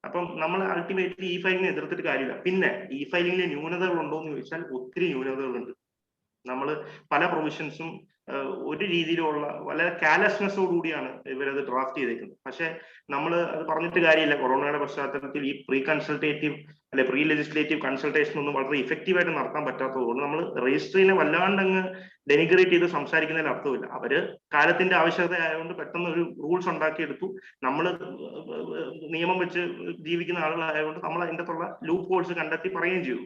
അപ്പം നമ്മൾ അൾട്ടിമേറ്റ്ലി ഫയലിംഗിനെ എതിർത്തിട്ട് കാര്യമില്ല. പിന്നെ ഫയലിംഗിലെ ന്യൂനതകൾ ഉണ്ടോ എന്ന് ചോദിച്ചാൽ ഒത്തിരി ന്യൂനതകളുണ്ട്. നമ്മൾ പല പ്രൊവിഷൻസും ഒരു രീതിയിലുള്ള വളരെ കാലസ്നെസ്സോടുകൂടിയാണ് ഇവരത് ഡ്രാഫ്റ്റ് ചെയ്തേക്കുന്നത്. പക്ഷെ നമ്മൾ അത് പറഞ്ഞിട്ട് കാര്യമില്ല. കൊറോണയുടെ പശ്ചാത്തലത്തിൽ പ്രീ ലെജിസ്ലേറ്റീവ് കൺസൾട്ടേഷൻ ഒന്നും വളരെ ഇഫക്റ്റീവായിട്ട് നടത്താൻ പറ്റാത്തതുകൊണ്ട് നമ്മൾ രജിസ്ട്രീനെ വല്ലാണ്ട് അങ്ങ് ഡെനിഗ്രേറ്റ് ചെയ്ത് സംസാരിക്കുന്നതിൽ അർത്ഥമില്ല. അവര് കാലത്തിന്റെ ആവശ്യകത ആയതുകൊണ്ട് പെട്ടെന്ന് ഒരു റൂൾസ് ഉണ്ടാക്കിയെടുത്തു. നമ്മൾ നിയമം വെച്ച് ജീവിക്കുന്ന ആളുകളായതുകൊണ്ട് നമ്മൾ അതിൻ്റെ അകത്തുള്ള ലൂപ്പ് ഹോൾസ് കണ്ടെത്തി പറയുകയും ചെയ്തു.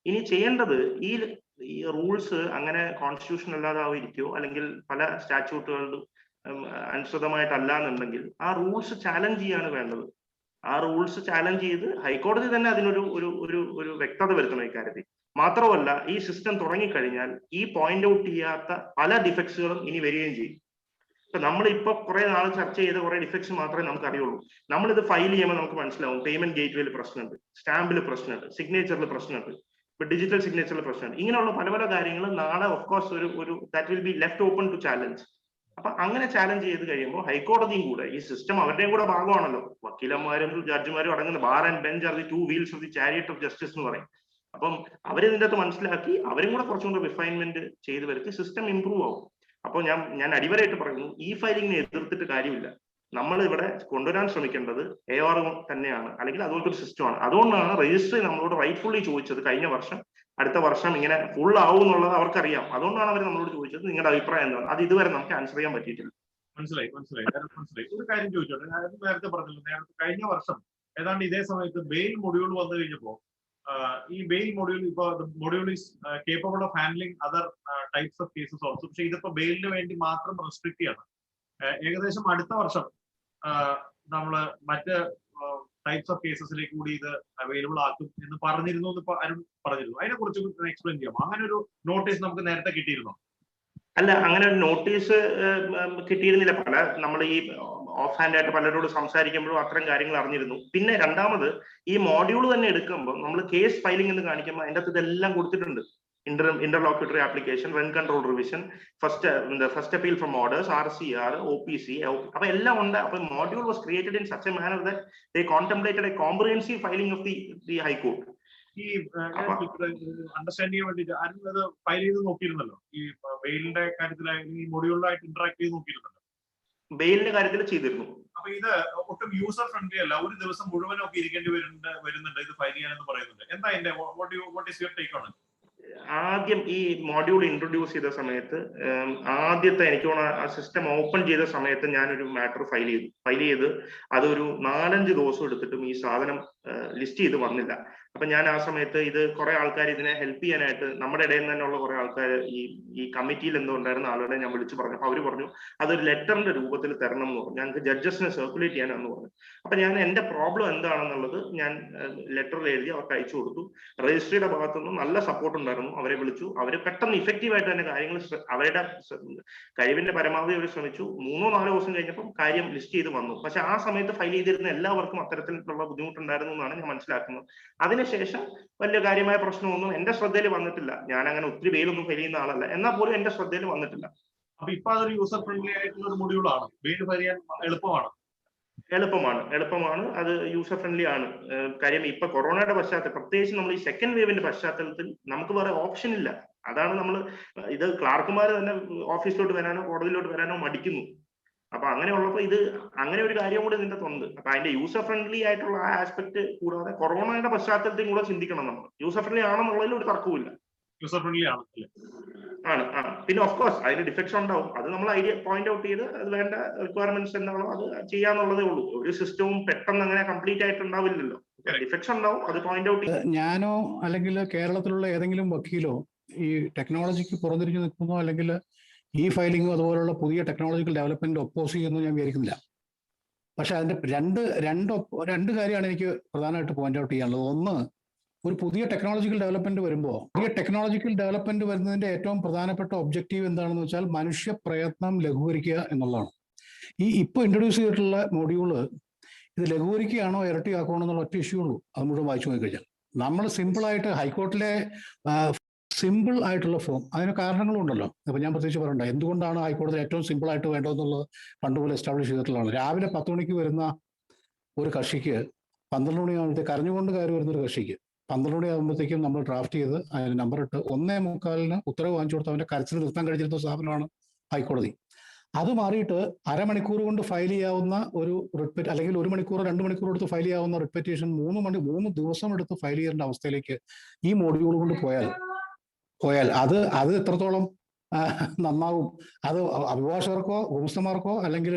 ഇനി ചെയ്യേണ്ടത് ഈ റൂൾസ് അങ്ങനെ കോൺസ്റ്റിറ്റ്യൂഷൻ അല്ലാതായിരിക്കോ അല്ലെങ്കിൽ പല സ്റ്റാറ്റ്യൂട്ടുകളിലും അനുസൃതമായിട്ടല്ല എന്നുണ്ടെങ്കിൽ ആ റൂൾസ് ചാലഞ്ച് ചെയ്യാണ് വേണ്ടത്. ആ റൂൾസ് ചാലഞ്ച് ചെയ്ത് ഹൈക്കോടതി തന്നെ അതിനൊരു ഒരു വ്യക്തത വരുത്തണം ഇക്കാര്യത്തിൽ. മാത്രമല്ല ഈ സിസ്റ്റം തുടങ്ങിക്കഴിഞ്ഞാൽ ഈ പോയിന്റ് ഔട്ട് ചെയ്യാത്ത പല ഡിഫക്ട്സുകളും ഇനി വരികയും ചെയ്യും. ഇപ്പൊ നമ്മളിപ്പോ കുറെ നാൾ ചർച്ച ചെയ്ത കുറെ ഡിഫക്ട്സ് മാത്രമേ നമുക്ക് അറിയുള്ളൂ. നമ്മളിത് ഫയൽ ചെയ്യുമ്പോൾ നമുക്ക് മനസ്സിലാവും പേയ്മെന്റ് ഗേറ്റ്വേയിൽ പ്രശ്നമുണ്ട്, സ്റ്റാമ്പിൽ പ്രശ്നമുണ്ട്, സിഗ്നേച്ചറിൽ പ്രശ്നമുണ്ട്, ഇപ്പൊ ഡിജിറ്റൽ സിഗ്നേച്ചറിൽ പ്രശ്നമുണ്ട്. ഇങ്ങനെയുള്ള പല കാര്യങ്ങൾ നാളെ ഓഫ്കോഴ്സ് ഒരു that will be left open to challenge. അപ്പൊ അങ്ങനെ ചാലഞ്ച് ചെയ്ത് കഴിയുമ്പോൾ ഹൈക്കോടതിയും കൂടെ ഈ സിസ്റ്റം അവരുടെയും കൂടെ ഭാഗമാണല്ലോ. വക്കീലന്മാരും ജഡ്ജിമാരും അടങ്ങുന്ന bar and bench are the 2 wheels of the chariot of justice എന്ന് പറയും. അപ്പം അവരിതിൻ്റെ അകത്ത് മനസ്സിലാക്കി അവരും കൂടെ കുറച്ചും കൂടെ റിഫൈൻമെന്റ് ചെയ്ത് വരുത്തി സിസ്റ്റം ഇംപ്രൂവ് ആവും. അപ്പോൾ ഞാൻ അടിവരായിട്ട് പറയുന്നു, ഫയലിംഗിനെ എതിർത്തിട്ട് കാര്യമില്ല. നമ്മൾ ഇവിടെ കൊണ്ടുവരാൻ ശ്രമിക്കേണ്ടത് AOR തന്നെയാണ്, അല്ലെങ്കിൽ അതുപോലത്തെ ഒരു സിസ്റ്റമാണ്. അതുകൊണ്ടാണ് രജിസ്ട്രി നമ്മളോട് റൈറ്റ്ഫുള്ളി ചോദിച്ചത് കഴിഞ്ഞ വർഷം അടുത്ത വർഷം ഇങ്ങനെ ഫുൾ ആവും എന്നുള്ളത് അവർക്കറിയാം. അതുകൊണ്ടാണ് അവർ നമ്മളോട് ചോദിച്ചത് നിങ്ങളുടെ അഭിപ്രായം എന്താണ്. അത് ഇതുവരെ നമുക്ക് ആൻസർ ചെയ്യാൻ പറ്റിയിട്ടില്ല. മനസ്സിലായി. ഒരു കാര്യം ചോദിച്ചോട്ടെ, നേരത്തെ പറഞ്ഞല്ലോ, കഴിഞ്ഞ വർഷം ഏതാണ്ട് ഇതേ സമയത്ത് ബെയിൽ മൊഡ്യൂൾ വന്നു കഴിഞ്ഞപ്പോ ഈ bail module module is capable of handling other types of cases also. പക്ഷെ ഇതിപ്പോ ബെയിലിന് വേണ്ടി മാത്രം റെസ്ട്രിക്ട് ചെയ്യണം. ഏകദേശം അടുത്ത വർഷം നമ്മള് മറ്റ് ടൈപ്സ് ഓഫ് കേസസിലേക്ക് കൂടി ഇത് അവൈലബിൾ ആക്കും എന്ന് പറഞ്ഞിരുന്നു എന്ന് അരുൺ പറഞ്ഞിരുന്നു. അതിനെ കുറിച്ച് എക്സ്പ്ലെയിൻ ചെയ്യാം. അങ്ങനെ ഒരു നോട്ടീസ് നമുക്ക് നേരത്തെ കിട്ടിയിരുന്നോ? അല്ല, അങ്ങനെ ഒരു നോട്ടീസ് കിട്ടിയിരുന്നില്ല. നമ്മൾ ഈ ഓഫ് ഹാൻഡ് ആയിട്ട് പലരോട് സംസാരിക്കുമ്പോഴും അത്തരം കാര്യങ്ങൾ അറിഞ്ഞിരുന്നു. പിന്നെ രണ്ടാമത് ഈ മോഡ്യൂൾ തന്നെ എടുക്കുമ്പോൾ നമ്മൾ കേസ് ഫയലിംഗ് എന്ന് കാണിക്കുമ്പോൾ അതിൻ്റെ അകത്ത് ഇതെല്ലാം കൊടുത്തിട്ടുണ്ട്. Interlocutory application, rent control revision, first appeal from orders, RCR, OPC, അപ്പൊ എല്ലാം ഉണ്ട്. അപ്പൊ module was created in such a manner that they contemplated a comprehensive filing of the high court. ഈ അണ്ടർസ്റ്റാൻഡ് ചെയ്യാൻ വേണ്ടിയിട്ട് ആരും അത് ഫയൽ ചെയ്ത് നോക്കിയിരുന്നല്ലോ. ഈ ബെയിലിന്റെ കാര്യത്തിലായാലും ഈ മൊഡ്യൂളിലായിട്ട് ഇന്ററാക്ട് ചെയ്ത് നോക്കിയിരുന്നല്ലോ. ബെയിലിന്റെ കാര്യത്തിൽ ചെയ്തിരുന്നു. അപ്പൊ ഇത് ഒട്ടും യൂസർ ഫ്രണ്ട്ലി അല്ല. ഒരു ദിവസം മുഴുവനൊക്കെ ഇരിക്കേണ്ടി വരുന്നുണ്ട് ഇത് ഫയൽ ചെയ്യാനെന്ന് പറയുന്നുണ്ട്. എന്താ അതിന്റെ what is your take on? ആദ്യം ഈ മോഡ്യൂൾ ഇൻട്രൊഡ്യൂസ് ചെയ്ത സമയത്ത് ആദ്യത്തെ എനിക്ക് തോന്നുന്ന ആ സിസ്റ്റം ഓപ്പൺ ചെയ്ത സമയത്ത് ഞാനൊരു മാറ്റർ ഫയൽ ചെയ്ത് അതൊരു 4-5 ദിവസം എടുത്തിട്ടും ഈ സാധനം ലിസ്റ്റ് ചെയ്ത് വന്നില്ല. അപ്പൊ ഞാൻ ആ സമയത്ത് ഇത് കുറെ ആൾക്കാർ ഇതിനെ ഹെൽപ്പ് ചെയ്യാനായിട്ട് നമ്മുടെ ഇടയിൽ നിന്ന് തന്നെയുള്ള കുറെ ആൾക്കാർ ഈ കമ്മിറ്റിയിൽ എന്തോ ഉണ്ടായിരുന്ന ആളുകളെ ഞാൻ വിളിച്ചു പറഞ്ഞു. അപ്പൊ അവര് പറഞ്ഞു അതൊരു ലെറ്ററിന്റെ രൂപത്തിൽ തരണം എന്ന് പറഞ്ഞു. ഞങ്ങൾക്ക് ജഡ്ജസിനെ സർക്കുലേറ്റ് ചെയ്യാനാണെന്ന് പറഞ്ഞു. അപ്പൊ ഞാൻ എന്റെ പ്രോബ്ലം എന്താണെന്നുള്ളത് ഞാൻ ലെറ്ററിൽ എഴുതി അവർക്ക് അയച്ചു കൊടുത്തു. രജിസ്ട്രിയുടെ ഭാഗത്തുനിന്ന് നല്ല സപ്പോർട്ട് ഉണ്ടായിരുന്നു. അവരെ വിളിച്ചു. അവര് പെട്ടെന്ന് ഇഫക്റ്റീവായിട്ട് തന്നെ കാര്യങ്ങൾ അവരുടെ കഴിവിന്റെ പരമാവധി അവർ ശ്രമിച്ചു. 3-4 ദിവസം കഴിഞ്ഞപ്പോൾ കാര്യം ലിസ്റ്റ് ചെയ്ത് വന്നു. പക്ഷെ ആ സമയത്ത് ഫയൽ ചെയ്തിരുന്ന എല്ലാവർക്കും അത്തരത്തിലുള്ള ബുദ്ധിമുട്ടുണ്ടായിരുന്നു എന്നാണ് ഞാൻ മനസ്സിലാക്കുന്നത്. അതിനുശേഷം വലിയ കാര്യമായ പ്രശ്നമൊന്നും എന്റെ ശ്രദ്ധയിൽ വന്നിട്ടില്ല. ഞാൻ അങ്ങനെ ഒത്തിരി പേരൊന്നും ഫയൽ ചെയ്യുന്ന ആളല്ല, എന്നാൽ പോലും എന്റെ ശ്രദ്ധയിൽ വന്നിട്ടില്ല. അപ്പൊ ഇപ്പൊ അതൊരു യൂസർ ഫ്രണ്ട്ലി ആയിട്ടുള്ള ഒരു മൊഡ്യൂളാണ്. ബെയിൽ ഫയൽ ചെയ്യാൻ എളുപ്പമാണ്. അത് യൂസർ ഫ്രണ്ട്ലി ആണ്. കാര്യം ഇപ്പൊ കൊറോണയുടെ പശ്ചാത്തലത്തിൽ, പ്രത്യേകിച്ച് നമ്മൾ ഈ സെക്കൻഡ് വേവിന്റെ പശ്ചാത്തലത്തിൽ നമുക്ക് വേറെ ഓപ്ഷൻ ഇല്ല. അതാണ് നമ്മൾ ഇത് ക്ലാർക്കുമാർ തന്നെ ഓഫീസിലോട്ട് വരാനോ കോടതിയിലോട്ട് വരാനോ മടിക്കുന്നു. അപ്പൊ അങ്ങനെയുള്ളപ്പോ ഇത് അങ്ങനെ ഒരു കാര്യം കൂടി ഇതിന്റെ ഉണ്ട്. അപ്പൊ അതിന്റെ യൂസർ ഫ്രണ്ട്ലി ആയിട്ടുള്ള ആ ആസ്പെക്ട് കൂടാതെ കൊറോണയുടെ പശ്ചാത്തലത്തിൽ കൂടെ ചിന്തിക്കണം നമ്മൾ. യൂസർ ഫ്രണ്ട്ലി ആണെന്നുള്ളതിൽ ഒരു തർക്കവുമില്ല. യൂസർ ഫ്രണ്ട്ലി ആണ്. പിന്നെ ഓഫ് കോഴ്സ് അതിന് ഡിഫക്ട്സ് ഉണ്ടാവും. അത് നമ്മൾ ഐഡിയ പോയിന്റ് ഔട്ട് ചെയ്ത് അത് വേണ്ട റിക്വയർമെന്റ്സ് എന്താണോ അത് ചെയ്യാന്നുള്ളതേ ഉള്ളൂ. ഒരു സിസ്റ്റവും പെട്ടെന്ന് അങ്ങനെ കംപ്ലീറ്റ് ആയിട്ട് ഉണ്ടാവില്ലല്ലോ. ഡിഫക്ട്സ് ഉണ്ടാവും, അത് പോയിന്റ് ഔട്ട് ചെയ്ത്. ഞാനോ അല്ലെങ്കിൽ കേരളത്തിലുള്ള ഏതെങ്കിലും വക്കീലോ ഈ ടെക്നോളജിക്ക് പുറംതിരിഞ്ഞു നിൽക്കുന്നോ അല്ലെങ്കിൽ ഈ ഫയലിങ്ങും അതുപോലുള്ള പുതിയ ടെക്നോളജിക്കൽ ഡെവലപ്മെന്റ് ഒപ്പോസ് ചെയ്യുന്നു ഞാൻ വിചാരിക്കുന്നില്ല. പക്ഷെ അതിന്റെ രണ്ട് കാര്യമാണ് എനിക്ക് പ്രധാനമായിട്ട് പോയിന്റ് ഔട്ട് ചെയ്യാനുള്ളത്. ഒന്ന്, ഒരു പുതിയ ടെക്നോളജിക്കൽ ഡെവലപ്മെന്റ് വരുമ്പോൾ വരുന്നതിന്റെ ഏറ്റവും പ്രധാനപ്പെട്ട ഒബ്ജക്റ്റീവ് എന്താണെന്ന് വെച്ചാൽ മനുഷ്യ പ്രയത്നം ലഘൂകരിക്കുക എന്നുള്ളതാണ്. ഈ ഇപ്പോൾ ഇൻട്രൊഡ്യൂസ് ചെയ്തിട്ടുള്ള മൊഡ്യൂള് ഇത് ലഘൂകരിക്കുകയാണോ ഇരട്ടിയാക്കണോ എന്നുള്ള ഒറ്റ ഇഷ്യൂ ഉള്ളൂ. അത് മുഴുവൻ വായിച്ചു നോക്കിക്കഴിഞ്ഞാൽ നമ്മൾ സിമ്പിളായിട്ട് ഹൈക്കോർട്ടിലെ സിമ്പിൾ ആയിട്ടുള്ള ഫോം, അതിന് കാരണങ്ങളും ഉണ്ടല്ലോ. അപ്പൊ ഞാൻ പ്രത്യേകിച്ച് പറയണ്ട എന്തുകൊണ്ടാണ് ഹൈക്കോടതി ഏറ്റവും സിമ്പിൾ ആയിട്ട് വേണ്ടതെന്നുള്ളത് പണ്ടുപോലെ എസ്റ്റാബ്ലിഷ് ചെയ്തിട്ടുള്ളതാണ്. രാവിലെ 10 മണിക്ക് വരുന്ന ഒരു കക്ഷിക്ക് 12 മണിയാകുമ്പോഴത്തേക്ക് കരഞ്ഞുകൊണ്ട് കയറി വരുന്നൊരു കക്ഷിക്ക് 12 മണിയാകുമ്പോഴത്തേക്കും നമ്മൾ ഡ്രാഫ്റ്റ് ചെയ്ത് അതിന് നമ്പർ ഇട്ട് 1:45 ഉത്തരവ് വാങ്ങിച്ചു കൊടുത്ത് അവന്റെ കരച്ചിൽ നിർത്താൻ കഴിഞ്ഞിരുന്ന സ്ഥാപനമാണ് ഹൈക്കോടതി. അത് മാറിയിട്ട് അരമണിക്കൂർ കൊണ്ട് ഫയൽ ചെയ്യാവുന്ന ഒരു റിട്ട്, അല്ലെങ്കിൽ 1 മണിക്കൂർ 2 മണിക്കൂർ എടുത്ത് ഫയൽ ചെയ്യാവുന്ന റിട്ട് പെറ്റീഷൻ 3 ദിവസം എടുത്ത് ഫയൽ ചെയ്യേണ്ട അവസ്ഥയിലേക്ക് ഈ മൊഡ്യൂൾ കൊണ്ട് പോയാൽ അത് എത്രത്തോളം നന്നാവും? അത് അഭിഭാഷകർക്കോ ഗുമസ്തന്മാർക്കോ അല്ലെങ്കിൽ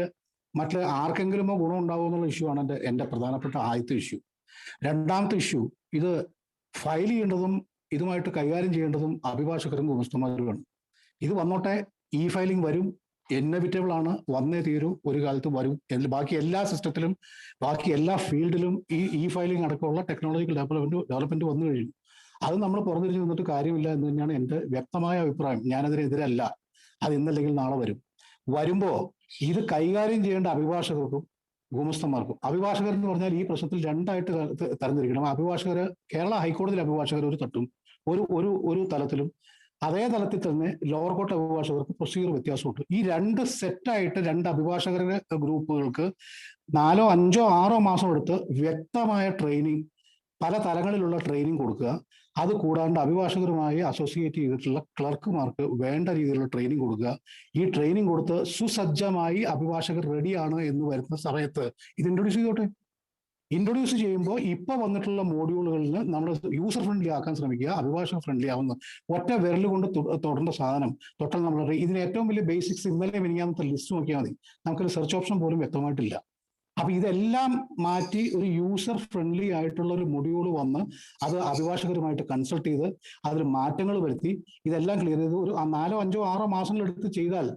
മറ്റ് ആർക്കെങ്കിലുമോ ഗുണം ഉണ്ടാവും എന്നുള്ള ഇഷ്യൂ ആണ് എൻ്റെ പ്രധാനപ്പെട്ട ആദ്യത്തെ ഇഷ്യൂ. രണ്ടാമത്തെ ഇഷ്യൂ, ഇത് ഫയൽ ചെയ്യേണ്ടതും ഇതുമായിട്ട് കൈകാര്യം ചെയ്യേണ്ടതും അഭിഭാഷകരും ഗുമസ്തന്മാരുമാണ്. ഇത് വന്നോട്ടെ, ഇ ഫയലിംഗ് വരും, ഇന്നവിറ്റബിൾ ആണ്, വന്നേ തീരൂ, ഒരു കാലത്ത് വരും. ബാക്കി എല്ലാ സിസ്റ്റത്തിലും ബാക്കി എല്ലാ ഫീൽഡിലും ഈ ഫയലിംഗ് അടക്കമുള്ള ടെക്നോളജിക്കൽ ഡെവലപ്മെന്റ് വന്നു കഴിഞ്ഞു. അത് നമ്മൾ പുറത്തിരിച്ച് നിന്നിട്ട് കാര്യമില്ല എന്ന് തന്നെയാണ് എൻ്റെ വ്യക്തമായ അഭിപ്രായം. ഞാനതിനെതിരല്ല. അത് ഇന്നല്ലെങ്കിൽ നാളെ വരുമ്പോൾ ഇത് കൈകാര്യം ചെയ്യേണ്ട അഭിഭാഷകർക്കും ഗുമസ്തന്മാർക്കും. അഭിഭാഷകർ എന്ന് പറഞ്ഞാൽ ഈ പ്രശ്നത്തിൽ രണ്ടായിട്ട് തരംതിരിക്കണം. അഭിഭാഷകർ, കേരള ഹൈക്കോടതിയിലെ അഭിഭാഷകർ ഒരു തട്ടും ഒരു തലത്തിലും, അതേ തലത്തിൽ തന്നെ ലോവർ കോർട്ട് അഭിഭാഷകർക്ക് പ്രൊസീജിയർ വ്യത്യാസമുണ്ട്. ഈ രണ്ട് സെറ്റായിട്ട് 2 അഭിഭാഷകരുടെ ഗ്രൂപ്പുകൾക്ക് 4, 5, 6 മാസം എടുത്ത് വ്യക്തമായ ട്രെയിനിങ്, പല തലങ്ങളിലുള്ള ട്രെയിനിങ് കൊടുക്കുക. അത് കൂടാണ്ട് അഭിഭാഷകരുമായി അസോസിയേറ്റ് ചെയ്തിട്ടുള്ള ക്ലർക്കുമാർക്ക് വേണ്ട രീതിയിലുള്ള ട്രെയിനിങ് കൊടുക്കുക. ഈ ട്രെയിനിങ് കൊടുത്ത് സുസജ്ജമായി അഭിഭാഷകർ റെഡിയാണ് എന്ന് വരുന്ന സമയത്ത് ഇത് ഇൻട്രൊഡ്യൂസ് ചെയ്യുമ്പോൾ ഇപ്പൊ വന്നിട്ടുള്ള മോഡ്യൂളുകളിൽ നമ്മൾ യൂസർ ഫ്രണ്ട്ലി ആക്കാൻ ശ്രമിക്കുക, അഭിഭാഷക ഫ്രണ്ട്ലി ആവുന്ന ഒറ്റ വിരൽ കൊണ്ട് തൊടേണ്ട സാധനം തൊട്ടാൽ നമ്മൾ ഇതിന് ഏറ്റവും വലിയ ബേസിക്സ് ഇന്നലെ മിനിങ്ങാമത്തെ ലിസ്റ്റ് നോക്കിയാൽ മതി. നമുക്കൊരു സെർച്ച് ഓപ്ഷൻ പോലും വ്യക്തമായിട്ടില്ല. അപ്പൊ ഇതെല്ലാം മാറ്റി ഒരു യൂസർ ഫ്രണ്ട്ലി ആയിട്ടുള്ള ഒരു മൊഡ്യൂൾ വന്ന് അത് അഭിഭാഷകരുമായിട്ട് കൺസൾട്ട് ചെയ്ത് അതിൽ മാറ്റങ്ങൾ വരുത്തി ഇതെല്ലാം ക്ലിയർ ചെയ്ത് ഒരു 4, 5, 6 മാസങ്ങളെടുത്ത് ചെയ്താൽ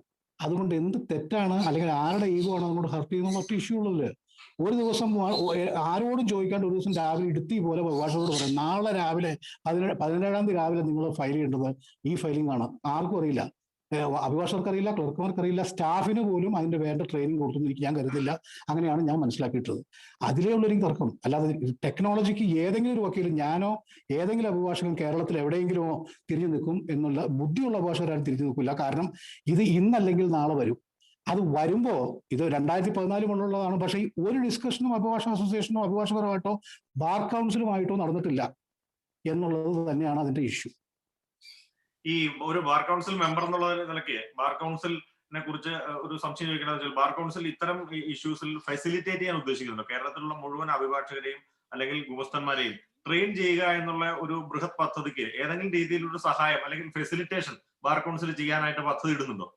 അതുകൊണ്ട് എന്ത് തെറ്റാണ് അല്ലെങ്കിൽ ആരുടെ ഈഗോ ആണ് നമ്മളോട് ഹർട്ട് ചെയ്യുന്ന ഒറ്റ ഇഷ്യൂ ഉള്ളത്. ഒരു ദിവസം ആരോടും ചോദിക്കാണ്ട് ഒരു ദിവസം രാവിലെ ഇടുത്തി പോലെ അഭിഭാഷകരോട് പറയാം, നാളെ രാവിലെ 17-ാം തീയതി രാവിലെ നിങ്ങൾ ഫയൽ ചെയ്യേണ്ടത് ഈ ഫയലിംഗ് ആണ്. ആർക്കും അറിയില്ല, അഭിഭാഷകർക്കറിയില്ല, ക്ലർക്കുമാർക്കറിയില്ല, സ്റ്റാഫിന് പോലും അതിന്റെ വേണ്ട ട്രെയിനിങ് കൊടുത്തു ഞാൻ കരുതില്ല. അങ്ങനെയാണ് ഞാൻ മനസ്സിലാക്കിയിട്ടുള്ളത്. അതിലേ ഉള്ളൊരു തർക്കം. അല്ലാതെ ടെക്നോളജിക്ക് ഏതെങ്കിലും ഒരു വക്കീൽ, ഞാനോ ഏതെങ്കിലും അഭിഭാഷകൻ കേരളത്തിൽ എവിടെയെങ്കിലുമോ തിരിഞ്ഞു നിൽക്കും എന്നുള്ള ബുദ്ധിയുള്ള അഭിഭാഷകരാരും തിരിഞ്ഞു നിൽക്കില്ല. കാരണം ഇത് ഇന്നല്ലെങ്കിൽ നാളെ വരും. അത് വരുമ്പോ ഇത് 2014 മുതലുള്ളതാണ്. പക്ഷേ ഒരു ഡിസ്കഷനും അഭിഭാഷക അസോസിയേഷനോ അഭിഭാഷകരുമായിട്ടോ ബാർ കൗൺസിലുമായിട്ടോ നടന്നിട്ടില്ല എന്നുള്ളത് തന്നെയാണ് അതിന്റെ ഇഷ്യൂ. ഈ ഒരു ബാർ കൗൺസിൽ മെമ്പർ എന്നുള്ള നിലയ്ക്ക് ബാർ കൗൺസിലിനെ കുറിച്ച് ഒരു സംശയം ചോദിക്കണമെന്ന് വെച്ചാൽ, ബാർ കൗൺസിൽ ഇത്തരം ഇഷ്യൂസിൽ ഫെസിലിറ്റേറ്റ് ചെയ്യാൻ ഉദ്ദേശിക്കുന്നുണ്ട്. കേരളത്തിലുള്ള മുഴുവൻ അഭിഭാഷകരെയും അല്ലെങ്കിൽ ഗുമസ്തന്മാരെയും ട്രെയിൻ ചെയ്യുക എന്നുള്ള ഒരു ബൃഹത് പദ്ധതിക്ക് ഏതെങ്കിലും രീതിയിലുള്ള സഹായം അല്ലെങ്കിൽ ഫെസിലിറ്റേഷൻ ബാർ കൗൺസിൽ ചെയ്യാനായിട്ട് പദ്ധതി ഇടുന്നുണ്ടോ?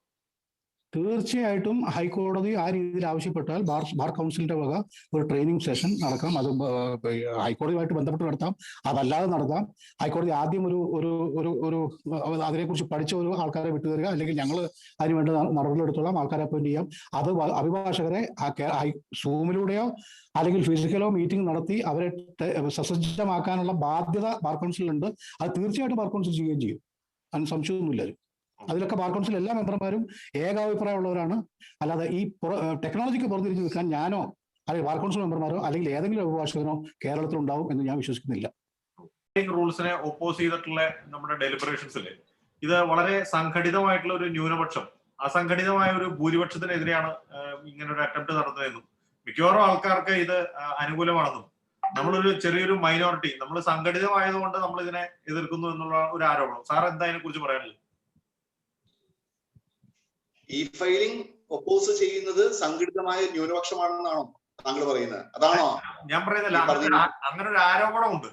തീർച്ചയായിട്ടും ഹൈക്കോടതി ആ രീതിയിൽ ആവശ്യപ്പെട്ടാൽ ബാർ കൗൺസിലിന്റെ വക ഒരു ട്രെയിനിങ് സെഷൻ നടക്കാം. അത് ഹൈക്കോടതിയുമായിട്ട് ബന്ധപ്പെട്ട് നടത്താം, അതല്ലാതെ നടത്താം. ഹൈക്കോടതി ആദ്യം ഒരു അതിനെക്കുറിച്ച് പഠിച്ച ഒരു ആൾക്കാരെ വിട്ടുതരിക, അല്ലെങ്കിൽ ഞങ്ങൾ അതിനുവേണ്ട നടപടികളെടുത്തോളാം, ആൾക്കാരെ അപ്പോയിന്റ് ചെയ്യാം. അത് അഭിഭാഷകരെ സൂമിലൂടെയോ അല്ലെങ്കിൽ ഫിസിക്കലോ മീറ്റിംഗ് നടത്തി അവരെ സസജ്ജമാക്കാനുള്ള ബാധ്യത ബാർ കൗൺസിലുണ്ട്. അത് തീർച്ചയായിട്ടും ബാർ കൗൺസിൽ ചെയ്യുകയും ചെയ്യും, അതിന് സംശയമൊന്നുമില്ല. അതിലൊക്കെ ബാർ കൗൺസിൽ എല്ലാ മെമ്പർമാരും ഏകാഭിപ്രായമുള്ളവരാണ്. അല്ലാതെ ഈ ടെക്നോളജിക്ക് പുറത്തിരിച്ച് നിൽക്കാൻ ഞാനോ അല്ലെങ്കിൽ ബാർ കൗൺസിൽ മെമ്പർമാരോ അല്ലെങ്കിൽ ഏതെങ്കിലും അഭിഭാഷകനോ കേരളത്തിൽ ഉണ്ടാവും എന്ന് ഞാൻ വിശ്വസിക്കുന്നില്ല. റൂൾസിനെ ഒപ്പോസ് ചെയ്തിട്ടുള്ള നമ്മുടെ ഡെലിബറേഷൻസിൽ ഇത് വളരെ സംഘടിതമായിട്ടുള്ള ഒരു ന്യൂനപക്ഷം അസംഘടിതമായ ഒരു ഭൂരിപക്ഷത്തിനെതിരെയാണ് ഇങ്ങനെ ഒരു അറ്റംപ്റ്റ് നടത്തുന്നതെന്നും മിക്കവാറും ആൾക്കാർക്ക് ഇത് അനുകൂലമാണെന്നും നമ്മളൊരു ചെറിയൊരു മൈനോറിറ്റി നമ്മൾ സംഘടിതമായതുകൊണ്ട് നമ്മൾ ഇതിനെ എതിർക്കുന്നു എന്നുള്ള ഒരു ആരോപണം. സാർ എന്താ അതിനെ കുറിച്ച് പറയാനുള്ളത്? ഈ ഫയലിംഗ് ഒപ്പോസ് ചെയ്യുന്നത് സംഘടിതമായ ന്യൂനപക്ഷമാണെന്നാണോ താങ്കൾ പറയുന്നത്? അതാണോ? ഞാൻ പറയുന്നില്ല, അങ്ങനെ ഒരു ആരോപണമുണ്ട്.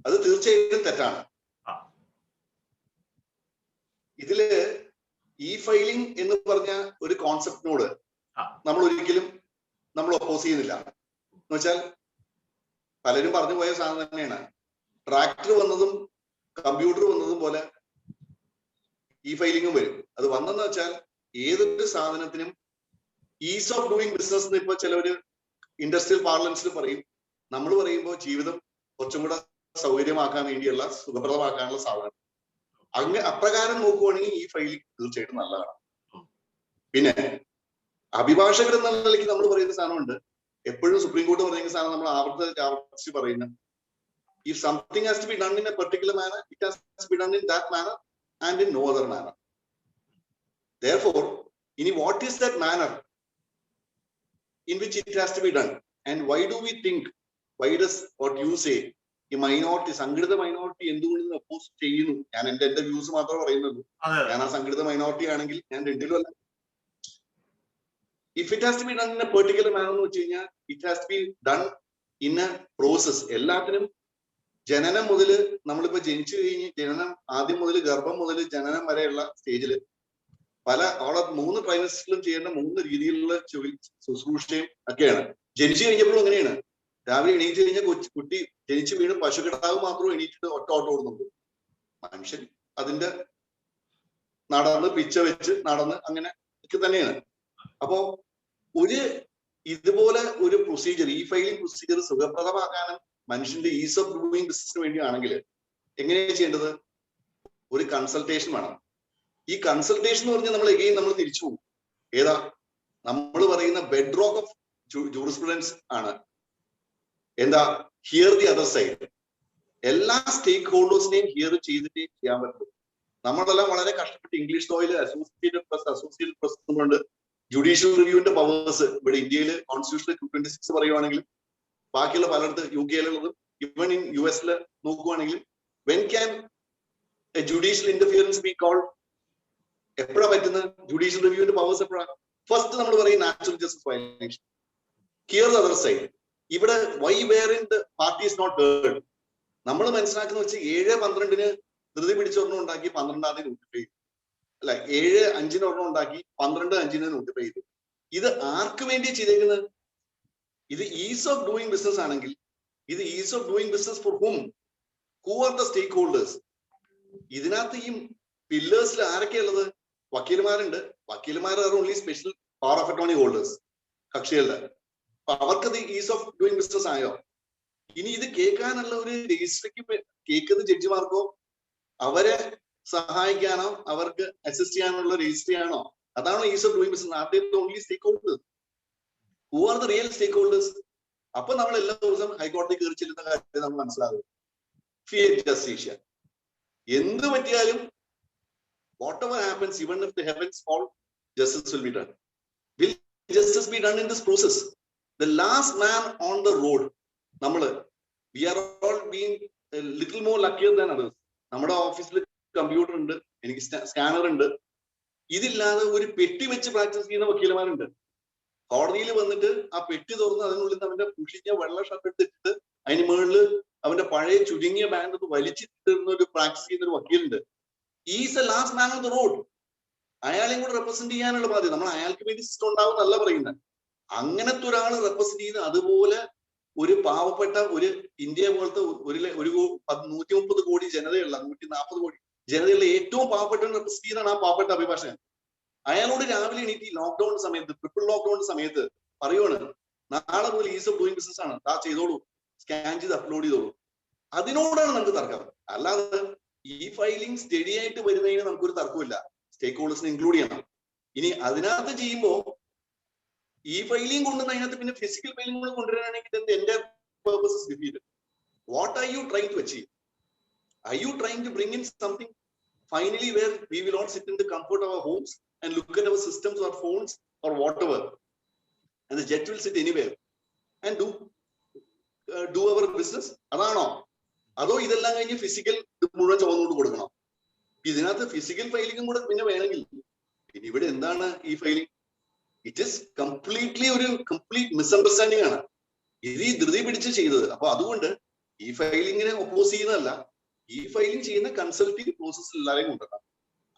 അത് തീർച്ചയായിട്ടും തെറ്റാണ്. ഇതില് ഈ ഫയലിംഗ് എന്ന് പറഞ്ഞ ഒരു കോൺസെപ്റ്റിനോട് നമ്മൾ ഒരിക്കലും ഒപ്പോസ് ചെയ്യുന്നില്ല. എന്ന് വെച്ചാൽ പലരും പറഞ്ഞു പോയ സാധനം തന്നെയാണ്. ട്രാക്ടർ വന്നതും കമ്പ്യൂട്ടർ വന്നതും പോലെ ഈ ഫയലിംഗും വരും. അത് വന്നെന്ന് വെച്ചാൽ ഏതൊരു സാധനത്തിനും ഈസ് ഓഫ് ഡൂയിങ് ബിസിനസ് എന്ന് ഇപ്പൊ ചിലവര് ഇൻഡസ്ട്രിയൽ പാർലൻസിൽ പറയും. നമ്മൾ പറയുമ്പോൾ ജീവിതം കുറച്ചും കൂടെ സൗകര്യമാക്കാൻ വേണ്ടിയുള്ള സുഖപ്രദമാക്കാനുള്ള സാധനം. അപ്രകാരം നോക്കുവാണെങ്കിൽ ഈ ഫയലിംഗ് തീർച്ചയായിട്ടും നല്ലതാണ്. പിന്നെ അഭിഭാഷകർ എന്ന നിലയ്ക്ക് നമ്മൾ പറയുന്ന സാധനമുണ്ട്. എപ്പോഴും സുപ്രീം കോടതി പറയുന്ന സാധനം നമ്മൾ ആവർത്തിച്ച് പറയുന്നത്, if something has to be done in a particular manner, it has to be done in that manner and in no other manner. Therefore, what is that manner in which it has to be done? And why do we think, why does what you say, ഈ minority സംഘടിത minority എന്തുകൊണ്ട് oppose ചെയ്യുന്നു? ഞാൻ എന്റെ views മാത്രമേ പറയുന്നുള്ളൂ. ഞാൻ ആ സംഘടിത മൈനോറിറ്റി ആണെങ്കിൽ ഞാൻ രണ്ടിലും അല്ല. If it has to be done in a particular manner എന്ന് വെച്ച് കഴിഞ്ഞാൽ it has to be done in a process. എല്ലാത്തിനും ജനനം മുതൽ നമ്മളിപ്പോ ജനിച്ചു കഴിഞ്ഞ് ജനനം ആദ്യം മുതൽ ഗർഭം മുതൽ ജനനം വരെയുള്ള സ്റ്റേജില് അവിടെ 3 ട്രൈമസ്റ്ററിലും ചെയ്യേണ്ട 3 രീതിയിലുള്ള ശുശ്രൂഷയും ഒക്കെയാണ്. ജനിച്ചു കഴിഞ്ഞപ്പോഴും അങ്ങനെയാണ്. രാവിലെ എണീറ്റ് കഴിഞ്ഞാൽ കുട്ടി ജനിച്ചു വീണ്ടും പശുക്കിടാവ് മാത്രം എണീറ്റിട്ട് ഒറ്റ ഓട്ടം ഓടുന്നുണ്ട്. മനുഷ്യൻ അതിന്റെ നടന്ന് പിച്ച വെച്ച് നടന്ന് അങ്ങനെ ഒക്കെ തന്നെയാണ്. അപ്പോ ഇതുപോലെ ഒരു പ്രൊസീജിയർ, ഈ ഫയലിംഗ് പ്രൊസീജിയർ സുഖപ്രദമാക്കാനും മനുഷ്യന്റെ ഈസ് ഓഫ് ഡൂയിങ് ബിസിനസിന് വേണ്ടിയാണെങ്കിൽ എങ്ങനെയാണ് ചെയ്യേണ്ടത്? ഒരു കൺസൾട്ടേഷൻ വേണം. ഈ കൺസൾട്ടേഷൻ എന്ന് പറഞ്ഞാൽ നമ്മൾ തിരിച്ചു പോകും. ഏതാ നമ്മൾ പറയുന്ന ബെഡ് റോക്ക് ഓഫ് ജൂറിസ്പ്രുഡൻസ് ആണ്. എന്താ? Here the other side. എല്ലാ സ്റ്റേക്ക് ഹോൾഡേഴ്സിനെയും ഹിയർ ചെയ്തിട്ടേ ചെയ്യാൻ പറ്റും. നമ്മളെല്ലാം വളരെ കഷ്ടപ്പെട്ട് ഇംഗ്ലീഷ് ലോയിൽ അസോസിയേറ്റഡ് പ്രസ് എന്നുണ്ട്. ജുഡീഷ്യൽ റിവ്യൂവിന്റെ പവേഴ്സ് ഇവിടെ ഇന്ത്യയിൽ കോൺസ്റ്റിറ്റ്യൂഷനിൽ 226 പറയുവാണെങ്കിൽ ബാക്കിയുള്ള പലയിടത്ത് UK-യിലുള്ളതും ഇവൺ ഇൻ US-ൽ നോക്കുവാണെങ്കിൽ when can a judicial interference be called? എപ്പോഴാണ് പറ്റുന്നത്? ജുഡീഷ്യൽ റിവ്യൂവിന്റെ പവേഴ്സ് എപ്പോഴാണ്? ഫസ്റ്റ് നമ്മൾ പറയും natural justice violation. Hear the other side. ഇവിടെ why wherein the party is not heard. നമ്മൾ മനസ്സിലാക്കുന്ന വെച്ച് 7-12 ധൃതി പിടിച്ചൊരെണ്ണം ഉണ്ടാക്കി 12-ാം തീയതി നോട്ടിഫൈ ചെയ്തു. അല്ല, 7-5 ഒരെണ്ണം ഉണ്ടാക്കി 12-5 നോട്ടിഫൈ ചെയ്തു. ഇത് ആർക്ക് വേണ്ടി ചെയ്തേക്കുന്നത്? ഇത് ഈസ് ഓഫ് ഡൂയിങ് ബിസിനസ് ആണെങ്കിൽ ഇത് ease of doing business for whom? Who are the stakeholders? ഇതിനകത്ത് ഈ പില്ലേഴ്സിൽ ആരൊക്കെയുള്ളത്? വക്കീലുമാരുണ്ട്. വക്കീലുമാർ are only special power of attorney holders കക്ഷികളുടെ. അപ്പൊ അവർക്കത് ഈസ് ഓഫ് ഡൂയിങ് ബിസിനസ് ആയോ? ഇനി ഇത് കേൾക്കാനുള്ള ഒരു രജിസ്ട്രിക്ക് കേൾക്കുന്ന ജഡ്ജിമാർക്കോ അവരെ സഹായിക്കാനോ അവർക്ക് അസിസ്റ്റ് ചെയ്യാനുള്ള രജിസ്ട്രി ആണോ? അതാണോ ease of doing business? Are they only stakeholders? Who are the real stakeholders? അപ്പൊ നമ്മൾ എല്ലാ ദിവസവും ഹൈക്കോടതി കയറി ചെല്ലുന്ന കാര്യം നമ്മൾ മനസ്സിലാകും. ഫിയറ്റ് ജസ്റ്റിഷ്യ. എന്ത് പറ്റിയാലും whatever happens, even if the heavens fall, justice will be done. Will justice be done in this process? The last man on the road, we are all being a little more luckier than others. നമ്മുടെ ഓഫീസിൽ computer ഉണ്ട്, എനിക്ക് scanner ഉണ്ട്. ഇതില്ലാതെ ഒരു പെട്ടി വെച്ച് practice ചെയ്യുന്ന വക്കീലന്മാരുണ്ട്. കോടതിയിൽ വന്നിട്ട് ആ പെട്ടി തുറന്ന് അതിനുള്ളിൽ അവന്റെ പുഷിഞ്ഞ വെള്ള ഷർട്ട് എടുത്തിട്ട് അതിന് മുകളിൽ അവന്റെ പഴയ ചുരുങ്ങിയ ബാൻഡ് ഒന്ന് വലിച്ചിട്ടിരുന്ന ഒരു പ്രാക്ടീസ് ചെയ്യുന്ന ഒരു വക്കീലുണ്ട്. Is a last man on the road. അയാളെയും കൂടെ റെപ്രസെന്റ് ചെയ്യാനുള്ള ബാധ്യത. നമ്മൾ അയാൾക്ക് വേണ്ടി സിസ്റ്റം ഉണ്ടാവും എന്നല്ല പറയുന്നത്. അങ്ങനത്തെ ഒരാൾ റെപ്രസെന്റ് ചെയ്യുന്ന അതുപോലെ ഒരു പാവപ്പെട്ട ഒരു ഇന്ത്യ പോലത്തെ ഒരു 130 കോടി ജനതയുള്ള 140 കോടി ജനതയുള്ള ഏറ്റവും പാവപ്പെട്ടവൻ റെപ്രസെന്റ് ചെയ്യുന്നതാണ് ആ പാവപ്പെട്ട അഭിഭാഷകൻ. അയാളോട് രാവിലെ എണീറ്റ് ലോക്ക്ഡൌൺ സമയത്ത്, ട്രിപ്പിൾ ലോക്ക്ഡൌൺ സമയത്ത് പറയുവാണ്, നാളെ മുതൽ ഈസ് ഓഫ് ഡൂയിങ് ബിസിനസ് ആണ്, ചെയ്തോളൂ, സ്കാൻ ചെയ്ത് അപ്ലോഡ് ചെയ്തോളൂ. അതിനോടാണ് നമുക്ക് തർക്കം. അല്ലാതെ ഈ ഫയലിംഗ് സ്റ്റഡി ആയിട്ട് വരുന്നതിന് നമുക്കൊരു തർക്കമില്ല. സ്റ്റേക്ക് ഹോൾഡേഴ്സിനെ ഇൻക്ലൂഡ് ചെയ്യണം. ഇനി അതിനകത്ത് ചെയ്യുമ്പോൾ ഈ ഫയലിംഗ് കൊണ്ടുവന്ന് അതിനകത്ത് പിന്നെ ഫിസിക്കൽ ഫയലിംഗ് കൂടെ കൊണ്ടുവരാണെങ്കിൽ എന്റെ purpose is defeated. What are you trying to achieve? Are you trying to bring in something finally where we will all sit in the comfort of our homes and look at our systems or phones or whatever, and the judge will sit anywhere and do our business? അതാണോ? അതോ ഇതെല്ലാം കഴിഞ്ഞ് physical മുഴുവൻ ചുവന്നുകൊണ്ട് കൊടുക്കണം? ഇതിനകത്ത് physical ഫയലിംഗും കൂടെ പിന്നെ വേണമെങ്കിൽ പിന്നെ ഇവിടെ എന്താണ് ഈ ഫയലിംഗ്? ഇറ്റ് ഈസ് കംപ്ലീറ്റ്ലി ഒരു കംപ്ലീറ്റ് മിസ്അണ്ടർസ്റ്റാൻഡിംഗ് ആണ് ഇത് ഈ ധൃതി പിടിച്ച് ചെയ്തത്. അപ്പൊ അതുകൊണ്ട് ഈ ഫയലിങ്ങിനെ ഒപ്പോസ് ചെയ്യുന്നതല്ല, ഈ ഫയലിംഗ് ചെയ്യുന്ന കൺസൾട്ടീവ് പ്രോസസ്സിൽ എല്ലാവരെയും കൊണ്ടുവരണം.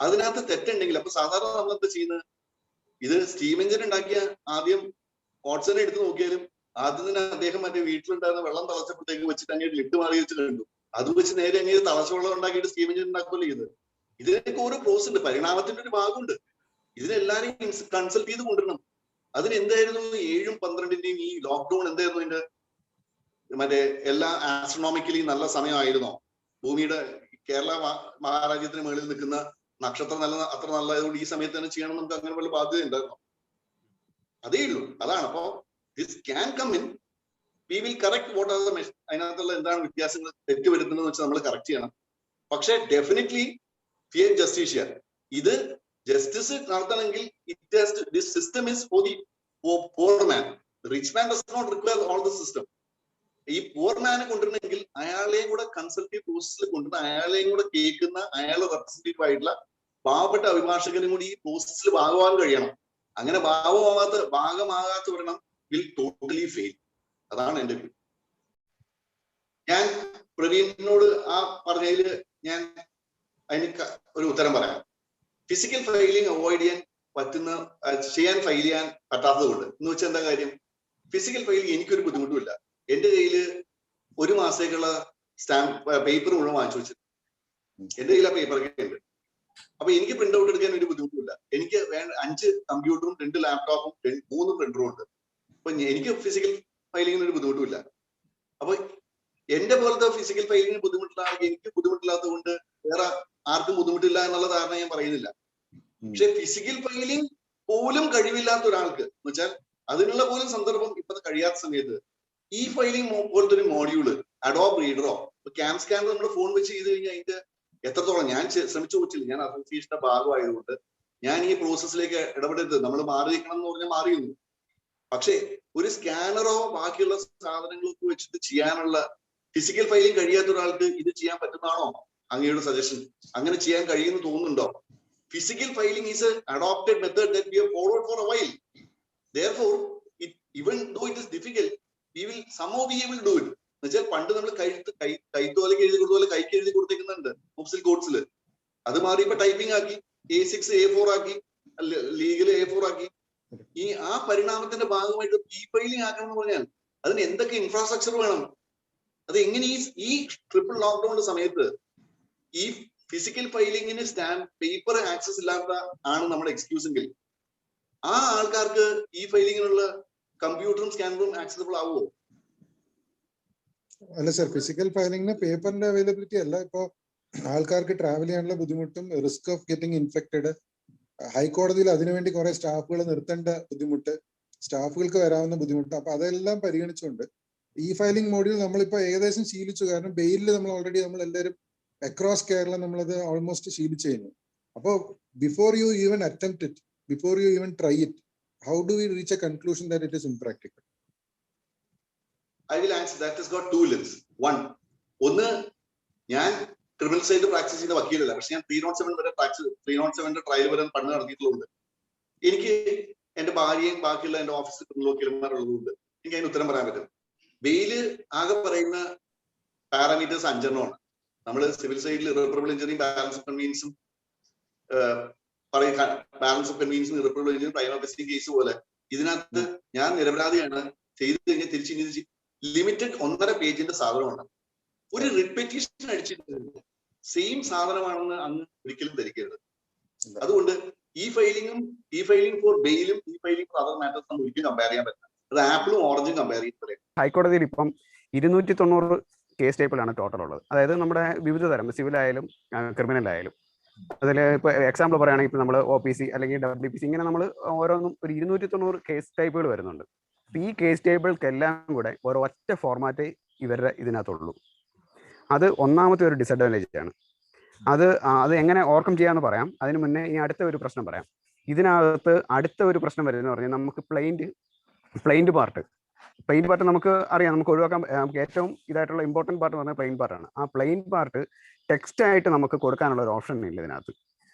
അതിനകത്ത് തെറ്റുണ്ടെങ്കിൽ അപ്പൊ സാധാരണ നമ്മൾ എന്താ ചെയ്യുന്നത്? ഇത് സ്റ്റീം എഞ്ചിൻ ഉണ്ടാക്കിയ ആദ്യം വാട്സനെ എടുത്ത് നോക്കിയാലും ആദ്യം തന്നെ അദ്ദേഹം മറ്റേ വീട്ടിലുണ്ടായിരുന്ന വെള്ളം തിളച്ചപ്പോഴത്തേക്ക് വെച്ചിട്ട് അങ്ങനെ ലിഡ് മാറി വെച്ച് കണ്ടു. അത് വെച്ച് നേരെ അങ്ങനെ തിളച്ച വെള്ളം ഉണ്ടാക്കിയിട്ട് സ്റ്റീം എഞ്ചിൻ ഉണ്ടാക്കുകയല്ലേ ചെയ്ത്. ഇതിനൊക്കെ ഓരോ പ്രോസസ് ഉണ്ട്, പരിണാമത്തിന്റെ ഒരു ഭാഗമുണ്ട്. ഇതിനെല്ലാരെയും കൺസൾട്ട് ചെയ്ത് കൊണ്ടുവരണം. അതിന് എന്തായിരുന്നു 7ഉം 12ന്റെയും ഈ ലോക്ക്ഡൌൺ എന്തായിരുന്നു? ഇതിന്റെ മറ്റേ എല്ലാ ആസ്ട്രോണോമിക്കലി നല്ല സമയമായിരുന്നോ? ഭൂമിയുടെ കേരള മഹാരാജ്യത്തിന് മുകളിൽ നിൽക്കുന്ന നക്ഷത്രം അത്ര നല്ലതുകൊണ്ട് ഈ സമയത്ത് തന്നെ ചെയ്യണം നമുക്ക് അങ്ങനെ വല്ല ബാധ്യത ഉണ്ടായിരുന്നോ? അതേ ഉള്ളൂ. അതാണ്. അപ്പോ this can come in, we will correct what are the അതിനകത്തുള്ള എന്താണ് വ്യത്യാസങ്ങൾ തെറ്റ് വരുത്തുന്നത് വെച്ചാൽ നമ്മൾ കറക്റ്റ് ചെയ്യണം. പക്ഷെ ഡെഫിനറ്റ്ലി ഫിയർ ജസ്റ്റിഷ്യ ഇത് ജസ്റ്റിസ് നടത്തണമെങ്കിൽ this system is for the poor man. Rich man does not require all the system. ഈ പോർ മാനെ കൊണ്ടുവരണമെങ്കിൽ അയാളെയും കൂടെ കൺസൾട്ടീവ് പ്രോസസ്സിൽ കൊണ്ടുവന്ന് അയാളെയും കൂടെ കേൾക്കുന്ന അയാളെ റെപ്രസെന്റേറ്റീവ് ആയിട്ടുള്ള പാവപ്പെട്ട അഭിഭാഷകനും കൂടി ഈ പ്രോസസ്സിൽ ഭാഗമാകാൻ കഴിയണം. അങ്ങനെ ഭാഗമാകാത്ത ഒരെണ്ണം വിൽ ടോട്ടലി ഫെയിൽ. അതാണ് എന്റെ വ്യൂ. ഞാൻ പ്രവീണിനോട് ആ പറഞ്ഞതിൽ ഞാൻ അതിന് ഒരു ഉത്തരം പറയാം. ഫിസിക്കൽ ഫയലിംഗ് അവോയ്ഡ് ചെയ്യാൻ ഫയൽ ചെയ്യാൻ പറ്റാത്തത് കൊണ്ട് എന്ന് വെച്ചാൽ എന്താ കാര്യം? ഫിസിക്കൽ ഫയലിംഗ് എനിക്കൊരു ബുദ്ധിമുട്ടുമില്ല. എന്റെ കയ്യില് 1 മാസത്തേക്കുള്ള സ്റ്റാമ്പ് പേപ്പർ മുഴുവൻ വാങ്ങിച്ചു വെച്ചിട്ട് എന്റെ കയ്യിൽ ആ പേപ്പറൊക്കെ ഉണ്ട്. അപ്പൊ എനിക്ക് പ്രിന്റ് ഔട്ട് എടുക്കാൻ ഒരു ബുദ്ധിമുട്ടില്ല. എനിക്ക് വേണ്ട 5 കമ്പ്യൂട്ടറും 2 ലാപ്ടോപ്പും 3 പ്രിന്ററും ഉണ്ട്. അപ്പൊ എനിക്ക് ഫിസിക്കൽ ഫയലിംഗിന് ഒരു ബുദ്ധിമുട്ടുമില്ല. അപ്പൊ എന്റെ പോലത്തെ ഫിസിക്കൽ ഫയലിംഗിന് ബുദ്ധിമുട്ടുള്ള ആൾക്ക് എനിക്ക് ബുദ്ധിമുട്ടില്ലാത്തത് കൊണ്ട് വേറെ ആർക്കും ബുദ്ധിമുട്ടില്ല എന്നുള്ള ധാരണ ഞാൻ പറയുന്നില്ല. പക്ഷെ ഫിസിക്കൽ ഫയലിംഗ് പോലും കഴിവില്ലാത്ത ഒരാൾക്ക് എന്ന് വെച്ചാൽ അതിനുള്ള പോലും സന്ദർഭം ഇപ്പൊ കഴിയാത്ത സമയത്ത് ഈ ഫയലിംഗ് പോലത്തെ ഒരു മോഡ്യൂള് അഡോബ് റീഡറോ ക്യാം സ്കാനർ നമ്മുടെ ഫോൺ വെച്ച് ചെയ്ത് കഴിഞ്ഞാൽ അതിന്റെ എത്രത്തോളം ഞാൻ ശ്രമിച്ചു വെച്ചില്ല. ഞാൻ അസോസിയേഷന്റെ ഭാഗമായതുകൊണ്ട് ഞാൻ ഈ പ്രോസസ്സിലേക്ക് ഇടപെടരുത്. നമ്മൾ മാറി നിൽക്കണം എന്ന് പറഞ്ഞാൽ മാറിയിരുന്നു. പക്ഷേ ഒരു സ്കാനറോ ബാക്കിയുള്ള സാധനങ്ങളൊക്കെ വെച്ചിട്ട് ചെയ്യാനുള്ള ഫിസിക്കൽ ഫയലിംഗ് കഴിയാത്ത ഒരാൾക്ക് ഇത് ചെയ്യാൻ പറ്റുന്നതാണോ അങ്ങയുടെ സജഷൻ? അങ്ങനെ ചെയ്യാൻ കഴിയുമെന്ന് തോന്നുന്നുണ്ടോ? Physical filing is an adopted method that we have followed for a while. Therefore, even though it is difficult, we will somehow be able to do it. എന്നുവെച്ചാൽ പണ്ട് നമ്മൾ കൈത്തോലക്ക് എഴുതി കൊടുത്തോലെ കൈക്ക് എഴുതി കൊടുത്തേക്കുന്നുണ്ട് മുഫ്സിൽ കോഡ്സിൽ. അത് മാറി ഇപ്പൊ ടൈപ്പിംഗ് ആക്കി, A6 A4 ആക്കി, ലീഗൽ A4 ആക്കി. ആ പരിണാമത്തിന്റെ ഭാഗമായിട്ട് ഈ ഫയലിംഗ് ആക്കണം എന്ന് പറഞ്ഞാൽ അതിന് എന്തൊക്കെ ഇൻഫ്രാസ്ട്രക്ചർ വേണം? അത് എങ്ങനെ ഈ ട്രിപ്പിൾ ലോക്ക്ഡൌണിന്റെ സമയത്ത് ഈ ഫിസിക്കൽ ഫയലിങ്ങിന് പേപ്പർ ആക്സസ് ഇല്ലാത്ത ആണ് നമ്മുടെ എക്സ്ക്യൂസ് എങ്കിൽ ആ ആൾക്കാർക്ക് ഈ ഫയലിങ്ങിനുള്ള കമ്പ്യൂട്ടറും സ്കാനറും ആക്സസിബിൾ ആവുമോ? അല്ല സർ, ഫിസിക്കൽ ഫയലിംഗിന് പേപ്പറിന്റെ അവൈലബിലിറ്റി അല്ല. ഇപ്പൊ ആൾക്കാർക്ക് ട്രാവൽ ചെയ്യാനുള്ള ബുദ്ധിമുട്ടും റിസ്ക് ഓഫ് ഗെറ്റിംഗ് ഇൻഫെക്റ്റഡ്, ഹൈക്കോടതിയിൽ അതിനുവേണ്ടി കുറെ സ്റ്റാഫുകൾ നിർത്തേണ്ട ബുദ്ധിമുട്ട്, സ്റ്റാഫുകൾക്ക് വരാവുന്ന ബുദ്ധിമുട്ട്, അപ്പൊ അതെല്ലാം പരിഗണിച്ചുകൊണ്ട് ഈ ഫയലിംഗ് മോഡ്യൂൾ നമ്മളിപ്പോ ഏകദേശം ശീലിച്ചു. കാരണം ബെയിലിൽ നമ്മൾ ഓൾറെഡി നമ്മൾ എല്ലാവരും അക്രോസ് കേരള നമ്മളത് ഓൾമോസ്റ്റ് ശീലിച്ചു കഴിഞ്ഞു. അപ്പോ before you even attempt it, before you even try it, how do we reach A conclusion that it is impractical? I will answer. That has got two limbs. ഒന്ന്, ഞാൻ criminal side practice ചെയ്യുന്ന വക്കീലല്ല, പക്ഷെ ഞാൻ 307 വരെ 307 trial വരെ പണ്ട് നടത്തിയിട്ടുള്ളതുകൊണ്ട് എനിക്ക് എന്റെ ഭാര്യയും ബാക്കിയുള്ള എന്റെ ഓഫീസിൽ ക്രിമിനൽ വക്കീലന്മാരുള്ളതുകൊണ്ട് എനിക്ക് അതിന് ഉത്തരം പറയാൻ പറ്റും. ബെയില് ആകെ പറയുന്ന പാരാമീറ്റേഴ്സ് 5 നമ്മൾ സിവിൽ സൈഡിൽ ഇറവറബിൾ ഇഞ്ചറിയും ബാലൻസ് ഓഫ് കൺവീനിയൻസും പറയുക. ബാലൻസ് ഓഫ് കൺവീനിയൻസും ഇറവറബിൾ ഇഞ്ചറിയും പ്രൈമ ഫേസി കേസ് പോലെ ഇതിനകത്ത് ഞാൻ നിരപരാധിയാണ് ചെയ്ത് കഴിഞ്ഞാൽ തിരിച്ച് ലിമിറ്റഡ് 1.5 പേജിന്റെ സാധനമാണ്. ഒരു റിപ്പറ്റീഷൻ അടിച്ചിട്ട് സെയിം സാധനമാണെന്ന് അങ്ങ് ഒരിക്കലും ധരിക്കരുത്. അതുകൊണ്ട് ഈ ഫയലിംഗ് ഫോർ ബെയിലും ഈ ഫയലിംഗ് ഫോർ അതർ മാറ്റേഴ്സ് നമ്മൾ ഒരിക്കലും കമ്പയർ ചെയ്യാൻ പറ്റില്ല. അത് ആപ്പിളും ഓറഞ്ചും കമ്പയർ ചെയ്യുന്നത്. ഹൈക്കോടതിയിൽ ഇപ്പം 290 കേസ് ടൈപ്പിലാണ് ടോട്ടൽ ഉള്ളത്. അതായത് നമ്മുടെ വിവിധ തരം സിവിൽ ആയാലും ക്രിമിനൽ ആയാലും. അതിൽ ഇപ്പോൾ എക്സാമ്പിൾ പറയുകയാണെങ്കിൽ ഇപ്പം നമ്മൾ OPC അല്ലെങ്കിൽ WPC ഇങ്ങനെ നമ്മൾ ഓരോന്നും ഒരു 290 കേസ് ടൈപ്പുകൾ വരുന്നുണ്ട്. ഈ കേസ് ടേബിൾക്കെല്ലാം കൂടെ ഒറ്റ ഫോർമാറ്റേ ഇവരുടെ ഇതിനകത്തുള്ളൂ. അത് ഒന്നാമത്തെ ഒരു ഡിസഡ്വാൻറ്റേജ് ആണ്. അത് എങ്ങനെ ഓവർകം ചെയ്യാമെന്ന് പറയാം. അതിന് മുന്നേ ഈ അടുത്ത ഒരു പ്രശ്നം പറയാം. ഇതിനകത്ത് അടുത്ത ഒരു പ്രശ്നം വരുന്നത് പറഞ്ഞാൽ നമുക്ക് പ്ലെയിൻഡ് പാർട്ട് നമുക്ക് അറിയാം, നമുക്ക് ഒഴിവാക്കാൻ നമുക്ക് ഏറ്റവും ഇതായിട്ടുള്ള ഇമ്പോർട്ടൻറ്റ് പാർട്ട് പറഞ്ഞാൽ പ്ലെയിൻ പാർട്ടാണ്. ആ പ്ലെയിൻ പാർട്ട് ടെക്സ്റ്റ് ആയിട്ട് നമുക്ക് കൊടുക്കാനുള്ള ഒരു ഓപ്ഷൻ ഇല്ല ഇതിനകത്ത്.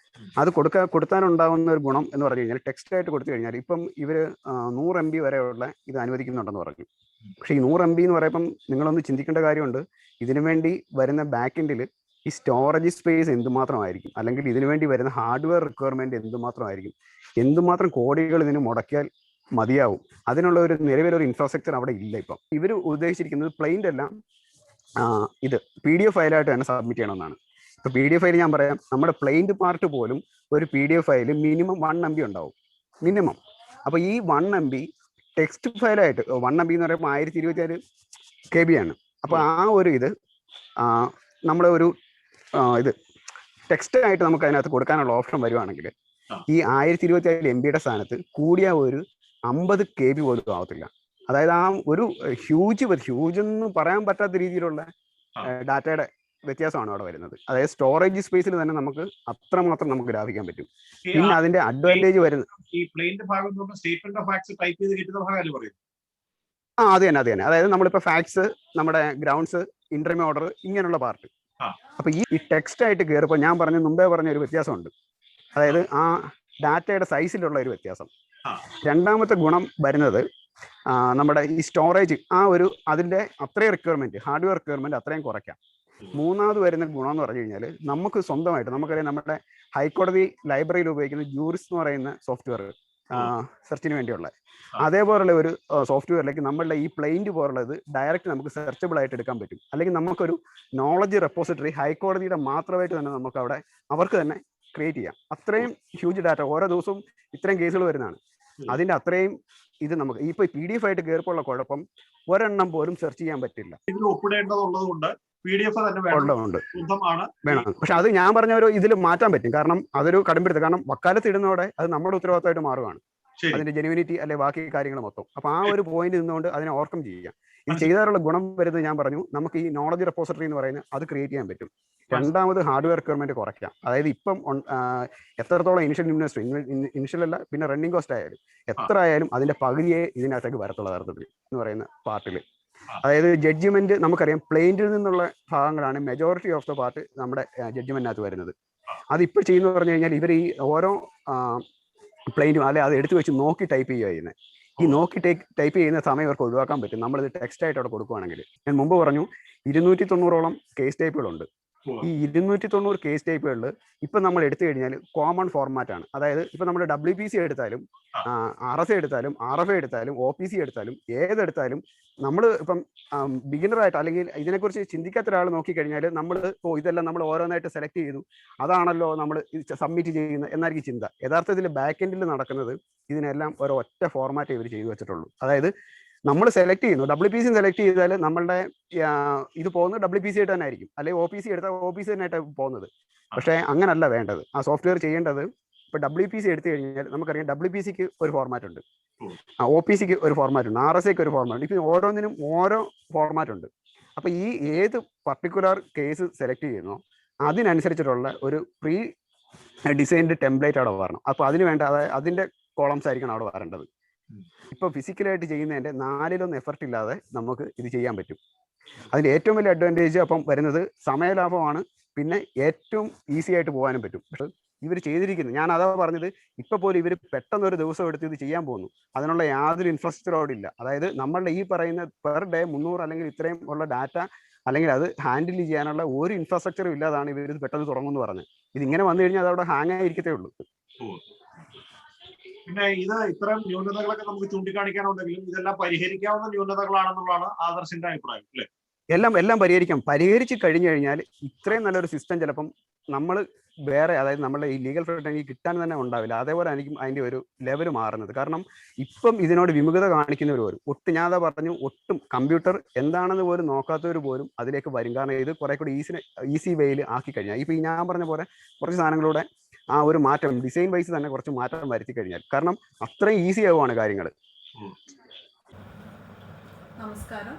അത് കൊടുത്താനുണ്ടാകുന്ന ഒരു ഗുണം എന്ന് പറഞ്ഞു കഴിഞ്ഞാൽ ടെക്സ്റ്റ് ആയിട്ട് കൊടുത്തു കഴിഞ്ഞാൽ ഇപ്പം ഇവർ 100 MB വരെയുള്ള ഇത് അനുവദിക്കുന്നുണ്ടെന്ന് പറഞ്ഞു. പക്ഷേ ഈ 100 MB എന്ന് പറയുമ്പം നിങ്ങളൊന്ന് ചിന്തിക്കേണ്ട കാര്യമുണ്ട്. ഇതിനു വേണ്ടി വരുന്ന ബാക്ക് എൻഡിൽ ഈ സ്റ്റോറേജ് സ്പേസ് എന്തുമാത്രമായിരിക്കും, അല്ലെങ്കിൽ ഇതിനു വേണ്ടി വരുന്ന ഹാർഡ്വെയർ റിക്വയർമെന്റ് എന്തുമാത്രമായിരിക്കും, എന്തുമാത്രം കോടികൾ ഇതിന് മുടക്കിയാൽ മതിയാവും. അതിനുള്ള ഒരു നിലവിലൊരു ഇൻഫ്രാസ്ട്രക്ചർ അവിടെ ഇല്ല. ഇപ്പം ഇവർ ഉദ്ദേശിച്ചിരിക്കുന്നത് പ്ലെയിൻ്റെ എല്ലാം ഇത് PDF ഫയലായിട്ട് തന്നെ സബ്മിറ്റ് ചെയ്യണമെന്നാണ്. ഇപ്പൊ PDF ഫയൽ ഞാൻ പറയാം, നമ്മുടെ പ്ലെയിൻഡ് പാർട്ട് പോലും ഒരു PDF ഫയൽ മിനിമം 1 MB ഉണ്ടാവും മിനിമം. അപ്പൊ ഈ 1 MB ടെക്സ്റ്റ് ഫയലായിട്ട് 1 MB എന്ന് പറയുമ്പോൾ 1024 KB ആണ്. അപ്പൊ ആ ഒരു ഇത് നമ്മുടെ ഒരു ഇത് ടെക്സ്റ്റ് ആയിട്ട് നമുക്ക് അതിനകത്ത് കൊടുക്കാനുള്ള ഓപ്ഷൻ വരുവാണെങ്കിൽ ഈ 1024 MB സ്ഥാനത്ത് കൂടിയ ഒരു 50 KB പോലും ആവത്തില്ല. അതായത് ആ ഒരു ഹ്യൂജ് എന്ന് പറയാൻ പറ്റാത്ത രീതിയിലുള്ള ഡാറ്റയുടെ വ്യത്യാസമാണ് അവിടെ വരുന്നത്. അതായത് സ്റ്റോറേജ് സ്പേസിൽ തന്നെ നമുക്ക് അത്രമാത്രം നമുക്ക് ലാഭിക്കാൻ പറ്റും. പിന്നെ അതിന്റെ അഡ്വാൻറ്റേജ് വരുന്നത് ഈ പ്ലെയിന്റെ ഭാഗം സ്റ്റേറ്റ്മെന്റ് ഓഫ് ഫാക്ട്സ് ടൈപ്പ് ചെയ്ത് കിട്ടുന്ന ഭാഗമല്ലേ പറയുന്നത്? അത് തന്നെ. അതായത് നമ്മളിപ്പോ ഫാക്ട്സ്, നമ്മുടെ ഗ്രൗണ്ട്സ്, ഇന്റർമീ ഓർഡർ, ഇങ്ങനെയുള്ള പാർട്ട്. അപ്പൊ ഈ ടെക്സ്റ്റ് ആയിട്ട് കയറിയപ്പോൾ ഞാൻ മുമ്പേ പറഞ്ഞ ഒരു വ്യത്യാസമുണ്ട്. അതായത് ആ ഡാറ്റയുടെ സൈസിലുള്ള ഒരു വ്യത്യാസം. രണ്ടാമത്തെ ഗുണം വരുന്നത് നമ്മുടെ ഈ സ്റ്റോറേജ് അതിന്റെ അത്രയും റിക്വയർമെന്റ്, ഹാർഡ്വെയർ റിക്വയർമെന്റ് അത്രയും കുറയ്ക്കാം. മൂന്നാമത് വരുന്ന ഗുണം എന്ന് പറഞ്ഞു കഴിഞ്ഞാൽ നമുക്ക് സ്വന്തമായിട്ട് നമുക്കറിയാം, നമ്മുടെ ഹൈക്കോടതി ലൈബ്രറിയിൽ ഉപയോഗിക്കുന്ന ജൂറിസ് എന്ന് പറയുന്ന സോഫ്റ്റ്വെയർ സെർച്ചിന് വേണ്ടിയുള്ള അതേപോലുള്ള ഒരു സോഫ്റ്റ്വെയറിലേക്ക് നമ്മളുടെ ഈ പ്ലെയിൻഡ് പോലുള്ളത് ഡയറക്റ്റ് നമുക്ക് സെർച്ചബിൾ ആയിട്ട് എടുക്കാൻ പറ്റും. അല്ലെങ്കിൽ നമുക്കൊരു നോളജ് റെപ്പോസിറ്ററി ഹൈക്കോടതിയുടെ മാത്രമായിട്ട് തന്നെ നമുക്ക് അവിടെ അവർക്ക് തന്നെ ക്രിയേറ്റ് ചെയ്യാം. അത്രയും ഹ്യൂജ് ഡാറ്റ ഓരോ ദിവസവും ഇത്രയും കേസുകൾ വരുന്നതാണ്. അതിന്റെ അത്രയും ഇത് നമുക്ക് ഇപ്പൊ PDF ആയിട്ട് കയറിപ്പോള്ള കുഴപ്പം ഒരെണ്ണം പോലും സെർച്ച് ചെയ്യാൻ പറ്റില്ല. ഇതിൽ ഒപ്പിടേണ്ടതുള്ളത് കൊണ്ട് PDF തന്നെ വേണം. പക്ഷെ അത് ഞാൻ പറഞ്ഞ ഒരു ഇതിൽ മാറ്റാൻ പറ്റും. കാരണം അതൊരു കടുംപിടുത്തം. കാരണം വക്കാലത്ത് ഇടുന്നതോടെ അത് നമ്മുടെ ഉത്തരവാദിത്തമായിട്ട് മാറുകയാണ്, അതിന്റെ ജെനുവിനിറ്റി അല്ലെ ബാക്കി കാര്യങ്ങൾ മൊത്തം. അപ്പൊ ആ ഒരു പോയിന്റ് നിന്നുകൊണ്ട് അതിനെ ഓവർകം ചെയ്യാം. ഇത് ചെയ്താലുള്ള ഗുണം വരുന്നത് ഞാൻ പറഞ്ഞു, നമുക്ക് ഈ നോളജ് റെപ്പോസിറ്ററി എന്ന് പറയുന്നത് അത് ക്രിയേറ്റ് ചെയ്യാൻ പറ്റും. രണ്ടാമത് ഹാർഡ്വെയർ റിക്വയർമെന്റ് കുറയ്ക്കാം. അതായത് ഇപ്പം എത്രത്തോളം ഇനിഷ്യൽ അല്ല, പിന്നെ റണ്ണിങ് കോസ്റ്റ് ആയാലും എത്ര ആയാലും അതിന്റെ പകുതിയെ ഇതിനകത്തേക്ക് വരത്തുള്ള അർത്ഥത്തിൽ എന്ന് പറയുന്ന പാർട്ടിൽ. അതായത് ജഡ്ജിമെന്റ് നമുക്കറിയാം, പ്ലെയിൻറ്റിൽ നിന്നുള്ള ഭാഗങ്ങളാണ് മെജോറിറ്റി ഓഫ് ദ പാർട്ട് നമ്മുടെ ജഡ്ജിമെന്റിനകത്ത് വരുന്നത്. അതിപ്പോൾ ചെയ്യുന്നത് പറഞ്ഞു കഴിഞ്ഞാൽ ഇവർ ഈ ഓരോ പ്ലെയിനും അല്ലെ അത് എടുത്തു വെച്ച് നോക്കി ടൈപ്പ് ചെയ്യുക ചെയ്യുന്നത്. ഈ നോക്കി ടൈപ്പ് ചെയ്യുന്ന സമയം ഇവർക്ക് ഒഴിവാക്കാൻ പറ്റും നമ്മളിത് ടെക്സ്റ്റ് ആയിട്ട് അവിടെ കൊടുക്കുകയാണെങ്കിൽ. ഞാൻ മുമ്പ് പറഞ്ഞു 290ഓളം കേസ് ടൈപ്പുകളുണ്ട്. ഈ 290 കേസ് ടൈപ്പുകളിൽ ഇപ്പൊ നമ്മൾ എടുത്തു കഴിഞ്ഞാൽ കോമൺ ഫോർമാറ്റ് ആണ്. അതായത് ഇപ്പൊ നമ്മൾ WPC എടുത്താലും RSA എടുത്താലും RFA എടുത്താലും OPC എടുത്താലും ഏതെടുത്താലും നമ്മൾ ഇപ്പം ബിഗിനർ ആയിട്ട് അല്ലെങ്കിൽ ഇതിനെക്കുറിച്ച് ചിന്തിക്കാത്ത ഒരാൾ നോക്കിക്കഴിഞ്ഞാൽ നമ്മൾ ഇതെല്ലാം നമ്മൾ ഓരോന്നായിട്ട് സെലക്ട് ചെയ്തു അതാണല്ലോ നമ്മൾ സബ്മിറ്റ് ചെയ്യുന്നത് എന്നായിരിക്കും ചിന്ത. യഥാർത്ഥത്തിൽ ബാക്ക് എൻഡിൽ നടക്കുന്നത് ഇതിനെല്ലാം ഒരൊറ്റ ഫോർമാറ്റ് ഇവർ ചെയ്തു വെച്ചിട്ടുള്ളൂ. അതായത് നമ്മൾ സെലക്ട് ചെയ്യുന്നു, WPC സെലക്ട് ചെയ്താൽ നമ്മളുടെ ഇത് പോകുന്നത് WPC ആയിട്ട് തന്നെ ആയിരിക്കും, അല്ലെങ്കിൽ OPC എടുത്താൽ OPC തന്നെയായിട്ട് പോകുന്നത്. പക്ഷേ അങ്ങനല്ല വേണ്ടത്. ആ സോഫ്റ്റ്വെയർ ചെയ്യേണ്ടത് ഇപ്പൊ WPC എടുത്തു കഴിഞ്ഞാൽ നമുക്കറിയാം WPCക്ക് ഒരു ഫോർമാറ്റ് ഉണ്ട്, OPCക്ക് ഒരു ഫോർമാറ്റ് ഉണ്ട്, RSAക്ക് ഒരു ഫോർമാറ്റ് ഉണ്ട്. ഇപ്പൊ ഓരോന്നിനും ഓരോ ഫോർമാറ്റ് ഉണ്ട്. അപ്പൊ ഈ ഏത് പർട്ടിക്കുലർ കേസ് സെലക്ട് ചെയ്യുന്നോ അതിനനുസരിച്ചിട്ടുള്ള ഒരു പ്രീ ഡിസൈൻഡ് ടെംപ്ലേറ്റ് അവിടെ വരണം. അപ്പൊ അതിന് വേണ്ട അതായത് അതിന്റെ കോളംസ് ആയിരിക്കണം അവിടെ വരേണ്ടത്. ഇപ്പൊ ഫിസിക്കലായിട്ട് ചെയ്യുന്നതിന്റെ 4-1 എഫർട്ട് ഇല്ലാതെ നമുക്ക് ഇത് ചെയ്യാൻ പറ്റും. അതിന്റെ ഏറ്റവും വലിയ അഡ്വാൻറ്റേജ് അപ്പം വരുന്നത് സമയലാഭമാണ്, പിന്നെ ഏറ്റവും ഈസി ആയിട്ട് പോകാനും പറ്റും. പക്ഷെ ഇവർ ചെയ്തിരിക്കുന്നത്, ഞാൻ അതാ പറഞ്ഞത്, ഇപ്പൊ പോലും ഇവർ പെട്ടെന്ന് ഒരു ദിവസം എടുത്ത് ഇത് ചെയ്യാൻ പോകുന്നു. അതിനുള്ള യാതൊരു ഇൻഫ്രാസ്ട്രക്ചർ അവിടെ ഇല്ല. അതായത് നമ്മളുടെ ഈ പറയുന്ന പെർ ഡേ 300 അല്ലെങ്കിൽ ഇത്രയും ഉള്ള ഡാറ്റ അല്ലെങ്കിൽ അത് ഹാൻഡിൽ ചെയ്യാനുള്ള ഒരു ഇൻഫ്രാസ്ട്രക്ചറും ഇല്ലാതാണ് ഇവർ ഇത് പെട്ടെന്ന് തുടങ്ങുമെന്ന് പറഞ്ഞത്. ഇതിങ്ങനെ വന്നു കഴിഞ്ഞാൽ അതവിടെ ഹാങ് ആയിരിക്കത്തേ ഉള്ളൂ. പിന്നെ ഇത് ഇത്തരം ന്യൂനതകളൊക്കെ നമുക്ക് ചൂണ്ടിക്കാണിക്കാനുണ്ടെങ്കിലും ഇതെല്ലാം പരിഹരിക്കാവുന്ന ന്യൂനതകളാണെന്നുള്ളതാണ് ആദർശിന്റെ അഭിപ്രായം, അല്ലേ? എല്ലാം പരിഹരിച്ച് കഴിഞ്ഞു കഴിഞ്ഞാൽ ഇത്രയും നല്ലൊരു സിസ്റ്റം ചിലപ്പം നമ്മൾ വേറെ, അതായത് നമ്മുടെ ഈ ലീഗൽ ഫ്രണ്ടേജ് കിട്ടാൻ തന്നെ ഉണ്ടാവില്ല. അതേപോലെ ആയിരിക്കും അതിന്റെ ഒരു ലെവൽ മാറുന്നത്. കാരണം ഇപ്പം ഇതിനോട് വിമുഖത കാണിക്കുന്നവർ പോലും ഞാൻ അതാ പറഞ്ഞു, ഒട്ടും കമ്പ്യൂട്ടർ എന്താണെന്ന് പോലും നോക്കാത്തവർ പോലും അതിലേക്ക് വരും. കാരണം ഇത് കുറെ കൂടി ഈസി വേയിൽ ആക്കി കഴിഞ്ഞാൽ, ഇപ്പൊ ഈ ഞാൻ പറഞ്ഞ പോലെ കുറച്ച് സാധനങ്ങളുടെ ആ ഒരു മാറ്റം ഡിസൈൻ വൈസ് തന്നെ കുറച്ച് മാറ്റം വരുത്തി കഴിഞ്ഞാൽ, കാരണം അത്രയും ഈസി ആവുകയാണ് കാര്യങ്ങൾ. നമസ്കാരം.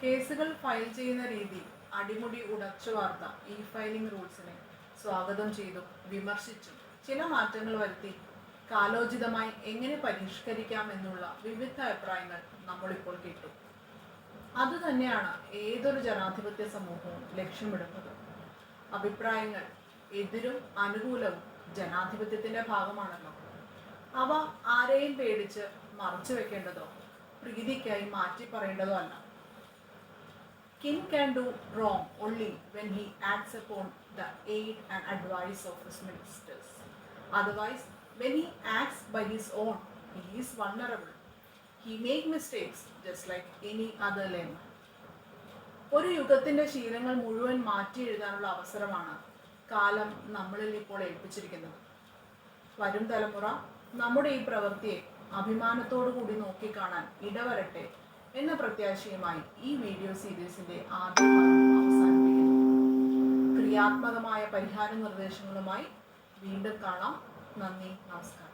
കേസുകൾ ഫയൽ ചെയ്യുന്ന രീതി അടിമുടി ഉടച്ചു വാർത്ത ഇ ഫയലിംഗ് റൂൾസിനെ സ്വാഗതം ചെയ്തും വിമർശിച്ചും ചില മാറ്റങ്ങൾ വരുത്തി കാലോചിതമായി എങ്ങനെ പരിഷ്കരിക്കാമെന്നുള്ള വിവിധ അഭിപ്രായങ്ങൾ നമ്മളിപ്പോൾ കേട്ടു. അതുതന്നെയാണ് ഏതൊരു ജനാധിപത്യ സമൂഹവും ലക്ഷ്യമിടുന്നത്. അഭിപ്രായങ്ങൾ എതിരും അനുകൂലവും ജനാധിപത്യത്തിന്റെ ഭാഗമാണല്ലോ. അവ ആരെയും പേടിച്ച് മറച്ചു വെക്കേണ്ടതോ പ്രീതിക്കായി മാറ്റി പറയേണ്ടതോ അല്ല. King can do wrong only when he acts upon the aid and advice of his ministers. Otherwise, when he acts by his own, he is vulnerable. He make mistakes just like any other layman. ഒരു യുഗത്തിന്റെ ശീലങ്ങൾ മുഴുവൻ മാറ്റി എഴുതാനുള്ള അവസരമാണ് കാലം നമ്മളിൽ ഇപ്പോൾ ഏൽപ്പിച്ചിരിക്കുന്നത്. വരും തലമുറ നമ്മുടെ ഈ പ്രവൃത്തിയെ അഭിമാനത്തോടു കൂടി നോക്കിക്കാണാൻ ഇടവരട്ടെ എന്ന പ്രത്യാശയുമായി ഈ വീഡിയോ സീരീസിന്റെ ആദ്യ ഭാഗം അവസാനിപ്പിക്കുന്നു. ക്രിയാത്മകമായ പരിഹാര നിർദ്ദേശങ്ങളുമായി വീണ്ടും കാണാം. നന്ദി, നമസ്കാരം.